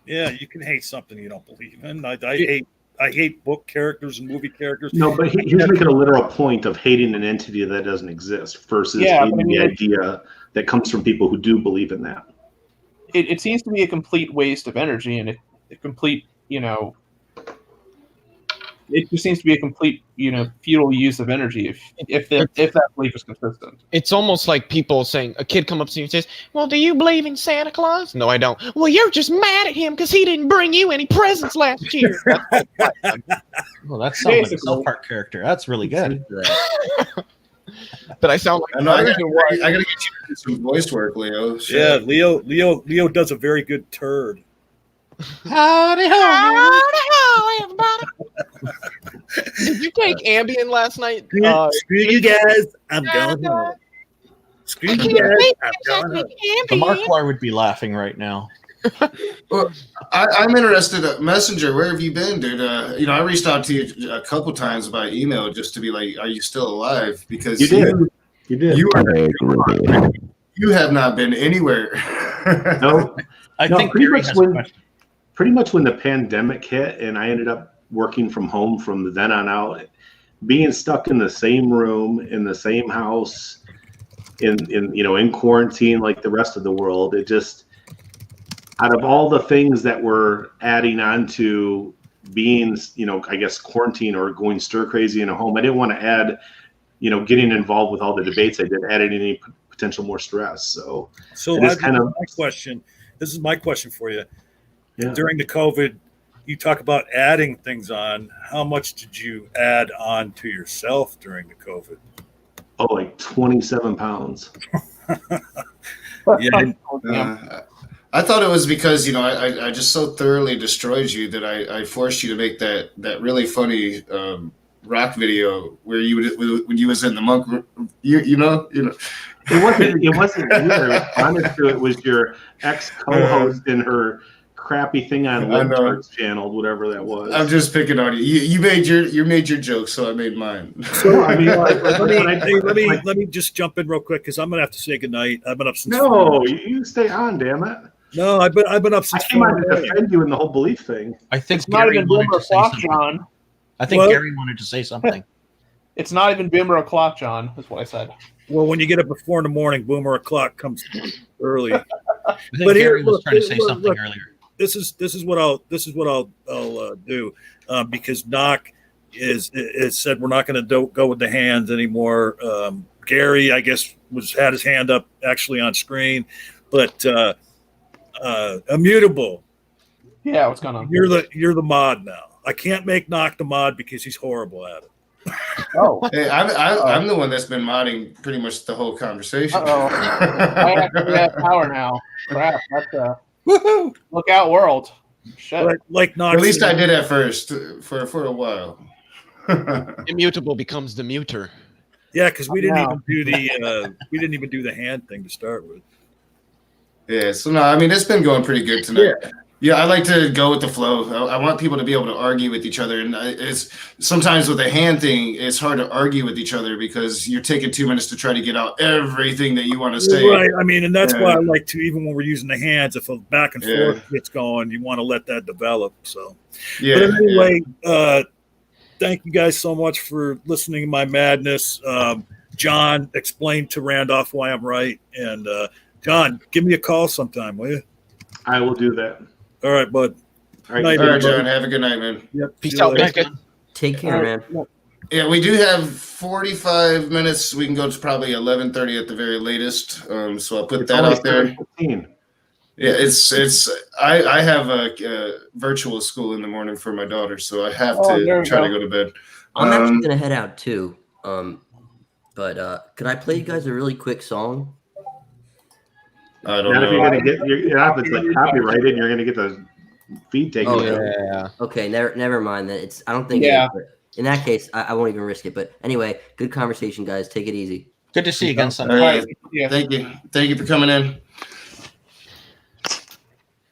Yeah, you can hate something you don't believe in. I hate book characters and movie characters. No, but he's making a literal point of hating an entity that doesn't exist versus hating the idea that comes from people who do believe in that. It seems to be a complete waste of energy, and a complete, it just seems to be a complete, futile use of energy if that belief is consistent. It's almost like people saying, a kid come up to you and says, well, do you believe in Santa Claus? No, I don't. Well, you're just mad at him because he didn't bring you any presents last year. Well, that sounds like a South Park character. That's really good. But I sound like I gotta get you to do some voice work, Leo. Shit. Yeah, Leo does a very good turd. Howdy ho, everybody. Did you take Ambien last night? Screw you guys. I'm going home. Screw you guys. I'm going home. The Marklar would be laughing right now. Well, I'm interested. Messenger, where have you been, dude? I reached out to you a couple times by email just to be like, "Are you still alive?" Because you did. You have not been anywhere. No, I think pretty much when the pandemic hit, and I ended up working from home from then on out, being stuck in the same room in the same house, in quarantine like the rest of the world, it just. Out of all the things that were adding on to being, I guess, quarantine or going stir crazy in a home, I didn't want to add, getting involved with all the debates I did, adding any potential more stress. So that's kind of my question. This is my question for you. Yeah. During the COVID, you talk about adding things on. How much did you add on to yourself during the COVID? Oh, like 27 pounds. Yeah. I thought it was because, I just so thoroughly destroyed you that I forced you to make that really funny rock video where you would, when you was in the monk room, you know. It wasn't you. Honest to it was your ex co-host in her crappy thing on Libtar's channel, whatever that was. I'm just picking on you. You made your joke, so I made mine. So I mean, let me just jump in real quick because I'm gonna have to say goodnight. I've been up since. No, you stay on, damn it. No, I've been up since. I came on to defend you in the whole belief thing. I think it's not even boomer o'clock, John. I think Gary wanted to say something. It's not even boomer o'clock, John. Is what I said. Well, when you get up at 4 a.m, boomer o'clock comes early. I think Gary was trying to say something earlier. This is what I'll do because Knock is said we're not going to go with the hands anymore. Gary, I guess, had his hand up actually on screen, but Immutable. Yeah, what's going on? You're the mod now. I can't make Knock the mod because he's horrible at it. Oh, hey, I'm the one that's been modding pretty much the whole conversation. I actually have power now. Crap, that's woohoo! Look out, world. Shit. Like Knox. At least I did at first for a while. Immutable becomes the muter. Yeah, because we didn't even do the hand thing to start with. Yeah, so no, I mean it's been going pretty good tonight. Yeah, I like to go with the flow. I want people to be able to argue with each other, and it's sometimes with the hand thing, it's hard to argue with each other because you're taking 2 minutes to try to get out everything that you want to say. Right. I mean, and that's why I like to, even when we're using the hands, if a back and forth gets going, you want to let that develop. So, but anyway, thank you guys so much for listening to my madness. John, explain to Randolph why I'm right, and John, give me a call sometime, will you? I will do that. All right, bud. All right, Night, All right, everybody. John. Have a good night, man. Yep. Peace see you out, later. man. Take care, man. Yeah, we do have 45 minutes. We can go to probably 11:30 at the very latest. So I'll put It's that only out there. 7:15. Yeah, it's. I have a virtual school in the morning for my daughter, so I have Oh, there to we try go. to go to bed. I'm actually gonna head out too. But could I play you guys a really quick song? I don't Not if know. you're gonna get if it's like copyrighted, you're gonna get the feed taken. Oh, away. Yeah. Okay, never mind that. It's I don't think. Yeah. But in that case, I won't even risk it. But anyway, good conversation, guys. Take it easy. Good to see you again, All Sunday. right. Yeah. Thank you for coming in.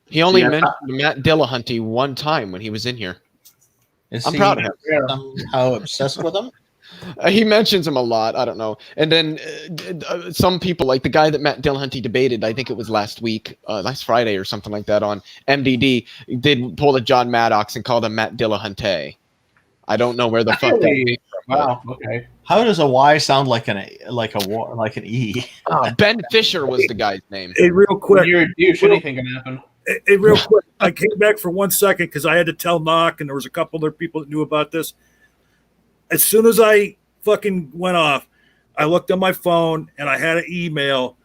He only Yeah. mentioned Matt Dillahunty one time when he was in here. Is I'm he proud of him. somehow obsessed with him? He mentions him a lot. I don't know. And then some people, like the guy that Matt Dillahunty debated, I think it was last Friday or something like that on MDD, did pull a John Maddox and called him Matt Dillahunty. I don't know where the fuck that came from. Wow. Okay. How does a Y sound like an E? Ben Fisher was the guy's name. Hey, real quick. Anything can happen. Hey, real quick. I came back for 1 second because I had to tell Knock, and there was a couple other people that knew about this. As soon as I fucking went off, I looked on my phone and I had an email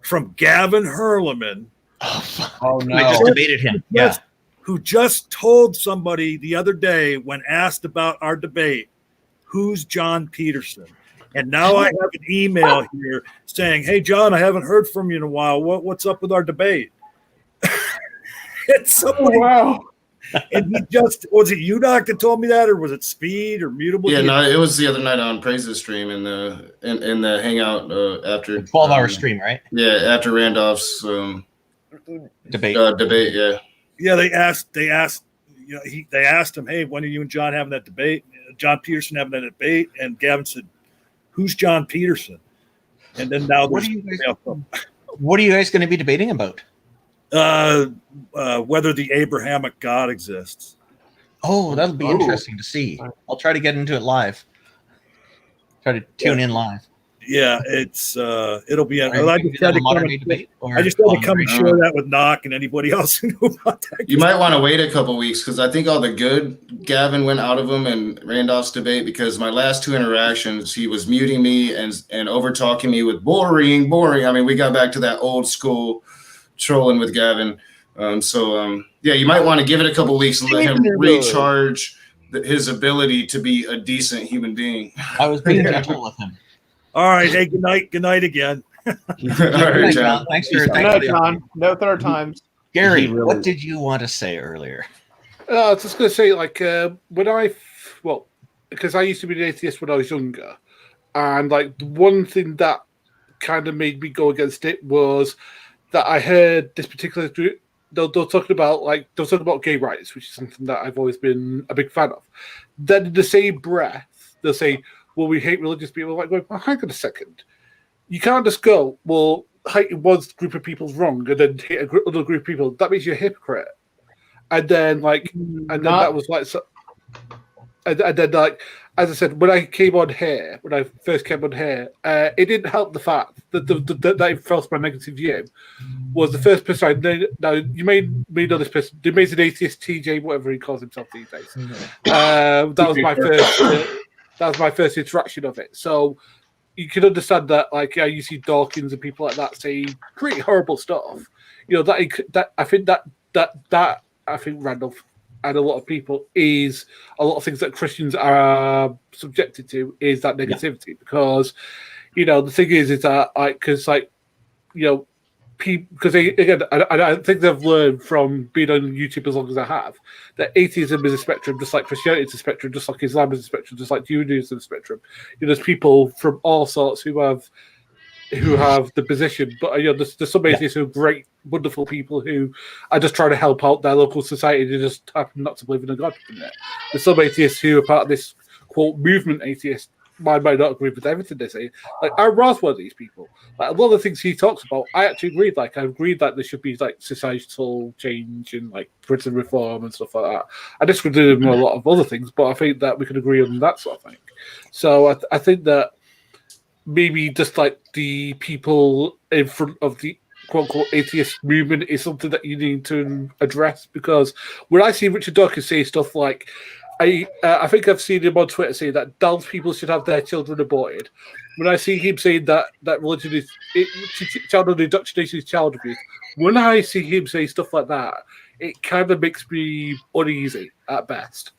from Gavin Herleman. Oh no! I just debated him. Yeah. Who just told somebody the other day when asked about our debate, who's John Peterson? And now I have an email here saying, "Hey John, I haven't heard from you in a while. What's up with our debate?" It's somebody. Wow. And he just was it you, Doc, that told me that, or was it Speed or Mutable? Yeah, no, it was the other night on Praise's stream in the hangout after 12-hour stream, right? Yeah, after Randolph's debate. Debate, yeah. Yeah, they asked, you know, they asked him, "Hey, when are you and John having that debate?" John Peterson having that debate, and Gavin said, "Who's John Peterson?" And then now What are you guys going to be debating about? Whether the Abrahamic God exists. Oh, that'll be interesting to see. I'll try to get into it live. Try to tune in live. Yeah, it's it'll be. I just had to come and share that with Knock and anybody else who knew about that. You might want to wait a couple weeks because I think all the good Gavin went out of him in Randolph's debate because my last two interactions he was muting me and over talking me with boring. I mean, we got back to that old school trolling with Gavin. Yeah, you might want to give it a couple weeks and let him recharge his ability to be a decent human being. I was being gentle with him. All right. Hey, good night. Good night again. All right, John. Thanks for John. No third times. Gary, what did you want to say earlier? I was just going to say, like, because I used to be an atheist when I was younger, and like the one thing that kind of made me go against it was that I heard this particular group. They're talking about gay rights, which is something that I've always been a big fan of. Then in the same breath, they'll say, "Well, we hate religious people." Like, well, hang on a second. You can't just go, "Well, hating one group of people's wrong," and then hate another group of people. That means you're a hypocrite. And then, that was like, so, and then, like, as I said, when I first came on here, it didn't help the fact that that enforced my negative view was the first person I know. Now, you may know this person, the amazing atheist TJ, whatever he calls himself these days. That was my first. That was my first interaction of it. So you can understand that, like, you see Dawkins and people like that say pretty horrible stuff. You know, I think Randolph and a lot of people is a lot of things that Christians are subjected to is that negativity because, you know, the thing is that because again, I think they've learned from being on YouTube as long as I have that atheism is a spectrum, just like Christianity is a spectrum, just like Islam is a spectrum, just like Judaism is a spectrum. You know, there's people from all sorts who have the position, but you know, there's some atheists who are great, wonderful people who are just trying to help out their local society. They just happen not to believe in a God. There's some atheists who are part of this quote movement atheist. Might not agree with everything they say. Like, I was one of these people. Like, a lot of the things he talks about, I actually agreed. Like, I agreed that there should be like societal change and like prison reform and stuff like that. I disagree with him on a lot of other things, but I think that we can agree on that sort of thing. So I think that maybe just like the people in front of the quote-unquote atheist movement is something that you need to address, because when I see Richard Dawkins say stuff like, I think I've seen him on Twitter say that trans people should have their children aborted. When I see him saying that religion is child indoctrination is child abuse, when I see him say stuff like that, it kind of makes me uneasy at best.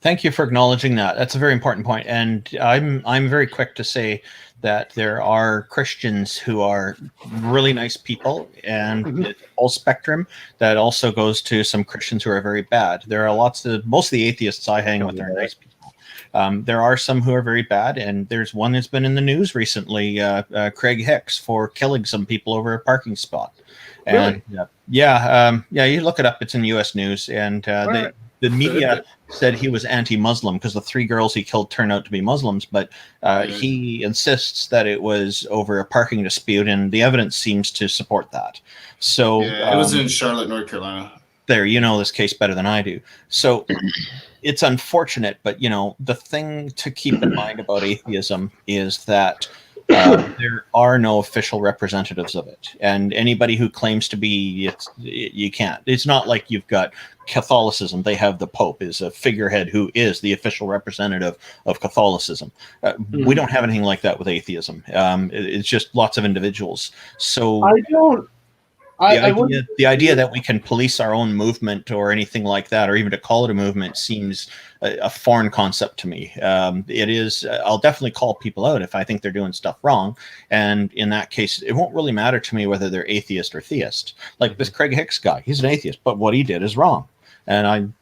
Thank you for acknowledging that. That's a very important point, and I'm very quick to say that there are Christians who are really nice people, and the whole spectrum. That also goes to some Christians who are very bad. There are most of the atheists I hang with are nice people. There are some who are very bad, and there's one that's been in the news recently, Craig Hicks, for killing some people over a parking spot. And Really? you look it up. It's in U.S. News, and the media said he was anti-Muslim because the 3 girls he killed turned out to be Muslims, but he insists that it was over a parking dispute, and the evidence seems to support that. So it was in Charlotte, North Carolina. There, you know this case better than I do. So it's unfortunate, but the thing to keep in mind about atheism is that there are no official representatives of it, and anybody who claims to be, you can't. It's not like you've got Catholicism. They have the Pope is a figurehead who is the official representative of Catholicism. We don't have anything like that with atheism. It's just lots of individuals. So the idea that we can police our own movement or anything like that, or even to call it a movement, seems a foreign concept to me. It is. I'll definitely call people out if I think they're doing stuff wrong, and in that case, it won't really matter to me whether they're atheist or theist. Like this Craig Hicks guy, he's an atheist, but what he did is wrong, and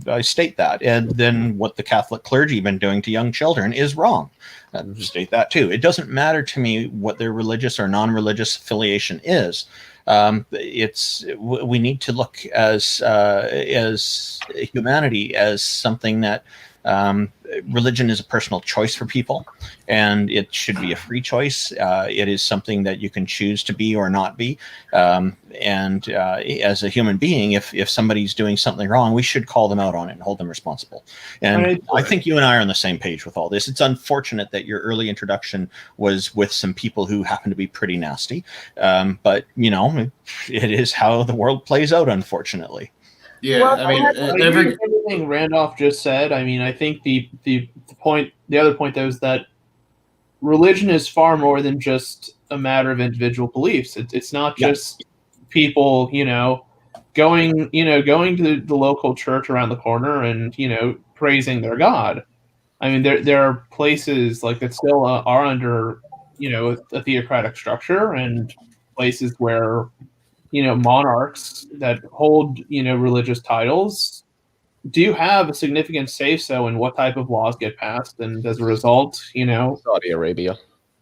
I state that. And then what the Catholic clergy have been doing to young children is wrong. State that too. It doesn't matter to me what their religious or non-religious affiliation is. We need to look as humanity as something that religion is a personal choice for people, and it should be a free choice. It is something that you can choose to be or not be. And as a human being, if somebody's doing something wrong, we should call them out on it and hold them responsible. And I think you and I are on the same page with all this. It's unfortunate that your early introduction was with some people who happen to be pretty nasty. But, it is how the world plays out, unfortunately. Yeah, I mean, everything Randolph just said. I mean, I think the other point though is that religion is far more than just a matter of individual beliefs. It's not just people, going to the local church around the corner and praising their God. I mean, there are places like that still are under a theocratic structure, and places where monarchs that hold, religious titles do have a significant say-so in what type of laws get passed. And as a result, Saudi Arabia.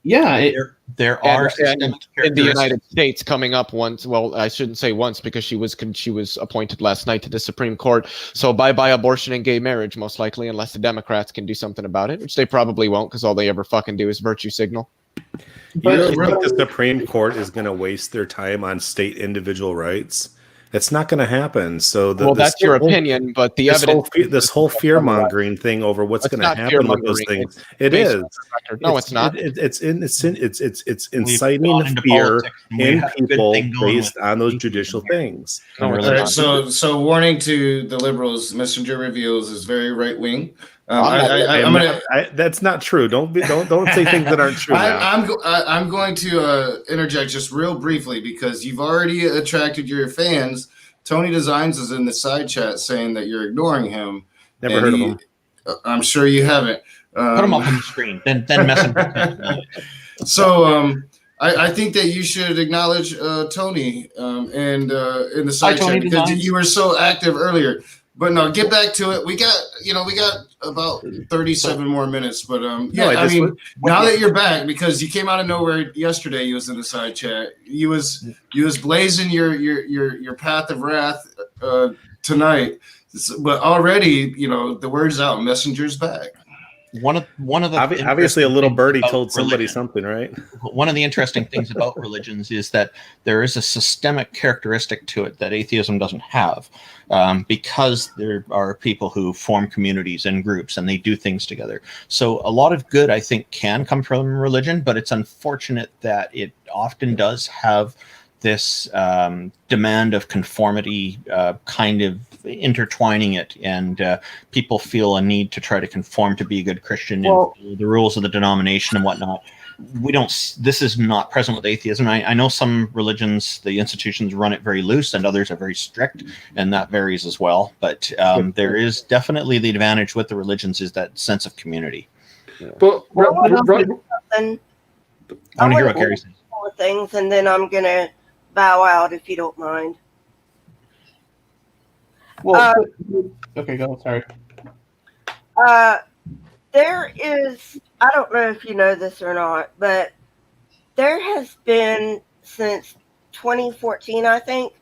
Yeah. There are in the United States coming up once. Well, I shouldn't say once, because she was appointed last night to the Supreme Court. So bye-bye abortion and gay marriage, most likely, unless the Democrats can do something about it, which they probably won't, because all they ever fucking do is virtue signal. You really think the Supreme Court is going to waste their time on state individual rights? It's not going to happen. So that's your opinion, but the evidence, this whole fear mongering thing over what's going to happen with those things, it is. No, it's not. It's inciting fear in people based on those judicial things. So warning to the liberals: Messenger Reveals is very right wing. That's not true. Don't say things that aren't true. I'm going to interject just real briefly, because you've already attracted your fans. Tony Designs is in the side chat saying that you're ignoring him. Never heard of him. I'm sure you haven't. Put him up on the screen. Then Messenger. So I think that you should acknowledge Tony and in the side chat, because you were so active earlier. But no, get back to it. We got about 37 more minutes. But now that you're back, because you came out of nowhere yesterday, you was in the side chat. You was blazing your path of wrath tonight. But already, the word's out. Messenger's back. one of the obviously a little interesting birdie things told about somebody religion- something, right? One of the interesting things about religions is that there is a systemic characteristic to it that atheism doesn't have, because there are people who form communities and groups and they do things together. So a lot of good, I think, can come from religion, but it's unfortunate that it often does have this demand of conformity kind of intertwining it, and people feel a need to try to conform to be a good Christian and follow the rules of the denomination and whatnot. This is not present with atheism. I know some religions, the institutions run it very loose and others are very strict, and that varies as well. But there is definitely the advantage with the religions is that sense of community. But I want I want to hear what Gary says. things, and then I'm gonna bow out if you don't mind. Well, okay, go. Sorry. There is, I don't know if you know this or not, but there has been since 2014, I think,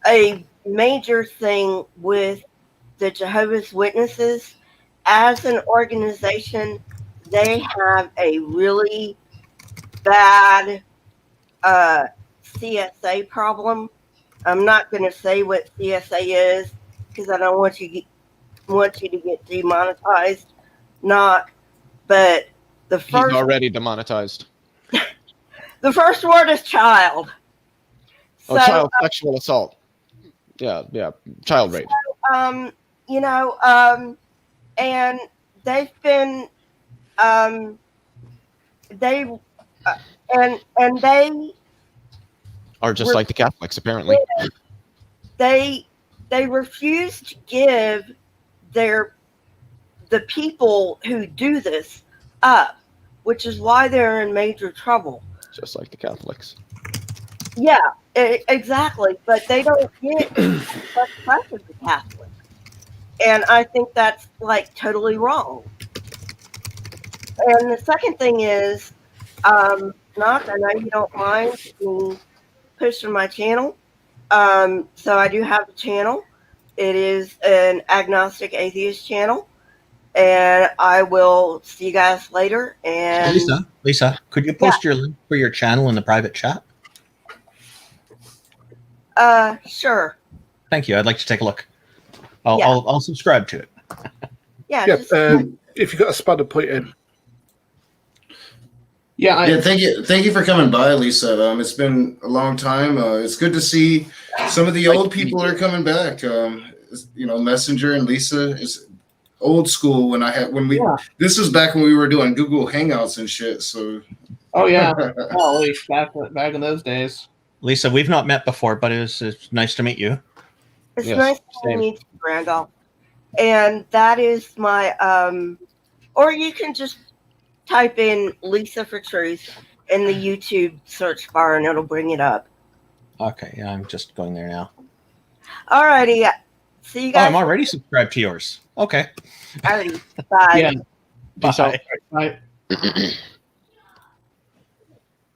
a major thing with the Jehovah's Witnesses. As an organization, they have a really bad CSA problem. I'm not going to say what CSA is because I don't want you to get demonetized. But the first He's already demonetized. the first word is child. Oh, child sexual assault. Yeah, child rape. And they've been they Are just like the Catholics, apparently. They refuse to give the people who do this up, which is why they're in major trouble. Just like the Catholics. Yeah, exactly. But they don't get such press as the Catholics. And I think that's like totally wrong. And the second thing is, Knock, I know you don't mind me pushing my channel. So I do have a channel. It is an Agnostic Atheist channel. And I will see you guys later. And Lisa, could you post your link for your channel in the private chat? Sure. Thank you. I'd like to take a look. I'll subscribe to it. Yeah. If you got a spider, put it in. Yeah, thank you for coming by, Lisa. It's been a long time. It's good to see some of the old people are coming back. Messenger and Lisa is old school. This was back when we were doing Google Hangouts and shit. So. Oh yeah, back in those days. Lisa, we've not met before, but it's nice to meet you. It's nice to meet you, Randolph. And that is my or you can just type in Lisa for Truth in the YouTube search bar and it'll bring it up. Okay, yeah, I'm just going there now. Alrighty. See you guys. Oh, I'm already subscribed to yours. Okay. Alrighty. Bye. Yeah. Bye. Bye.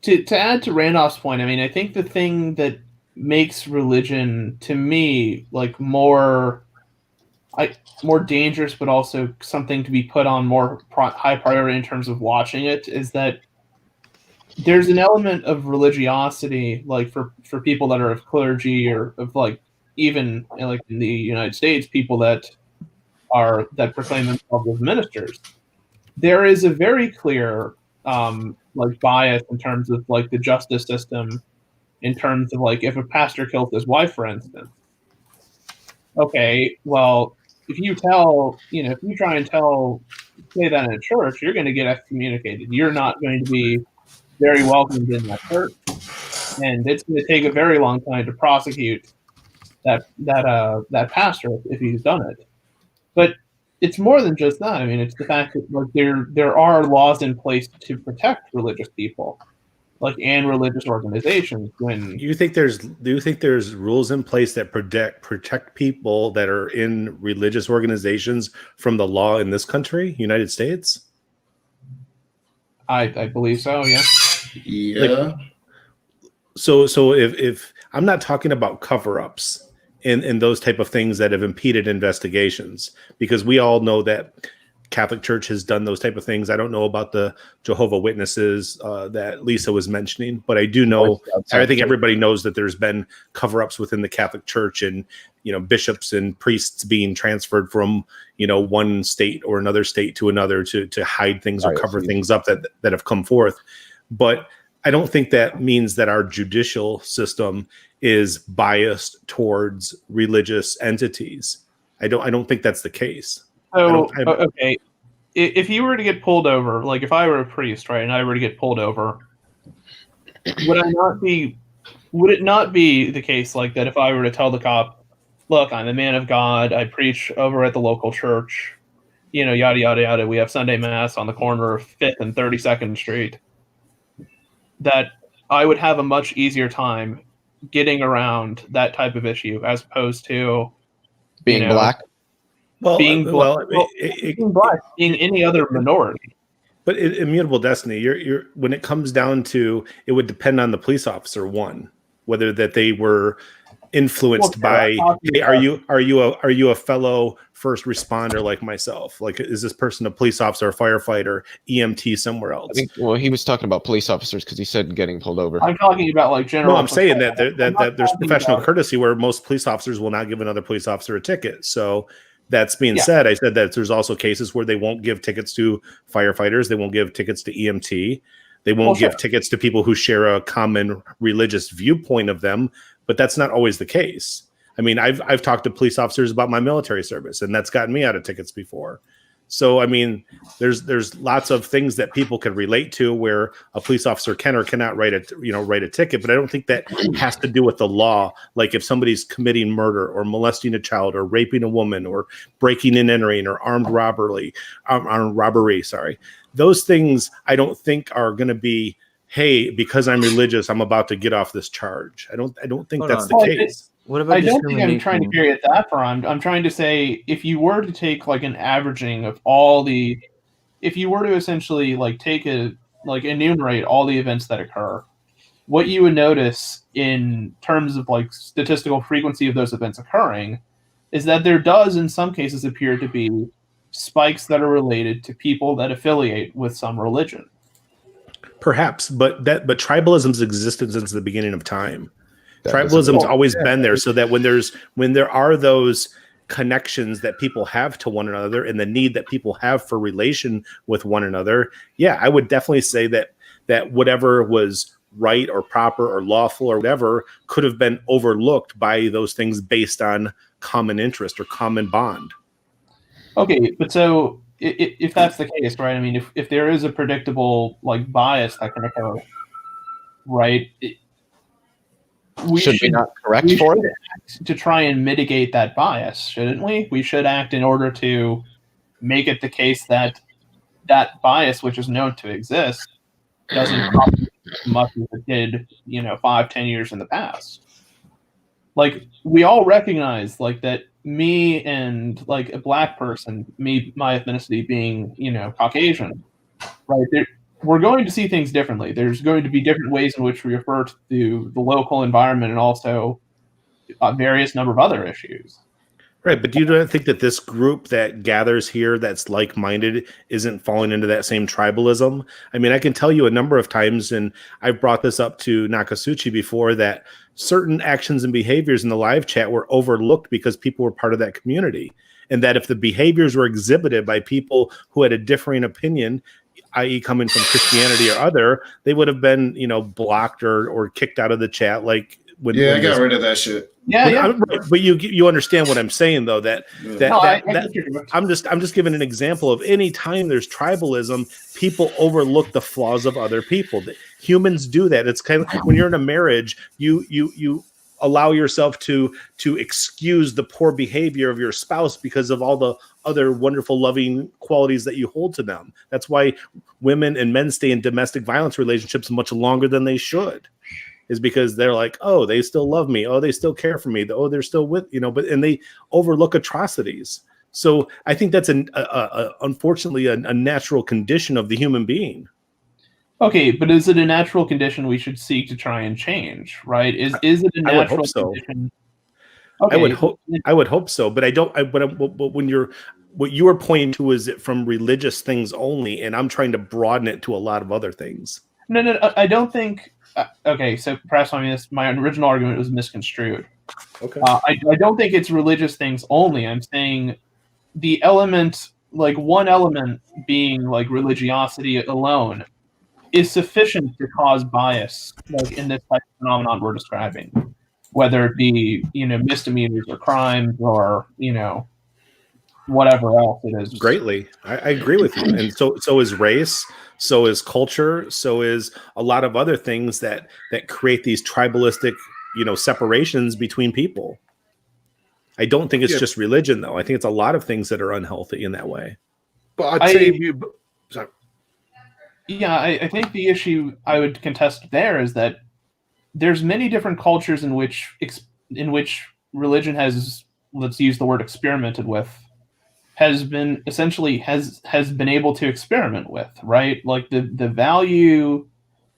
To add to Randolph's point, I mean, I think the thing that makes religion, to me, like more dangerous, but also something to be put on more high priority in terms of watching it, is that there's an element of religiosity, like for people that are of clergy or of like even like in the United States, people that proclaim themselves as ministers. There is a very clear like bias in terms of like the justice system, in terms of like if a pastor kills his wife, for instance. Okay, well, if you try and say that in a church, you're going to get excommunicated. You're not going to be very welcomed in that church, and it's going to take a very long time to prosecute that pastor if he's done it. But it's more than just that. I mean, it's the fact that like there are laws in place to protect religious people, like and religious organizations. Do you think there's rules in place that protect people that are in religious organizations from the law in this country, United States? I believe so. Yeah. Yeah. So if I'm not talking about cover-ups and those type of things that have impeded investigations, because we all know that Catholic Church has done those type of things. I don't know about the Jehovah Witnesses that Lisa was mentioning, but I do know. I think everybody knows that there's been cover-ups within the Catholic Church, and bishops and priests being transferred from one state or another state to another to hide things or cover things up that have come forth. But I don't think that means that our judicial system is biased towards religious entities. I don't think that's the case. So, okay, if you were to get pulled over, like if I were a priest, right, and I were to get pulled over, would it not be the case like that if I were to tell the cop, look, I'm a man of God, I preach over at the local church, yada, yada, yada, we have Sunday Mass on the corner of 5th and 32nd Street, that I would have a much easier time getting around that type of issue as opposed to being black? Being black, being any other minority. But immutable destiny, you're when it comes down to, it would depend on the police officer, whether that they were influenced by, hey, are you a fellow first responder like myself? Like, is this person a police officer, a firefighter, EMT somewhere else? I think, he was talking about police officers because he said getting pulled over. I'm talking about like general. No, I'm saying that there's professional courtesy where most police officers will not give another police officer a ticket. So that's being said, I said that there's also cases where they won't give tickets to firefighters. They won't give tickets to EMT. They won't give tickets to people who share a common religious viewpoint of them. But that's not always the case. I mean, I've talked to police officers about my military service, and that's gotten me out of tickets before. So, I mean, there's lots of things that people can relate to where a police officer can or cannot write a ticket. But I don't think that has to do with the law. Like if somebody's committing murder or molesting a child or raping a woman or breaking and entering or armed robbery, sorry, those things I don't think are going to be, hey, because I'm religious, I'm about to get off this charge. I don't think that's the case. What about I don't think I'm trying to carry it that far. I'm trying to say, if you were to take like an averaging of if you were to essentially like enumerate all the events that occur, what you would notice in terms of like statistical frequency of those events occurring is that there does in some cases appear to be spikes that are related to people that affiliate with some religion. Perhaps, but tribalism's existed since the beginning of time. Tribalism's always been there, so that when there are those connections that people have to one another and the need that people have for relation with one another, I would definitely say that whatever was right or proper or lawful or whatever could have been overlooked by those things based on common interest or common bond. Okay, but so if that's the case, right? I mean, if there is a predictable like bias that can occur, right? Should we not correct for it? Act to try and mitigate that bias, shouldn't we? We should act in order to make it the case that bias, which is known to exist, doesn't propagate as much as it did, 5-10 years in the past. Like, we all recognize, like, that me and, like, a black person, my ethnicity being, Caucasian, right? We're going to see things differently. There's going to be different ways in which we refer to the local environment and also various number of other issues. Right, but you don't think that this group that gathers here that's like-minded isn't falling into that same tribalism? I mean, I can tell you a number of times, and I've brought this up to Nakasuchi before, that certain actions and behaviors in the live chat were overlooked because people were part of that community. And that if the behaviors were exhibited by people who had a differing opinion, i.e. coming from Christianity or other, they would have been, blocked or kicked out of the chat. Like I got rid of that shit. But you understand what I'm saying, though, I'm just giving an example of any time there's tribalism, people overlook the flaws of other people. Humans do that. It's kind of when you're in a marriage, you allow yourself to excuse the poor behavior of your spouse because of all the other wonderful, loving qualities that you hold to them. That's why women and men stay in domestic violence relationships much longer than they should, is because they're like, oh, they still love me. Oh, they still care for me. Oh, they're still with, and they overlook atrocities. So I think that's unfortunately a natural condition of the human being. Okay, but is it a natural condition we should seek to try and change, right? Is it a natural condition? Okay. I would hope so, but I don't. But when what you were pointing to is it from religious things only, and I'm trying to broaden it to a lot of other things. No, I don't think. Okay, so perhaps my original argument was misconstrued. Okay. I don't think it's religious things only. I'm saying the element, like one element being like religiosity alone, is sufficient to cause bias, like in this type of phenomenon we're describing, whether it be misdemeanors or crimes or whatever else it is. Greatly, I agree with you, and so is race, so is culture, so is a lot of other things that create these tribalistic separations between people. I don't think it's just religion, though. I think it's a lot of things that are unhealthy in that way. But I'd say sorry. Yeah, I think the issue I would contest there is that there's many different cultures in which religion has, let's use the word experimented with, has been able to experiment with, right? Like the value,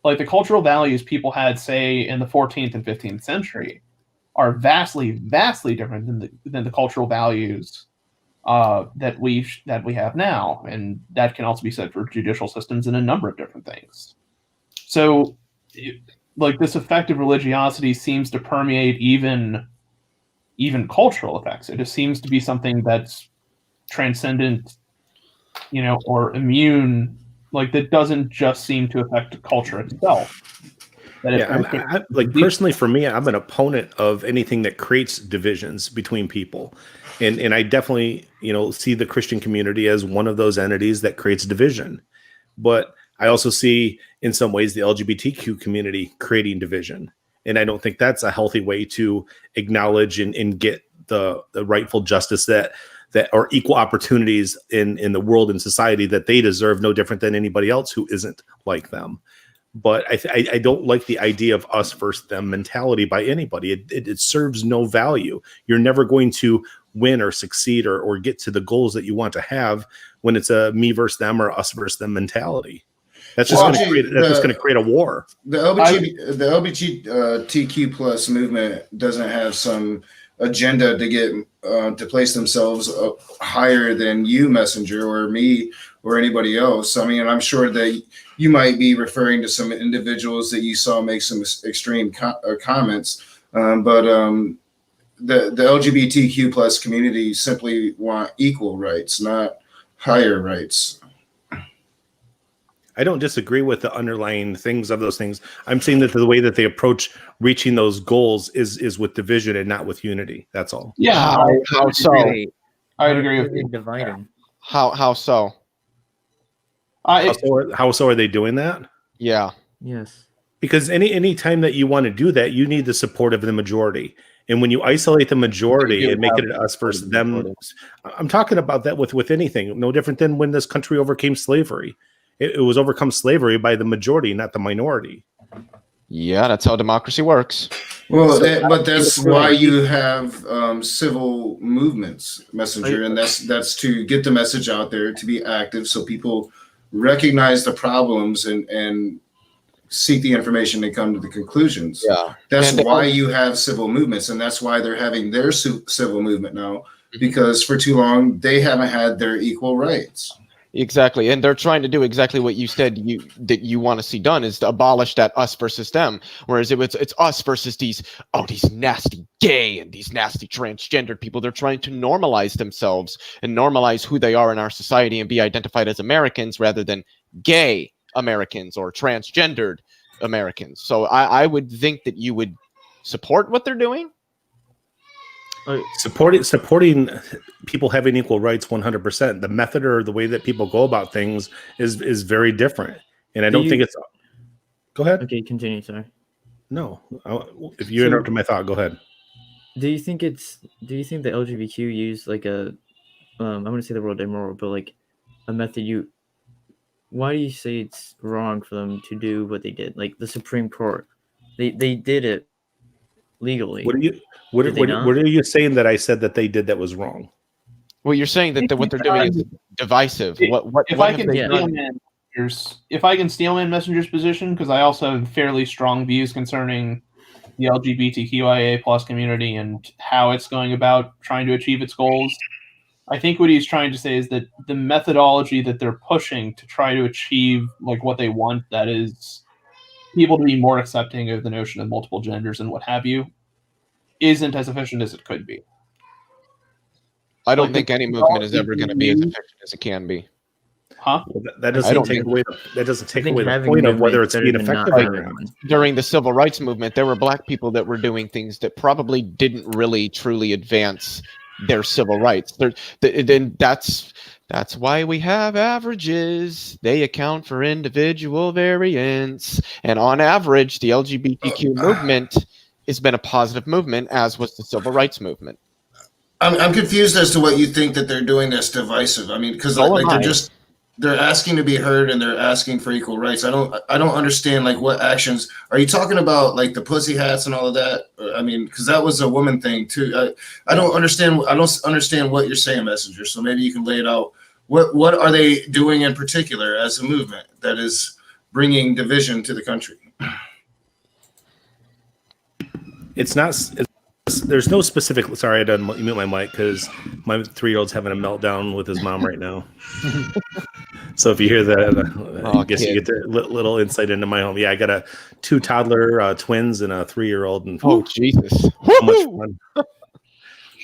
like the cultural values people had, say, in the 14th and 15th century, are vastly different than the cultural values that we have now, and that can also be said for judicial systems and a number of different things. So, like this effective religiosity seems to permeate even cultural effects. It just seems to be something that's transcendent, or immune, like that doesn't just seem to affect culture itself. Personally, for me, I'm an opponent of anything that creates divisions between people, and I definitely see the Christian community as one of those entities that creates division. But I also see in some ways the LGBTQ community creating division, and I don't think that's a healthy way to acknowledge and get the rightful justice that are equal opportunities in the world and society that they deserve, no different than anybody else who isn't like them. But I don't like the idea of us versus them mentality by anybody. It serves no value. You're never going to win or succeed or get to the goals that you want to have when it's a me versus them or us versus them mentality. That's just going to create a war. The LGBTQ plus movement doesn't have some agenda to get to place themselves up higher than you, Messenger, or me, or anybody else. I mean, I'm sure that you might be referring to some individuals that you saw make some extreme comments, but the LGBTQ plus community simply want equal rights, not higher rights. I don't disagree with the underlying things of those things. I'm saying that the way that they approach reaching those goals is with division and not with unity. That's all. Yeah. How so? I would agree with you. Dividing. How so? How so are they doing that? Yeah. Yes. Because any time that you want to do that, you need the support of the majority. And when you isolate the majority and make it us versus them, I'm talking about that with anything. No different than when this country overcame slavery. It was overcome slavery by the majority, not the minority. Yeah, that's how democracy works. Well, but that's why you have civil movements, Messenger, and that's to get the message out there, to be active, so people recognize the problems and seek the information and come to the conclusions. Yeah, that's why you have civil movements, and that's why they're having their civil movement now, because for too long they haven't had their equal rights. Exactly, and they're trying to do exactly what you said that you want to see done, is to abolish that us versus them. Whereas it's us versus these nasty gay and these nasty transgendered people. They're trying to normalize themselves and normalize who they are in our society and be identified as Americans rather than gay Americans or transgendered Americans. So I would think that you would support what they're doing. Supporting people having equal rights 100%. The method or the way that people go about things is very different, and I don't think it's. Go ahead. Okay, continue. Sorry. No, if you interrupted my thought, go ahead. Do you think the LGBTQ use like a I'm going to say the word immoral, but like a method why do you say it's wrong for them to do what they did? Like the Supreme Court, they did it legally. What are you saying that I said that they did that was wrong? Well, you're saying that what they're doing is divisive. If I can steal Man Messenger's position, because I also have fairly strong views concerning the LGBTQIA plus community and how it's going about trying to achieve its goals. I think what he's trying to say is that the methodology that they're pushing to try to achieve like what they want, that is people to be more accepting of the notion of multiple genders and what have you, isn't as efficient as it could be. I don't think any movement is ever going to be as efficient as it can be. Huh? Well, that doesn't take away the point of whether it's being effective or not. During the civil rights movement, there were black people that were doing things that probably didn't really truly advance their civil rights. Then that's why we have averages. They account for individual variance, and on average, the LGBTQ movement has been a positive movement, as was the civil rights movement. I'm confused as to what you think that they're doing that's divisive. I mean, because they're asking to be heard and they're asking for equal rights. I don't understand like what actions are you talking about, like the pussy hats and all of that? I mean, because that was a woman thing too. I don't understand what you're saying, Messenger. So maybe you can lay it out. What are they doing in particular as a movement that is bringing division to the country? There's no specific. Sorry, I didn't mute my mic because my 3-year-old's having a meltdown with his mom right now. So if you hear that, I guess you get a little insight into my home. Yeah, I got 2 toddler twins and a 3-year-old. And oh Jesus, so much fun!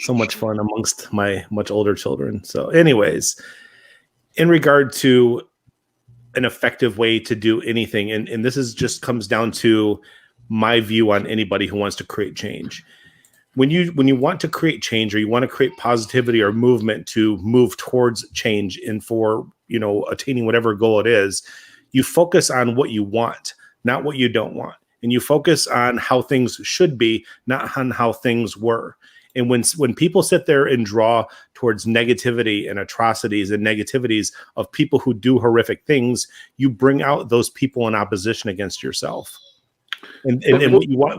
So much fun amongst my much older children. So, anyways, in regard to an effective way to do anything, and this is just comes down to my view on anybody who wants to create change. When you want to create change, or you want to create positivity or movement to move towards change and for attaining whatever goal it is, you focus on what you want, not what you don't want, and you focus on how things should be, not on how things were. And when people sit there and draw towards negativity and atrocities and negativities of people who do horrific things, you bring out those people in opposition against yourself. And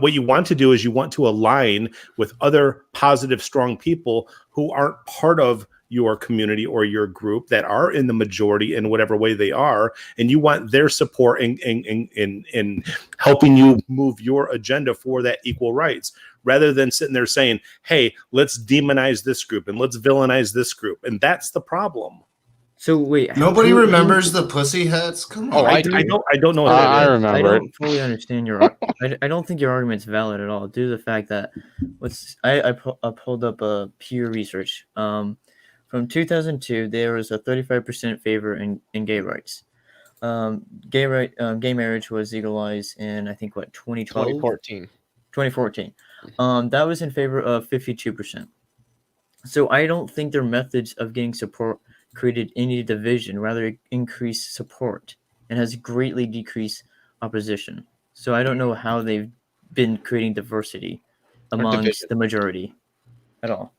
what you want to do is you want to align with other positive, strong people who aren't part of your community or your group, that are in the majority in whatever way they are, and you want their support in helping you move your agenda for that equal rights, rather than sitting there saying, hey, let's demonize this group and let's villainize this group. And that's the problem. So wait, nobody remembers the pussy hats? Come on. I don't know. I don't fully understand your. I don't think your argument's valid at all, due to the fact that I pulled up a Pew Research. From 2002, there was a 35% favor in gay rights. Gay marriage was legalized in, I think, 2012? 2014. That was in favor of 52%. So I don't think their methods of getting support created any division, rather it increased support and has greatly decreased opposition. So I don't know how they've been creating diversity amongst the majority at all.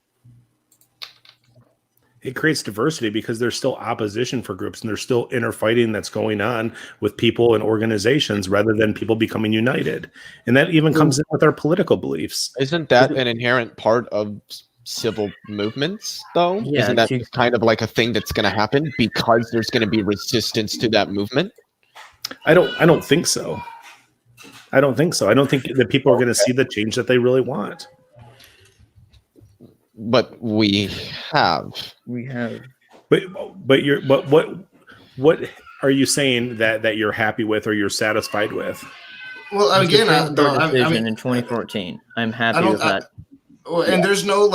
It creates diversity because there's still opposition for groups, and there's still inner fighting that's going on with people and organizations, rather than people becoming united. And that even comes in with our political beliefs. Isn't that an inherent part of civil movements, though? Yeah, isn't that kind of like a thing that's going to happen because there's going to be resistance to that movement? I don't think so. I don't think so. I don't think that people are going to see the change that they really want. But we have. But what are you saying that you're happy with or you're satisfied with? Well, again, in 2014, I'm happy with that. Well, and there's no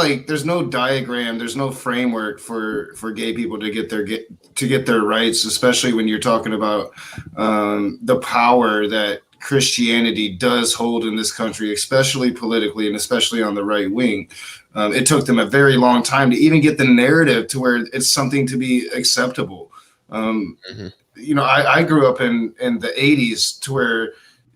diagram, there's no framework for gay people to get their rights, especially when you're talking about the power that Christianity does hold in this country, especially politically and especially on the right wing. It took them a very long time to even get the narrative to where it's something to be acceptable. I grew up in the 80s to where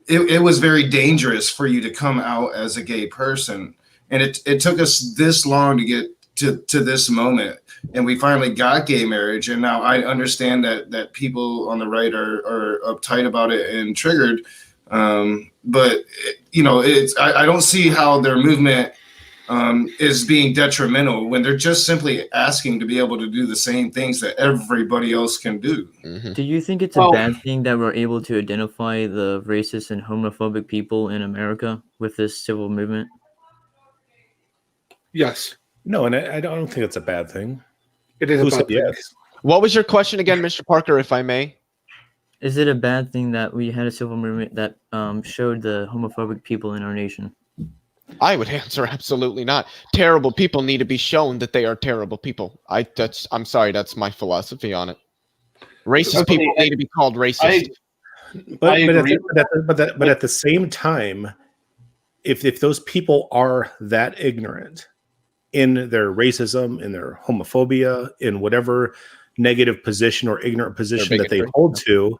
it was very dangerous for you to come out as a gay person. And it took us this long to get to this moment. And we finally got gay marriage. And now I understand that people on the right are uptight about it and triggered. But I don't see how their movement is being detrimental when they're just simply asking to be able to do the same things that everybody else can do. Do you think it's a bad thing that we're able to identify the racist and homophobic people in America with this civil movement? Yes. No, and I don't think it's a bad thing. It is Who a said bad thing. yes? What was your question again, Mr. Parker, if I may? Is it a bad thing that we had a civil movement that showed the homophobic people in our nation? I would answer absolutely not. Terrible people need to be shown that they are terrible people. I'm sorry, that's my philosophy on it. Racist people need to be called racist. But at the same time, if those people are that ignorant in their racism, in their homophobia, in whatever negative position or ignorant position that they hold to,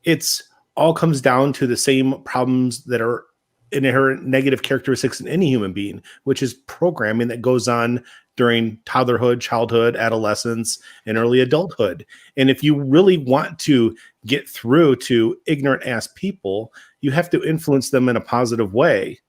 it's all comes down to the same problems that are inherent negative characteristics in any human being, which is programming that goes on during toddlerhood, childhood, adolescence, and early adulthood. And if you really want to get through to ignorant ass people, you have to influence them in a positive way.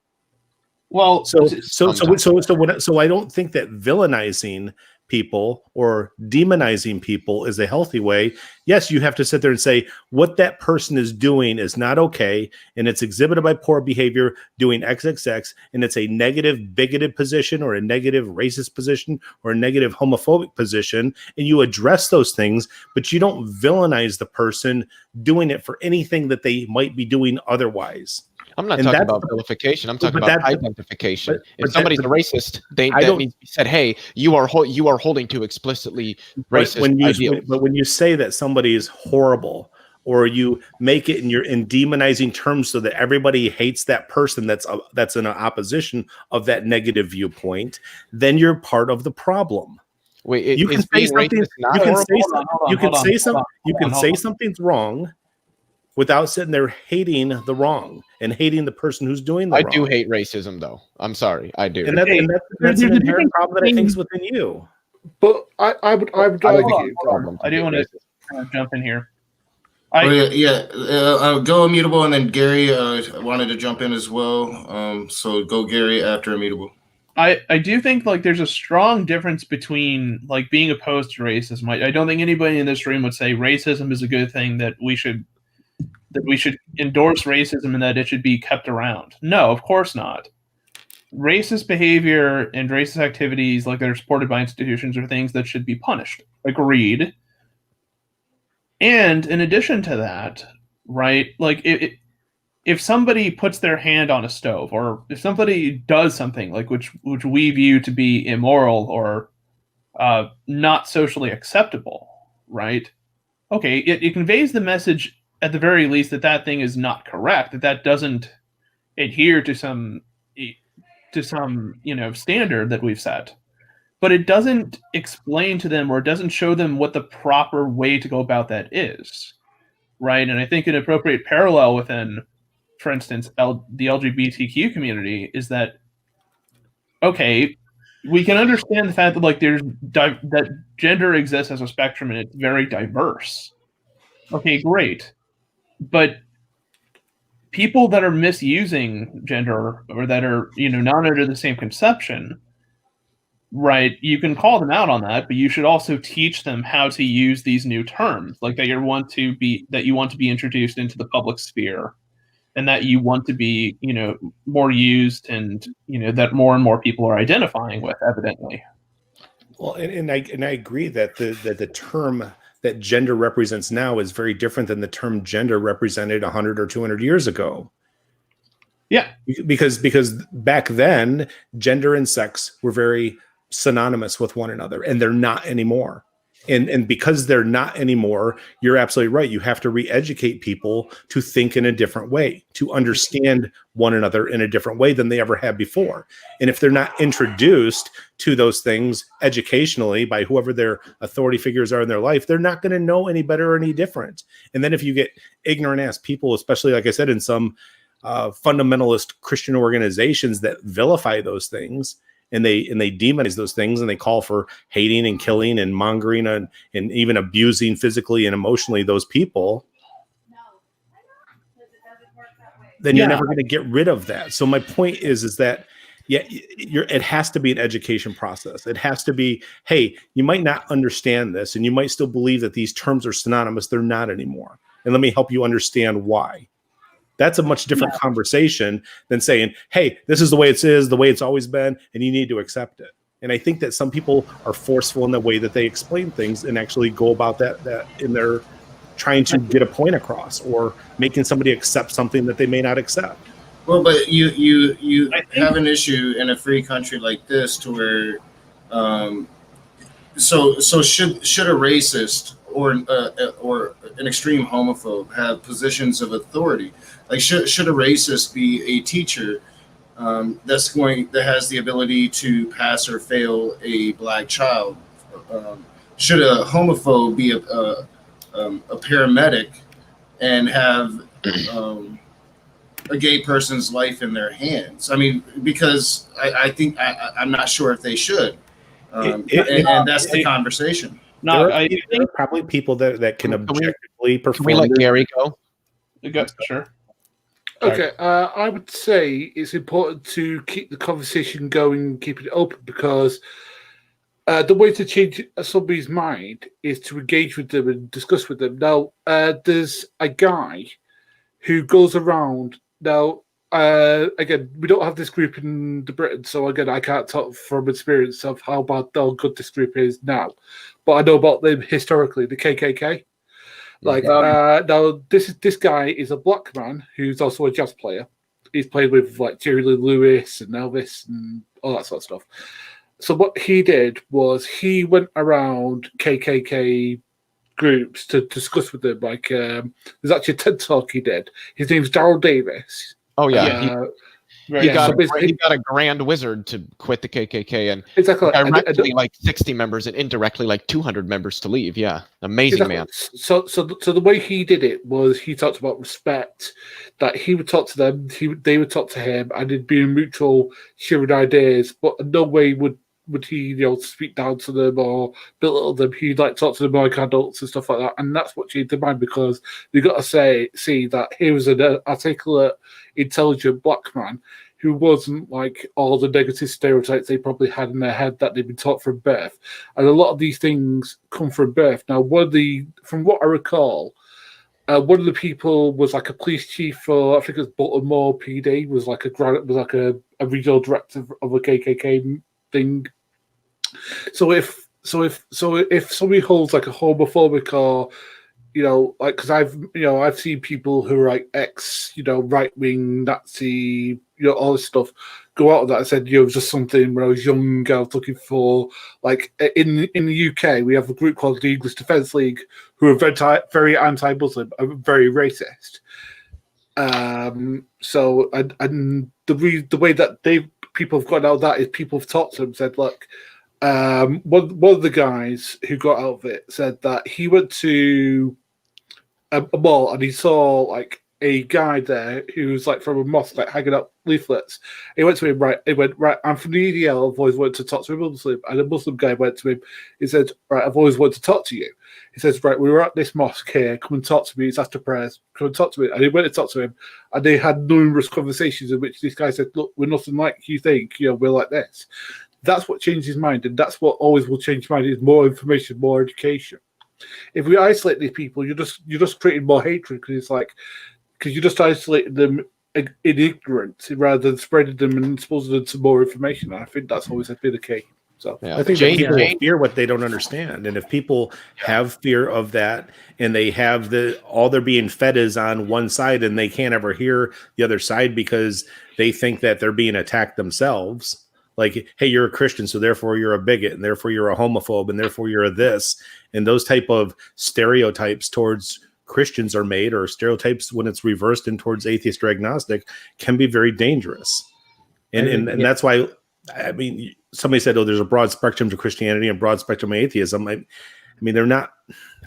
Well, so I don't think that villainizing people or demonizing people is a healthy way. Yes, you have to sit there and say what that person is doing is not okay, and it's exhibited by poor behavior, doing XXX, and it's a negative bigoted position or a negative racist position or a negative homophobic position, and you address those things, but you don't villainize the person doing it for anything that they might be doing otherwise. I'm not talking about vilification. I'm talking about identification. If somebody's a racist, that needs to be said, hey, you are holding to explicitly racist ideals. But when you say that somebody is horrible, or you make it in demonizing terms so that everybody hates that person that's in opposition of that negative viewpoint, then you're part of the problem. Wait, you can say something. You can say something's wrong without sitting there hating the wrong and hating the person who's doing the wrong. I do hate racism, though. I'm sorry, I do. And that's an inherent problem that I think is within you. But I would argue. I do want to jump in here. Go Immutable, and then Gary wanted to jump in as well. So go Gary after Immutable. I do think like there's a strong difference between like being opposed to racism. I don't think anybody in this room would say racism is a good thing, that we should endorse racism and that it should be kept around. No, of course not. Racist behavior and racist activities, like that are supported by institutions, are things that should be punished. Agreed. And in addition to that, right, like if somebody puts their hand on a stove, or if somebody does something like which we view to be immoral or not socially acceptable, right? Okay, it conveys the message at the very least that thing is not correct, that doesn't adhere to some standard that we've set, but it doesn't explain to them, or it doesn't show them what the proper way to go about that is, right? And I think an appropriate parallel within, for instance, the LGBTQ community is that, okay, we can understand the fact that like that gender exists as a spectrum and it's very diverse. Okay, great. But people that are misusing gender, or that are, not under the same conception, right, you can call them out on that, but you should also teach them how to use these new terms, like that you want to be introduced into the public sphere, and that you want to be, more used, and, that more and more people are identifying with, evidently. Well, and I agree that the term that gender represents now is very different than the term gender represented 100 or 200 years ago. Yeah. Because back then, gender and sex were very synonymous with one another, and they're not anymore. And because they're not anymore, you're absolutely right. You have to re-educate people to think in a different way, to understand one another in a different way than they ever had before. And if they're not introduced to those things educationally by whoever their authority figures are in their life, they're not going to know any better or any different. And then if you get ignorant ass people, especially, like I said, in some fundamentalist Christian organizations that vilify those things, and they demonize those things, and they call for hating and killing and mongering and even abusing physically and emotionally those people, then you're never going to get rid of that. So my point is that it has to be an education process. It has to be, hey, you might not understand this, and you might still believe that these terms are synonymous. They're not anymore. And let me help you understand why. That's a much different conversation than saying, hey, this is the way it is, the way it's always been, and you need to accept it. And I think that some people are forceful in the way that they explain things and actually go about that in their trying to get a point across or making somebody accept something that they may not accept. Well, but you have an issue in a free country like this to where, so should a racist or an extreme homophobe have positions of authority? Like should a racist be a teacher that has the ability to pass or fail a black child? Should a homophobe be a paramedic and have a gay person's life in their hands? I mean, because I think I'm not sure if they should, and that's the conversation. No, there are probably people that can objectively perform. Can we let Gary go? Sure. Okay, I would say it's important to keep the conversation going, keep it open, because the way to change somebody's mind is to engage with them and discuss with them. Now, there's a guy who goes around. Now, again, we don't have this group in Britain, so again, I can't talk from experience of how bad or good this group is now. But I know about them historically, the KKK. Like now, this guy is a black man who's also a jazz player. He's played with like Jerry Lee Lewis and Elvis and all that sort of stuff. So what he did was he went around KKK groups to discuss with them. Like there's actually a TED talk he did. His name's Daryl Davis. Oh yeah. He got a grand wizard to quit the KKK, and exactly directly like 60 members and indirectly like 200 members to leave. Yeah, amazing man. So the way he did it was he talked about respect, that he would talk to them, they would talk to him, and it'd be a mutual sharing ideas. But in no way would he speak down to them or belittle them. He'd like talk to them like adults and stuff like that, and that's what changed their mind, because you got to see that he was an articulate, intelligent black man who wasn't like all the negative stereotypes they probably had in their head that they'd been taught from birth. And a lot of these things come from birth. Now, from what I recall, one of the people was like a police chief for, I think it was Baltimore PD, was like a regional director of a KKK thing. So if somebody holds like a homophobic or like, because I've seen people who are like ex right wing Nazi all this stuff go out of that. I said it was just something when I was young, I was looking for, like in the UK we have a group called the English Defence League who are very anti-Muslim, very racist. So the way that people have got out of that is people have talked to them, said, look, one of the guys who got out of it said that he went to a mall and he saw like a guy there who was like from a mosque, like hanging up leaflets. He went to him, I'm from the EDL, I've always wanted to talk to a Muslim. And a Muslim guy went to him, he said, right, I've always wanted to talk to you. He says, right, we were at this mosque here, come and talk to me, it's after prayers, come and talk to me. And he went to talk to him, and they had numerous conversations in which this guy said, look, we're nothing like you think, we're like this. That's what changed his mind, and that's what always will change his mind, is more information, more education. If we isolate these people, you're just creating more hatred, because you just isolated them in ignorance rather than spreading them and exposing them to more information. And I think that's always been the key. So yeah. I think people fear what they don't understand, and if people have fear of that, and they have all they're being fed is on one side, and they can't ever hear the other side because they think that they're being attacked themselves. Like, hey, you're a Christian, so therefore you're a bigot, and therefore you're a homophobe, and therefore you're a this, and those type of stereotypes towards Christians are made, or stereotypes when it's reversed in towards atheist or agnostic, can be very dangerous. And that's why, I mean, somebody said, oh, there's a broad spectrum to Christianity and broad spectrum of atheism. I mean, they're not,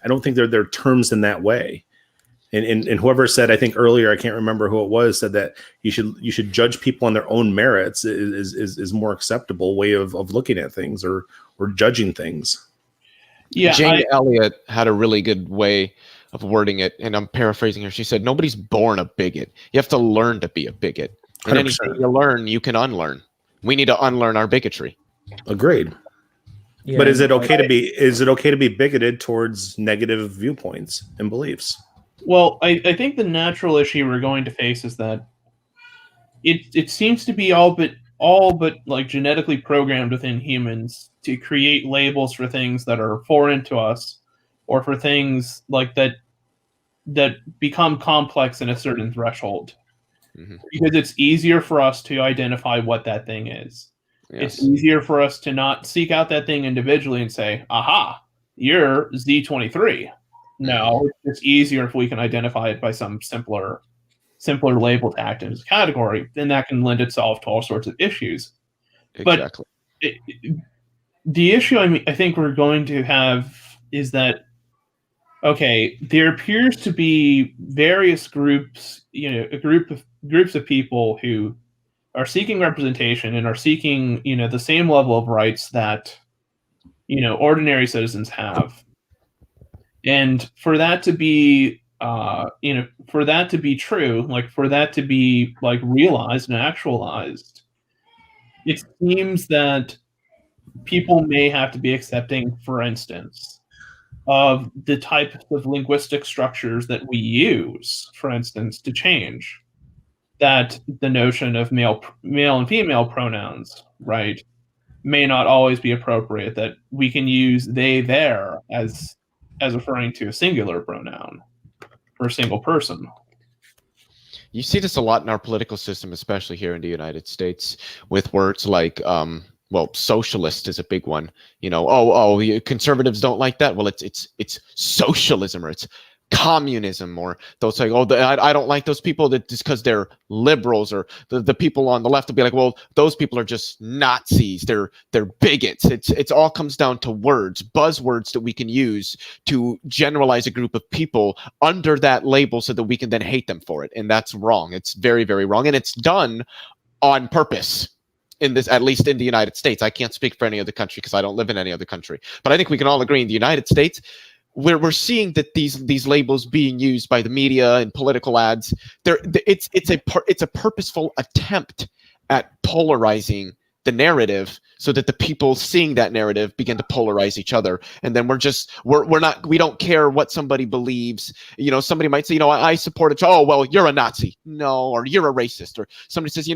I don't think they're terms in that way. And whoever said, I think earlier, I can't remember who it was, said that you should judge people on their own merits is more acceptable way of looking at things or judging things. Yeah, Jane Elliott had a really good way of wording it, and I'm paraphrasing her. She said, nobody's born a bigot. You have to learn to be a bigot. And 100%. Anything you learn, you can unlearn. We need to unlearn our bigotry. Agreed. Yeah, but is it okay to be bigoted towards negative viewpoints and beliefs? Well, I think the natural issue we're going to face is that it seems to be all but all but like genetically programmed within humans to create labels for things that are foreign to us, or for things like that become complex in a certain threshold. Because it's easier for us to identify what that thing is. Yes. It's easier for us to not seek out that thing individually and say, aha, you're Z23. No, it's easier if we can identify it by some simpler label to act as a category, then that can lend itself to all sorts of issues. Exactly. But the issue I think we're going to have is that, okay, there appears to be various groups, groups of people who are seeking representation and are seeking, the same level of rights that, ordinary citizens have. And for that to be, for that to be true, like for that to be like realized and actualized, it seems that people may have to be accepting, for instance, of the types of linguistic structures that we use, for instance, to change. That the notion of male and female pronouns, right, may not always be appropriate. That we can use they, their as referring to a singular pronoun for a single person. You see this a lot in our political system, especially here in the United States, with words like, well, socialist is a big one. Conservatives don't like that. Well, it's socialism, or it's communism, or those like, I don't like those people that just because they're liberals, or the people on the left will be like, well, those people are just Nazis, they're bigots. It's all comes down to words, buzzwords that we can use to generalize a group of people under that label so that we can then hate them for it. And that's wrong. It's very, very wrong. And it's done on purpose. In this, at least in the United States. I can't speak for any other country because I don't live in any other country. But I think we can all agree in the United States, we're seeing that these labels being used by the media and political ads. It's a purposeful attempt at polarizing the narrative so that the people seeing that narrative begin to polarize each other. And then we don't care what somebody believes. Somebody might say, I support it. Oh, well, you're a Nazi. No, or you're a racist. Or somebody says,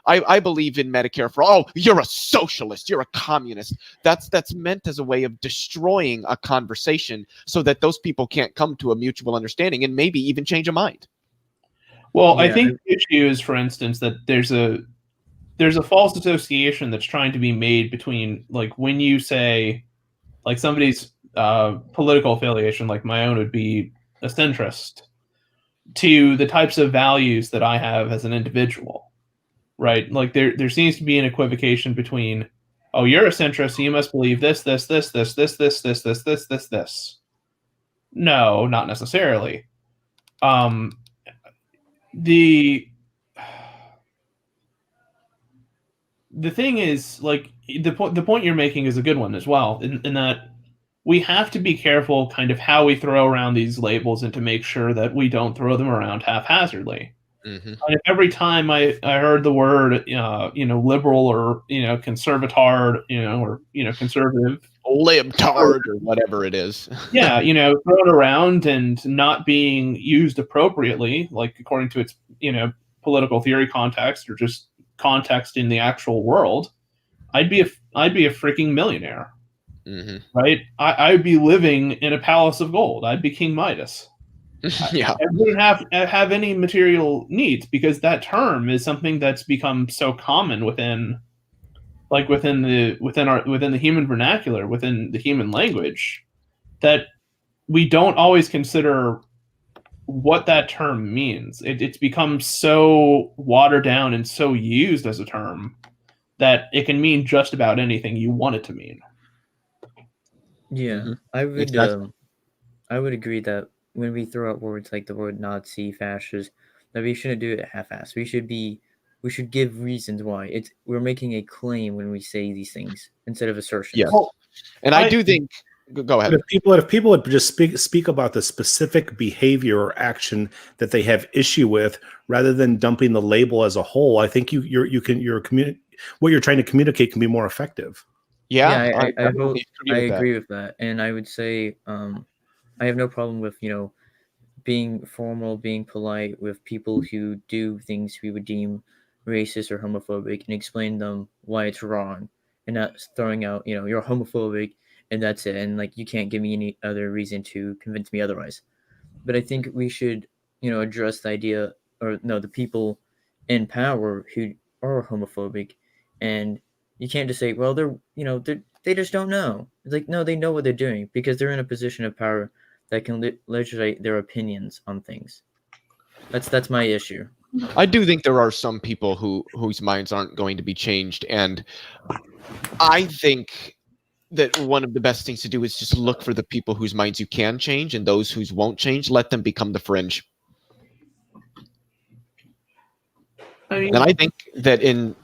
I believe in Medicare for all. Oh, you're a socialist. You're a communist. That's meant as a way of destroying a conversation so that those people can't come to a mutual understanding and maybe even change a mind. Well, yeah. I think the issue is, for instance, that there's a false association that's trying to be made between, like, when you say, like, somebody's political affiliation, like my own would be a centrist, to the types of values that I have as an individual, right? Like, there seems to be an equivocation between, oh, you're a centrist, so you must believe this. No, not necessarily. The thing is, like, the point you're making is a good one as well, in that we have to be careful kind of how we throw around these labels and to make sure that we don't throw them around haphazardly. Mm-hmm. Every time I heard the word, liberal or, conservatard, or, conservative. Libtard or whatever it is. Yeah, thrown around and not being used appropriately, like according to its, political theory context or just context in the actual world, I'd be a freaking millionaire. Mm-hmm. Right? I would be living in a palace of gold. I'd be King Midas. Yeah. I wouldn't have any material needs, because that term is something that's become so common within the human vernacular, within the human language, that we don't always consider what that term means. It's become so watered down and so used as a term that it can mean just about anything you want it to mean. Yeah, I would agree that when we throw out words like the word Nazi, fascist, that we shouldn't do it half-assed. We should give reasons why. We're making a claim when we say these things instead of assertions. Yes. And I do think. Go ahead. If people would just speak about the specific behavior or action that they have issue with, rather than dumping the label as a whole, I think what you're trying to communicate can be more effective. Yeah, I agree with that, and I would say I have no problem with being formal, being polite with people who do things we would deem racist or homophobic and explain them why it's wrong, and not throwing out, you're homophobic and that's it, and like you can't give me any other reason to convince me otherwise. But I think we should, address the idea, or no, the people in power who are homophobic, and you can't just say, well, they just don't know. It's like, no, they know what they're doing because they're in a position of power that can legislate their opinions on things. That's my issue. I do think there are some people whose minds aren't going to be changed, and I think that one of the best things to do is just look for the people whose minds you can change, and those whose won't change, let them become the fringe. And I think that in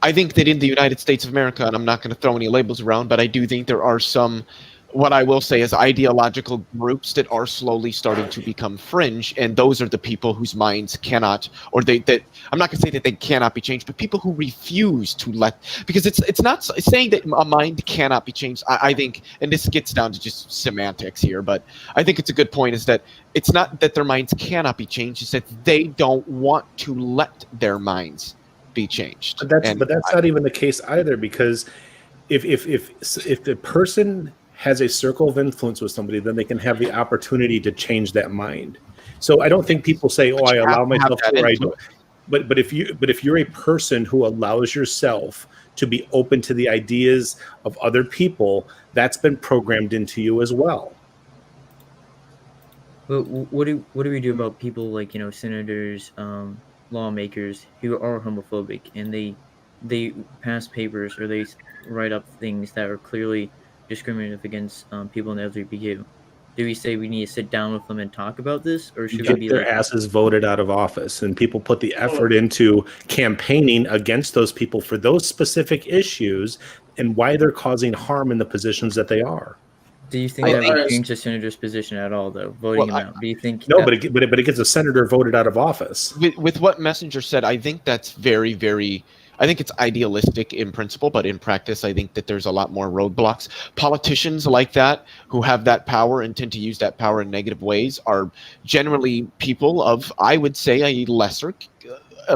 the United States of America, and I'm not going to throw any labels around, but I do think there are some, what I will say is, ideological groups that are slowly starting to become fringe, and those are the people whose minds cannot, or that I'm not going to say that they cannot be changed, but people who refuse to let, because it's not saying that a mind cannot be changed. I think, and this gets down to just semantics here, but I think it's a good point, is that it's not that their minds cannot be changed, it's that they don't want to let their minds be changed. But that's not even the case either, because if the person has a circle of influence with somebody, then they can have the opportunity to change that mind. So I don't think people say, "Oh, I allow myself to," or I don't. But if you're a person who allows yourself to be open to the ideas of other people, that's been programmed into you as well. But what do we do about people like, senators, lawmakers who are homophobic, and they pass papers or they write up things that are clearly discriminative against people in the LGBTQ? Do we say we need to sit down with them and talk about this, or should we be their asses voted out of office, and people put the effort into campaigning against those people for those specific issues and why they're causing harm in the positions that they are? Do you think that would change the senator's position at all, though, voting him out? Do you think? No, but it gets a senator voted out of office. With what Messenger said, I think that's very, very. I think it's idealistic in principle, but in practice, I think that there's a lot more roadblocks. Politicians like that, who have that power and tend to use that power in negative ways, are generally people of, I would say, a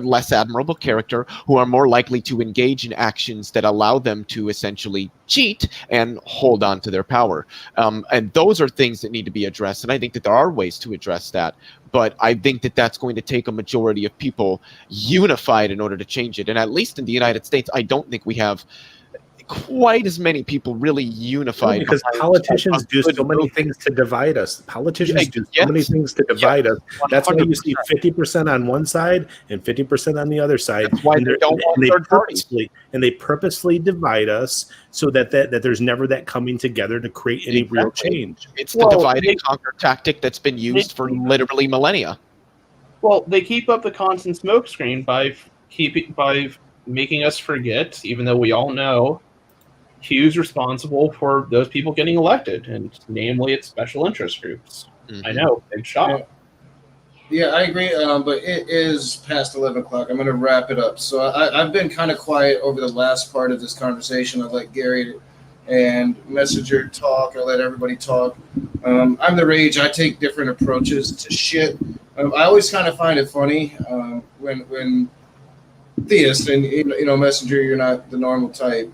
less admirable character, who are more likely to engage in actions that allow them to essentially cheat and hold on to their power. And those are things that need to be addressed. And I think that there are ways to address that. But I think that that's going to take a majority of people unified in order to change it. And at least in the United States, I don't think we have quite as many people really unified. Because politicians do so many things to divide us. Politicians do so many things to divide us. That's why you see 50% on one side and 50% on the other side. That's why they don't want third parties. And they purposely divide us so that there's never that coming together to create any real change. It's the divide and conquer tactic that's been used for literally millennia. Well, they keep up the constant smokescreen by making us forget, even though we all know who's responsible for those people getting elected, and namely it's special interest groups. I know, big shock. Yeah, I agree, but it is past 11 o'clock. I'm going to wrap it up. So I've been kind of quiet over the last part of this conversation. I'll let Gary and Messenger talk. I'll let everybody talk. I'm the Rage. I take different approaches to shit. I always kind of find it funny when theists, and Messenger, you're not the normal type.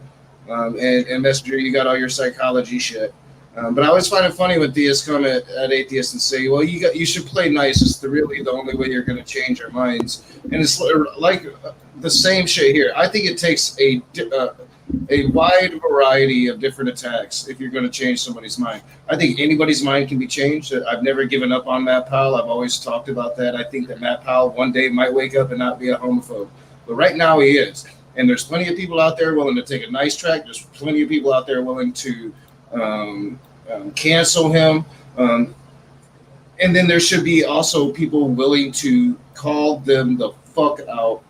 And Messenger, you got all your psychology shit. But I always find it funny when theists come at atheists and say, well, you should play nice. It's really the only way you're going to change our minds. And it's like the same shit here. I think it takes a wide variety of different attacks if you're going to change somebody's mind. I think anybody's mind can be changed. I've never given up on Matt Powell. I've always talked about that. I think that Matt Powell one day might wake up and not be a homophobe. But right now he is. And there's plenty of people out there willing to take a nice track. There's plenty of people out there willing to cancel him. And then there should be also people willing to call them the fuck out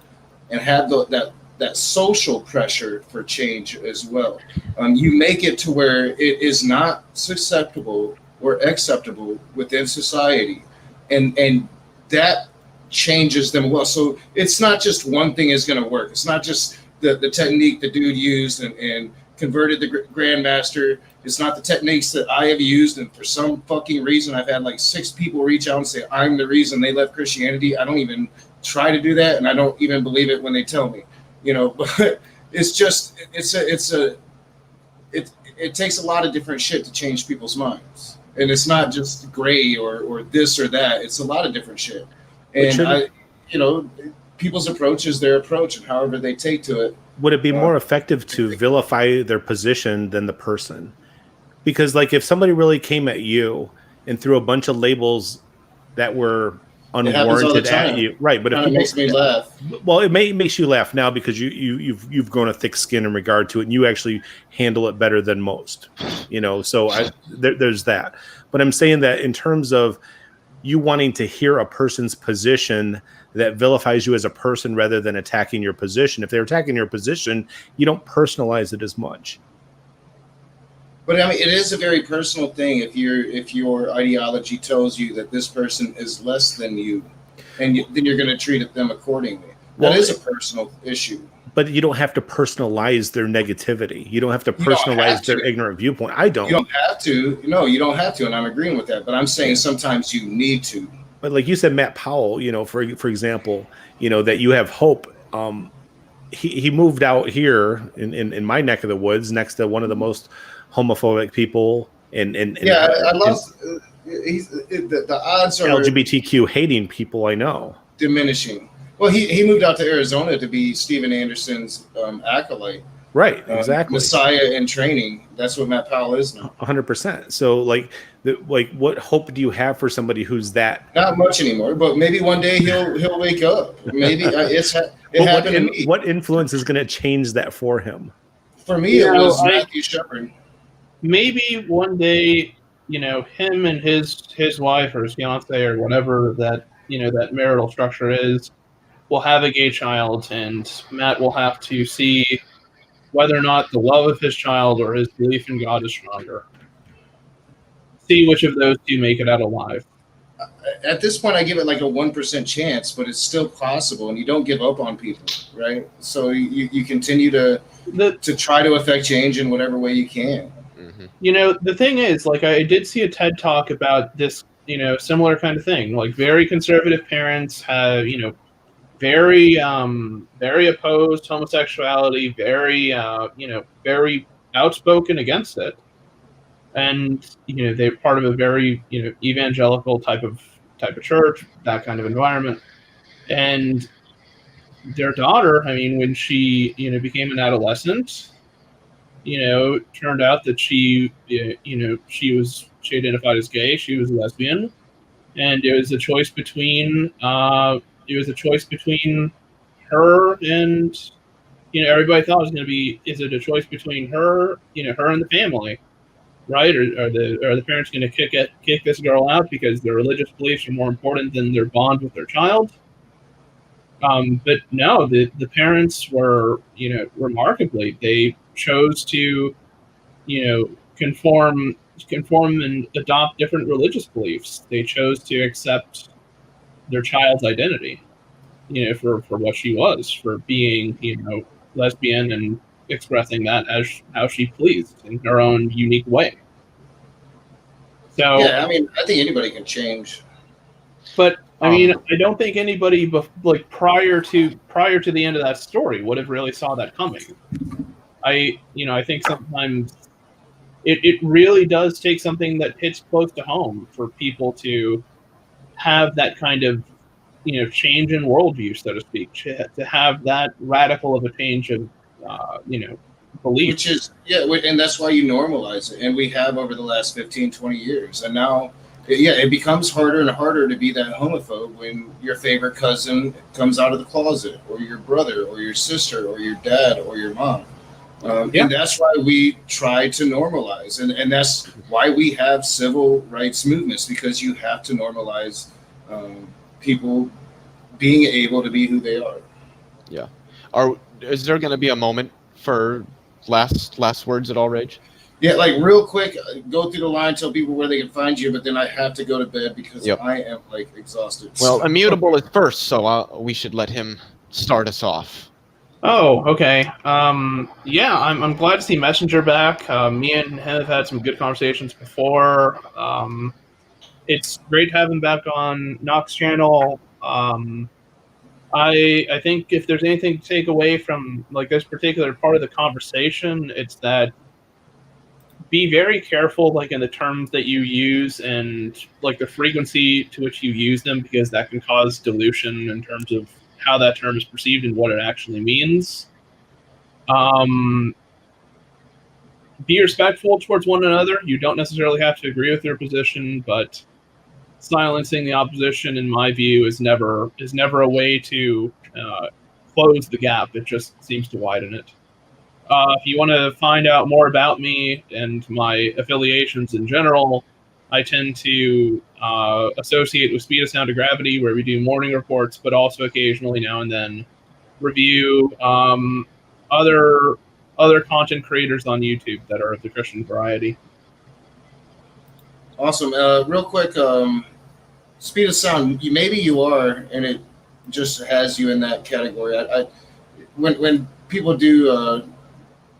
and have that social pressure for change as well. You make it to where it is not susceptible or acceptable within society. And that changes them well. So it's not just one thing is going to work. It's not just the technique the dude used and converted the grandmaster. It's not the techniques that I have used, and for some fucking reason I've had like 6 people reach out and say I'm the reason they left Christianity. I don't even try to do that, and I don't even believe it when they tell me, but it's just it takes a lot of different shit to change people's minds, and it's not just gray or this or that. It's a lot of different shit, and people's approach is their approach, and however they take to it. Would it be more effective to vilify their position than the person? Because like if somebody really came at you and threw a bunch of labels that were unwarranted at you, right? But if it makes me laugh. Well, it makes you laugh now because you've grown a thick skin in regard to it, and you actually handle it better than most. So there's that. But I'm saying that in terms of you wanting to hear a person's position that vilifies you as a person rather than attacking your position. If they're attacking your position, you don't personalize it as much. But I mean, it is a very personal thing if your ideology tells you that this person is less than you, and then you're going to treat them accordingly. That is a personal issue. But you don't have to personalize their negativity. You don't have to personalize their ignorant viewpoint. I don't. You don't have to. No, you don't have to, and I'm agreeing with that. But I'm saying sometimes you need to. But like you said, Matt Powell, for example, that you have hope. He moved out here in my neck of the woods next to one of the most homophobic people. I lost. The odds are LGBTQ hating people. I know diminishing. Well, he moved out to Arizona to be Steven Anderson's acolyte. Right, exactly. Messiah in training. That's what Matt Powell is now. 100%. So, what hope do you have for somebody who's that? Not much anymore, but maybe one day he'll wake up. Maybe it happened to me. What influence is going to change that for him? For me, it was Matthew Shepard. Maybe one day, him and his wife or his fiance or whatever that that marital structure is, will have a gay child, and Matt will have to see whether or not the love of his child or his belief in God is stronger. See which of those two make it out alive. At this point, I give it like a 1% chance, but it's still possible, and you don't give up on people, right? So you continue to try to affect change in whatever way you can. Mm-hmm. The thing is, I did see a TED Talk about this, similar kind of thing. Like, very conservative parents have, very opposed homosexuality, very very outspoken against it, and they're part of a very evangelical type of church, that kind of environment. And their daughter, when she became an adolescent, turned out that she identified as gay, she was lesbian, and it was a choice between her and everybody thought it was going to be, is it a choice between her and the family, right? Or are the parents going to kick this girl out because their religious beliefs are more important than their bond with their child? But no, the parents were, remarkably, they chose to, conform and adopt different religious beliefs. They chose to accept their child's identity, for what she was, for being, lesbian and expressing that as how she pleased in her own unique way. So yeah, I think anybody can change. But I don't think anybody prior to the end of that story would have really saw that coming. I think sometimes it really does take something that hits close to home for people to have that kind of change in worldview, so to speak, to have that radical of a change of belief. Which is, and that's why you normalize it, and we have over the last 15, 20 years, and now it becomes harder and harder to be that homophobe when your favorite cousin comes out of the closet, or your brother, or your sister, or your dad, or your mom. And that's why we try to normalize, and that's why we have civil rights movements, because you have to normalize people being able to be who they are. Yeah. Is there going to be a moment for last words at all, Rage? Yeah, real quick, go through the line, tell people where they can find you, but then I have to go to bed because I am exhausted. Well, Immutable is first, so we should let him start us off. Oh, okay. I'm glad to see Messenger back. Me and him have had some good conversations before. It's great to have him back on Nox channel. I think if there's anything to take away from like this particular part of the conversation, it's that be very careful like in the terms that you use and like the frequency to which you use them, because that can cause dilution in terms of how that term is perceived and what it actually means. Be respectful towards one another. You don't necessarily have to agree with their position, but silencing the opposition, in my view, is never a way to close the gap. It just seems to widen it. If you want to find out more about me and my affiliations in general, I tend to associate with Speed of Sound of Gravity, where we do morning reports, but also occasionally now and then review other content creators on YouTube that are of the Christian variety. Awesome. Real quick, Speed of Sound, maybe you are, and it just has you in that category. When people do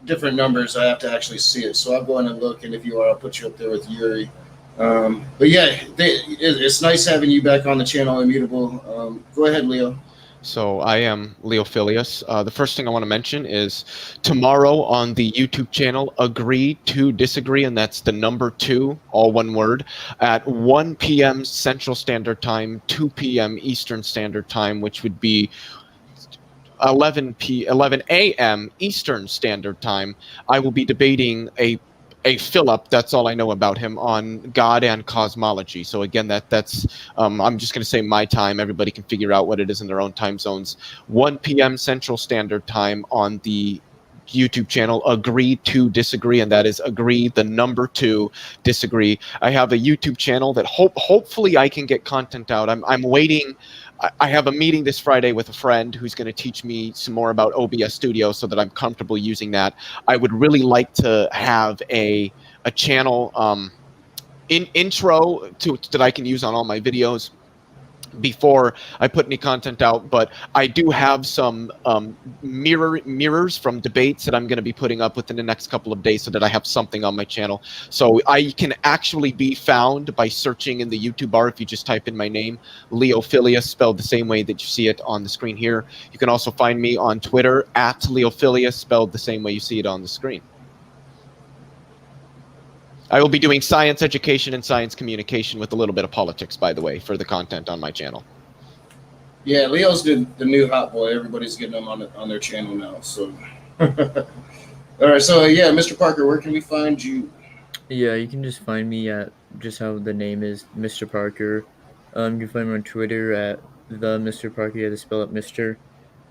different numbers, I have to actually see it. So I'll go in and look, and if you are, I'll put you up there with Yuri. But yeah, it's nice having you back on the channel, Immutable. Go ahead, Leo. So I am Leo Filius. The first thing I want to mention is tomorrow on the YouTube channel, Agree to Disagree, and that's the number 2, all one word, at 1 p.m. Central Standard Time, 2 p.m. Eastern Standard Time, which would be 11 a.m. Eastern Standard Time. I will be debating a Philip, that's all I know about him, on God and cosmology. So again, that's I'm just going to say my time. Everybody can figure out what it is in their own time zones. 1 p.m. Central Standard Time on the YouTube channel, Agree to Disagree, and that is Agree, the number 2, Disagree. I have a YouTube channel that hopefully I can get content out. I'm waiting. I have a meeting this Friday with a friend who's going to teach me some more about OBS Studio so that I'm comfortable using that. I would really like to have a channel intro that I can use on all my videos before I put any content out, but I do have some mirrors from debates that I'm going to be putting up within the next couple of days so that I have something on my channel. So I can actually be found by searching in the YouTube bar if you just type in my name, Leo Filius, spelled the same way that you see it on the screen here. You can also find me on Twitter at Leo Filius, spelled the same way you see it on the screen. I will be doing science education and science communication with a little bit of politics, by the way, for the content on my channel. Yeah, Leo's the new hot boy. Everybody's getting him on their channel now. So, all right. So yeah, Mr. Parker, where can we find you? Yeah, you can just find me at just how the name is, Mr. Parker. You can find me on Twitter at the Mr. Parker. You have to spell out Mr.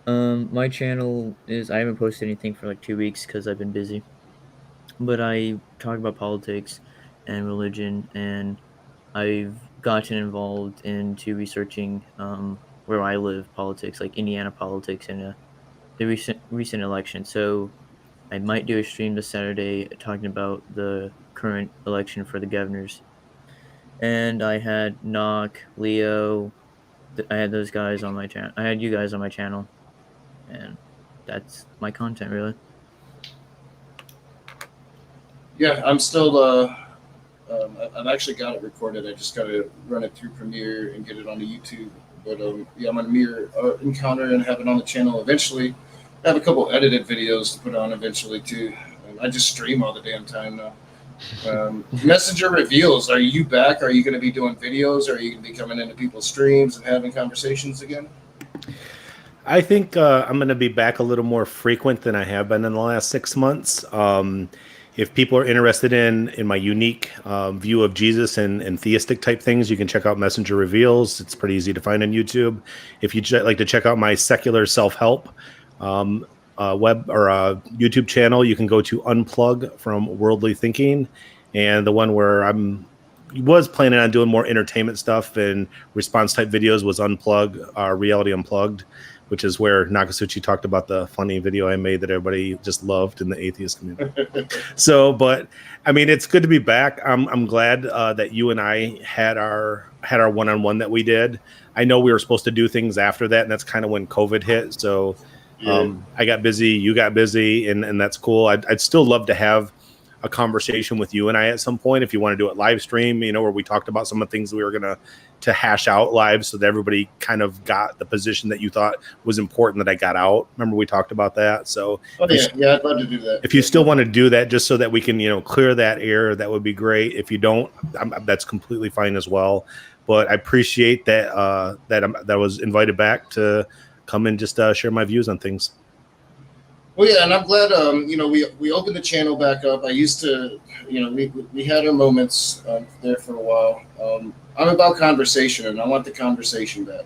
My channel is, I haven't posted anything for like 2 weeks because I've been busy. But I talk about politics and religion, and I've gotten involved into researching where I live politics, like Indiana politics and the recent election. So I might do a stream this Saturday talking about the current election for the governors. And I had Knock, Leo, I had those guys on my channel. I had you guys on my channel, and that's my content really. Yeah, I'm still. I've actually got it recorded. I just got to run it through Premiere and get it onto YouTube. But yeah, I'm gonna mirror Encounter and have it on the channel eventually. I have a couple edited videos to put on eventually too. I just stream all the damn time now. Messenger Reveals. Are you back? Are you going to be doing videos? Are you going to be coming into people's streams and having conversations again? I think I'm going to be back a little more frequent than I have been in the last 6 months. If people are interested in my unique view of Jesus and theistic type things, you can check out Messenger Reveals. It's pretty easy to find on YouTube. If you'd like to check out my secular self-help web or YouTube channel, you can go to Unplug from Worldly Thinking, and the one where was planning on doing more entertainment stuff and response type videos was Unplug, Reality Unplugged, which is where Nakasuchi talked about the funny video I made that everybody just loved in the atheist community. So, but I mean, it's good to be back. I'm glad that you and I had our one-on-one that we did. I know we were supposed to do things after that, and that's kind of when COVID hit. So I got busy, you got busy, and that's cool. I'd still love to have a conversation with you and I at some point, if you want to do it live stream, where we talked about some of the things we were going to hash out live so that everybody kind of got the position that you thought was important that I got out. Remember we talked about that? So yeah, I'd love to do that. If you still want to do that just so that we can, clear that air, that would be great. If you don't, that's completely fine as well. But I appreciate that that I was invited back to come and just share my views on things. Well, yeah, and I'm glad, we opened the channel back up. I used to, we had our moments there for a while. I'm about conversation, and I want the conversation back.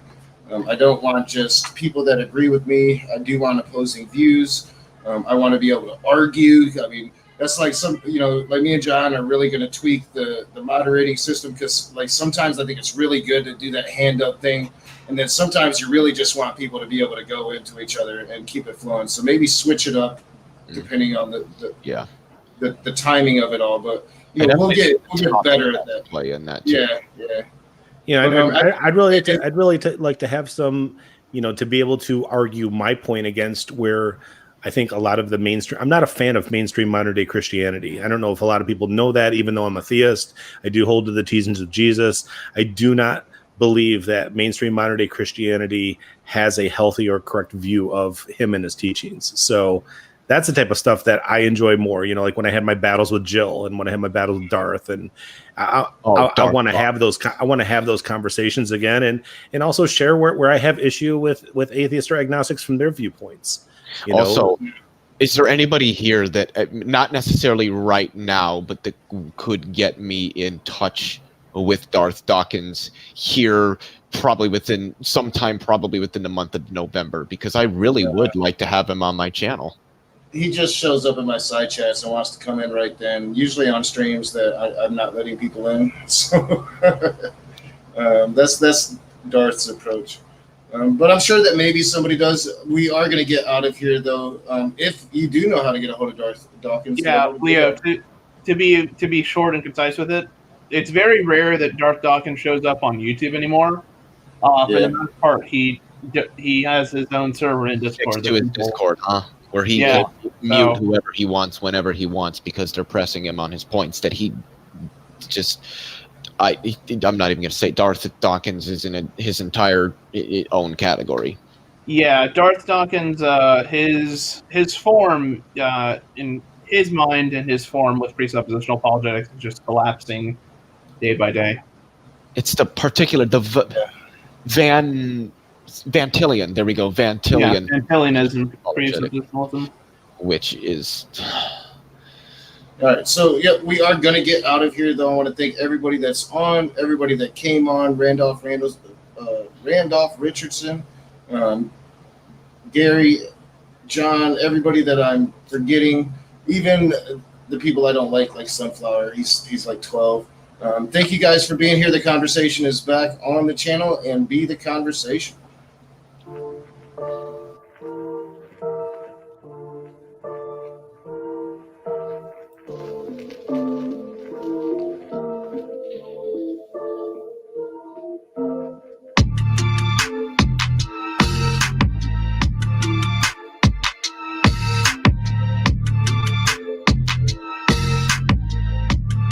I don't want just people that agree with me. I do want opposing views. I want to be able to argue. I mean, that's like like me and John are really going to tweak the moderating system, because like sometimes I think it's really good to do that hand up thing. And then sometimes you really just want people to be able to go into each other and keep it flowing. So maybe switch it up depending on the timing of it all. But we'll get better at that. Play in that too. Yeah. I'd really like to have some, to be able to argue my point against where I think a lot of the mainstream. I'm not a fan of mainstream modern day Christianity. I don't know if a lot of people know that. Even though I'm a theist, I do hold to the teachings of Jesus. I do not believe that mainstream modern day Christianity has a healthy or correct view of him and his teachings. So that's the type of stuff that I enjoy more, like when I had my battles with Jill and when I had my battles with Darth, and I want to have those. I want to have those conversations again, and also share where I have issue with atheists or agnostics from their viewpoints. Also, is there anybody here that, not necessarily right now, but that could get me in touch with Darth Dawkins here probably within the month of November, because I really would like to have him on my channel. He just shows up in my side chats and wants to come in right then, usually on streams that I'm not letting people in. So that's Darth's approach. But I'm sure that maybe somebody does. We are going to get out of here, though. If you do know how to get a hold of Darth Dawkins. Yeah, Leo, to be short and concise with it, it's very rare that Darth Dawkins shows up on YouTube anymore. For the most part, he has his own server in Discord. To his Discord, where he can mute whoever he wants whenever he wants, because they're pressing him on his points that he just. I'm not even going to say Darth Dawkins is in his entire own category. Yeah, Darth Dawkins, his form, in his mind and his form with presuppositional apologetics is just collapsing day by day. It's the particular Van Tillian. There we go, Van Tillian. Yeah, Van Tillianism, presuppositionalism, which is. All right, so we are going to get out of here, though. I want to thank everybody that's on, everybody that came on, Randolph Richardson, Gary, John, everybody that I'm forgetting, even the people I don't like Sunflower. He's like 12. Thank you guys for being here. The conversation is back on the channel, and be the conversation.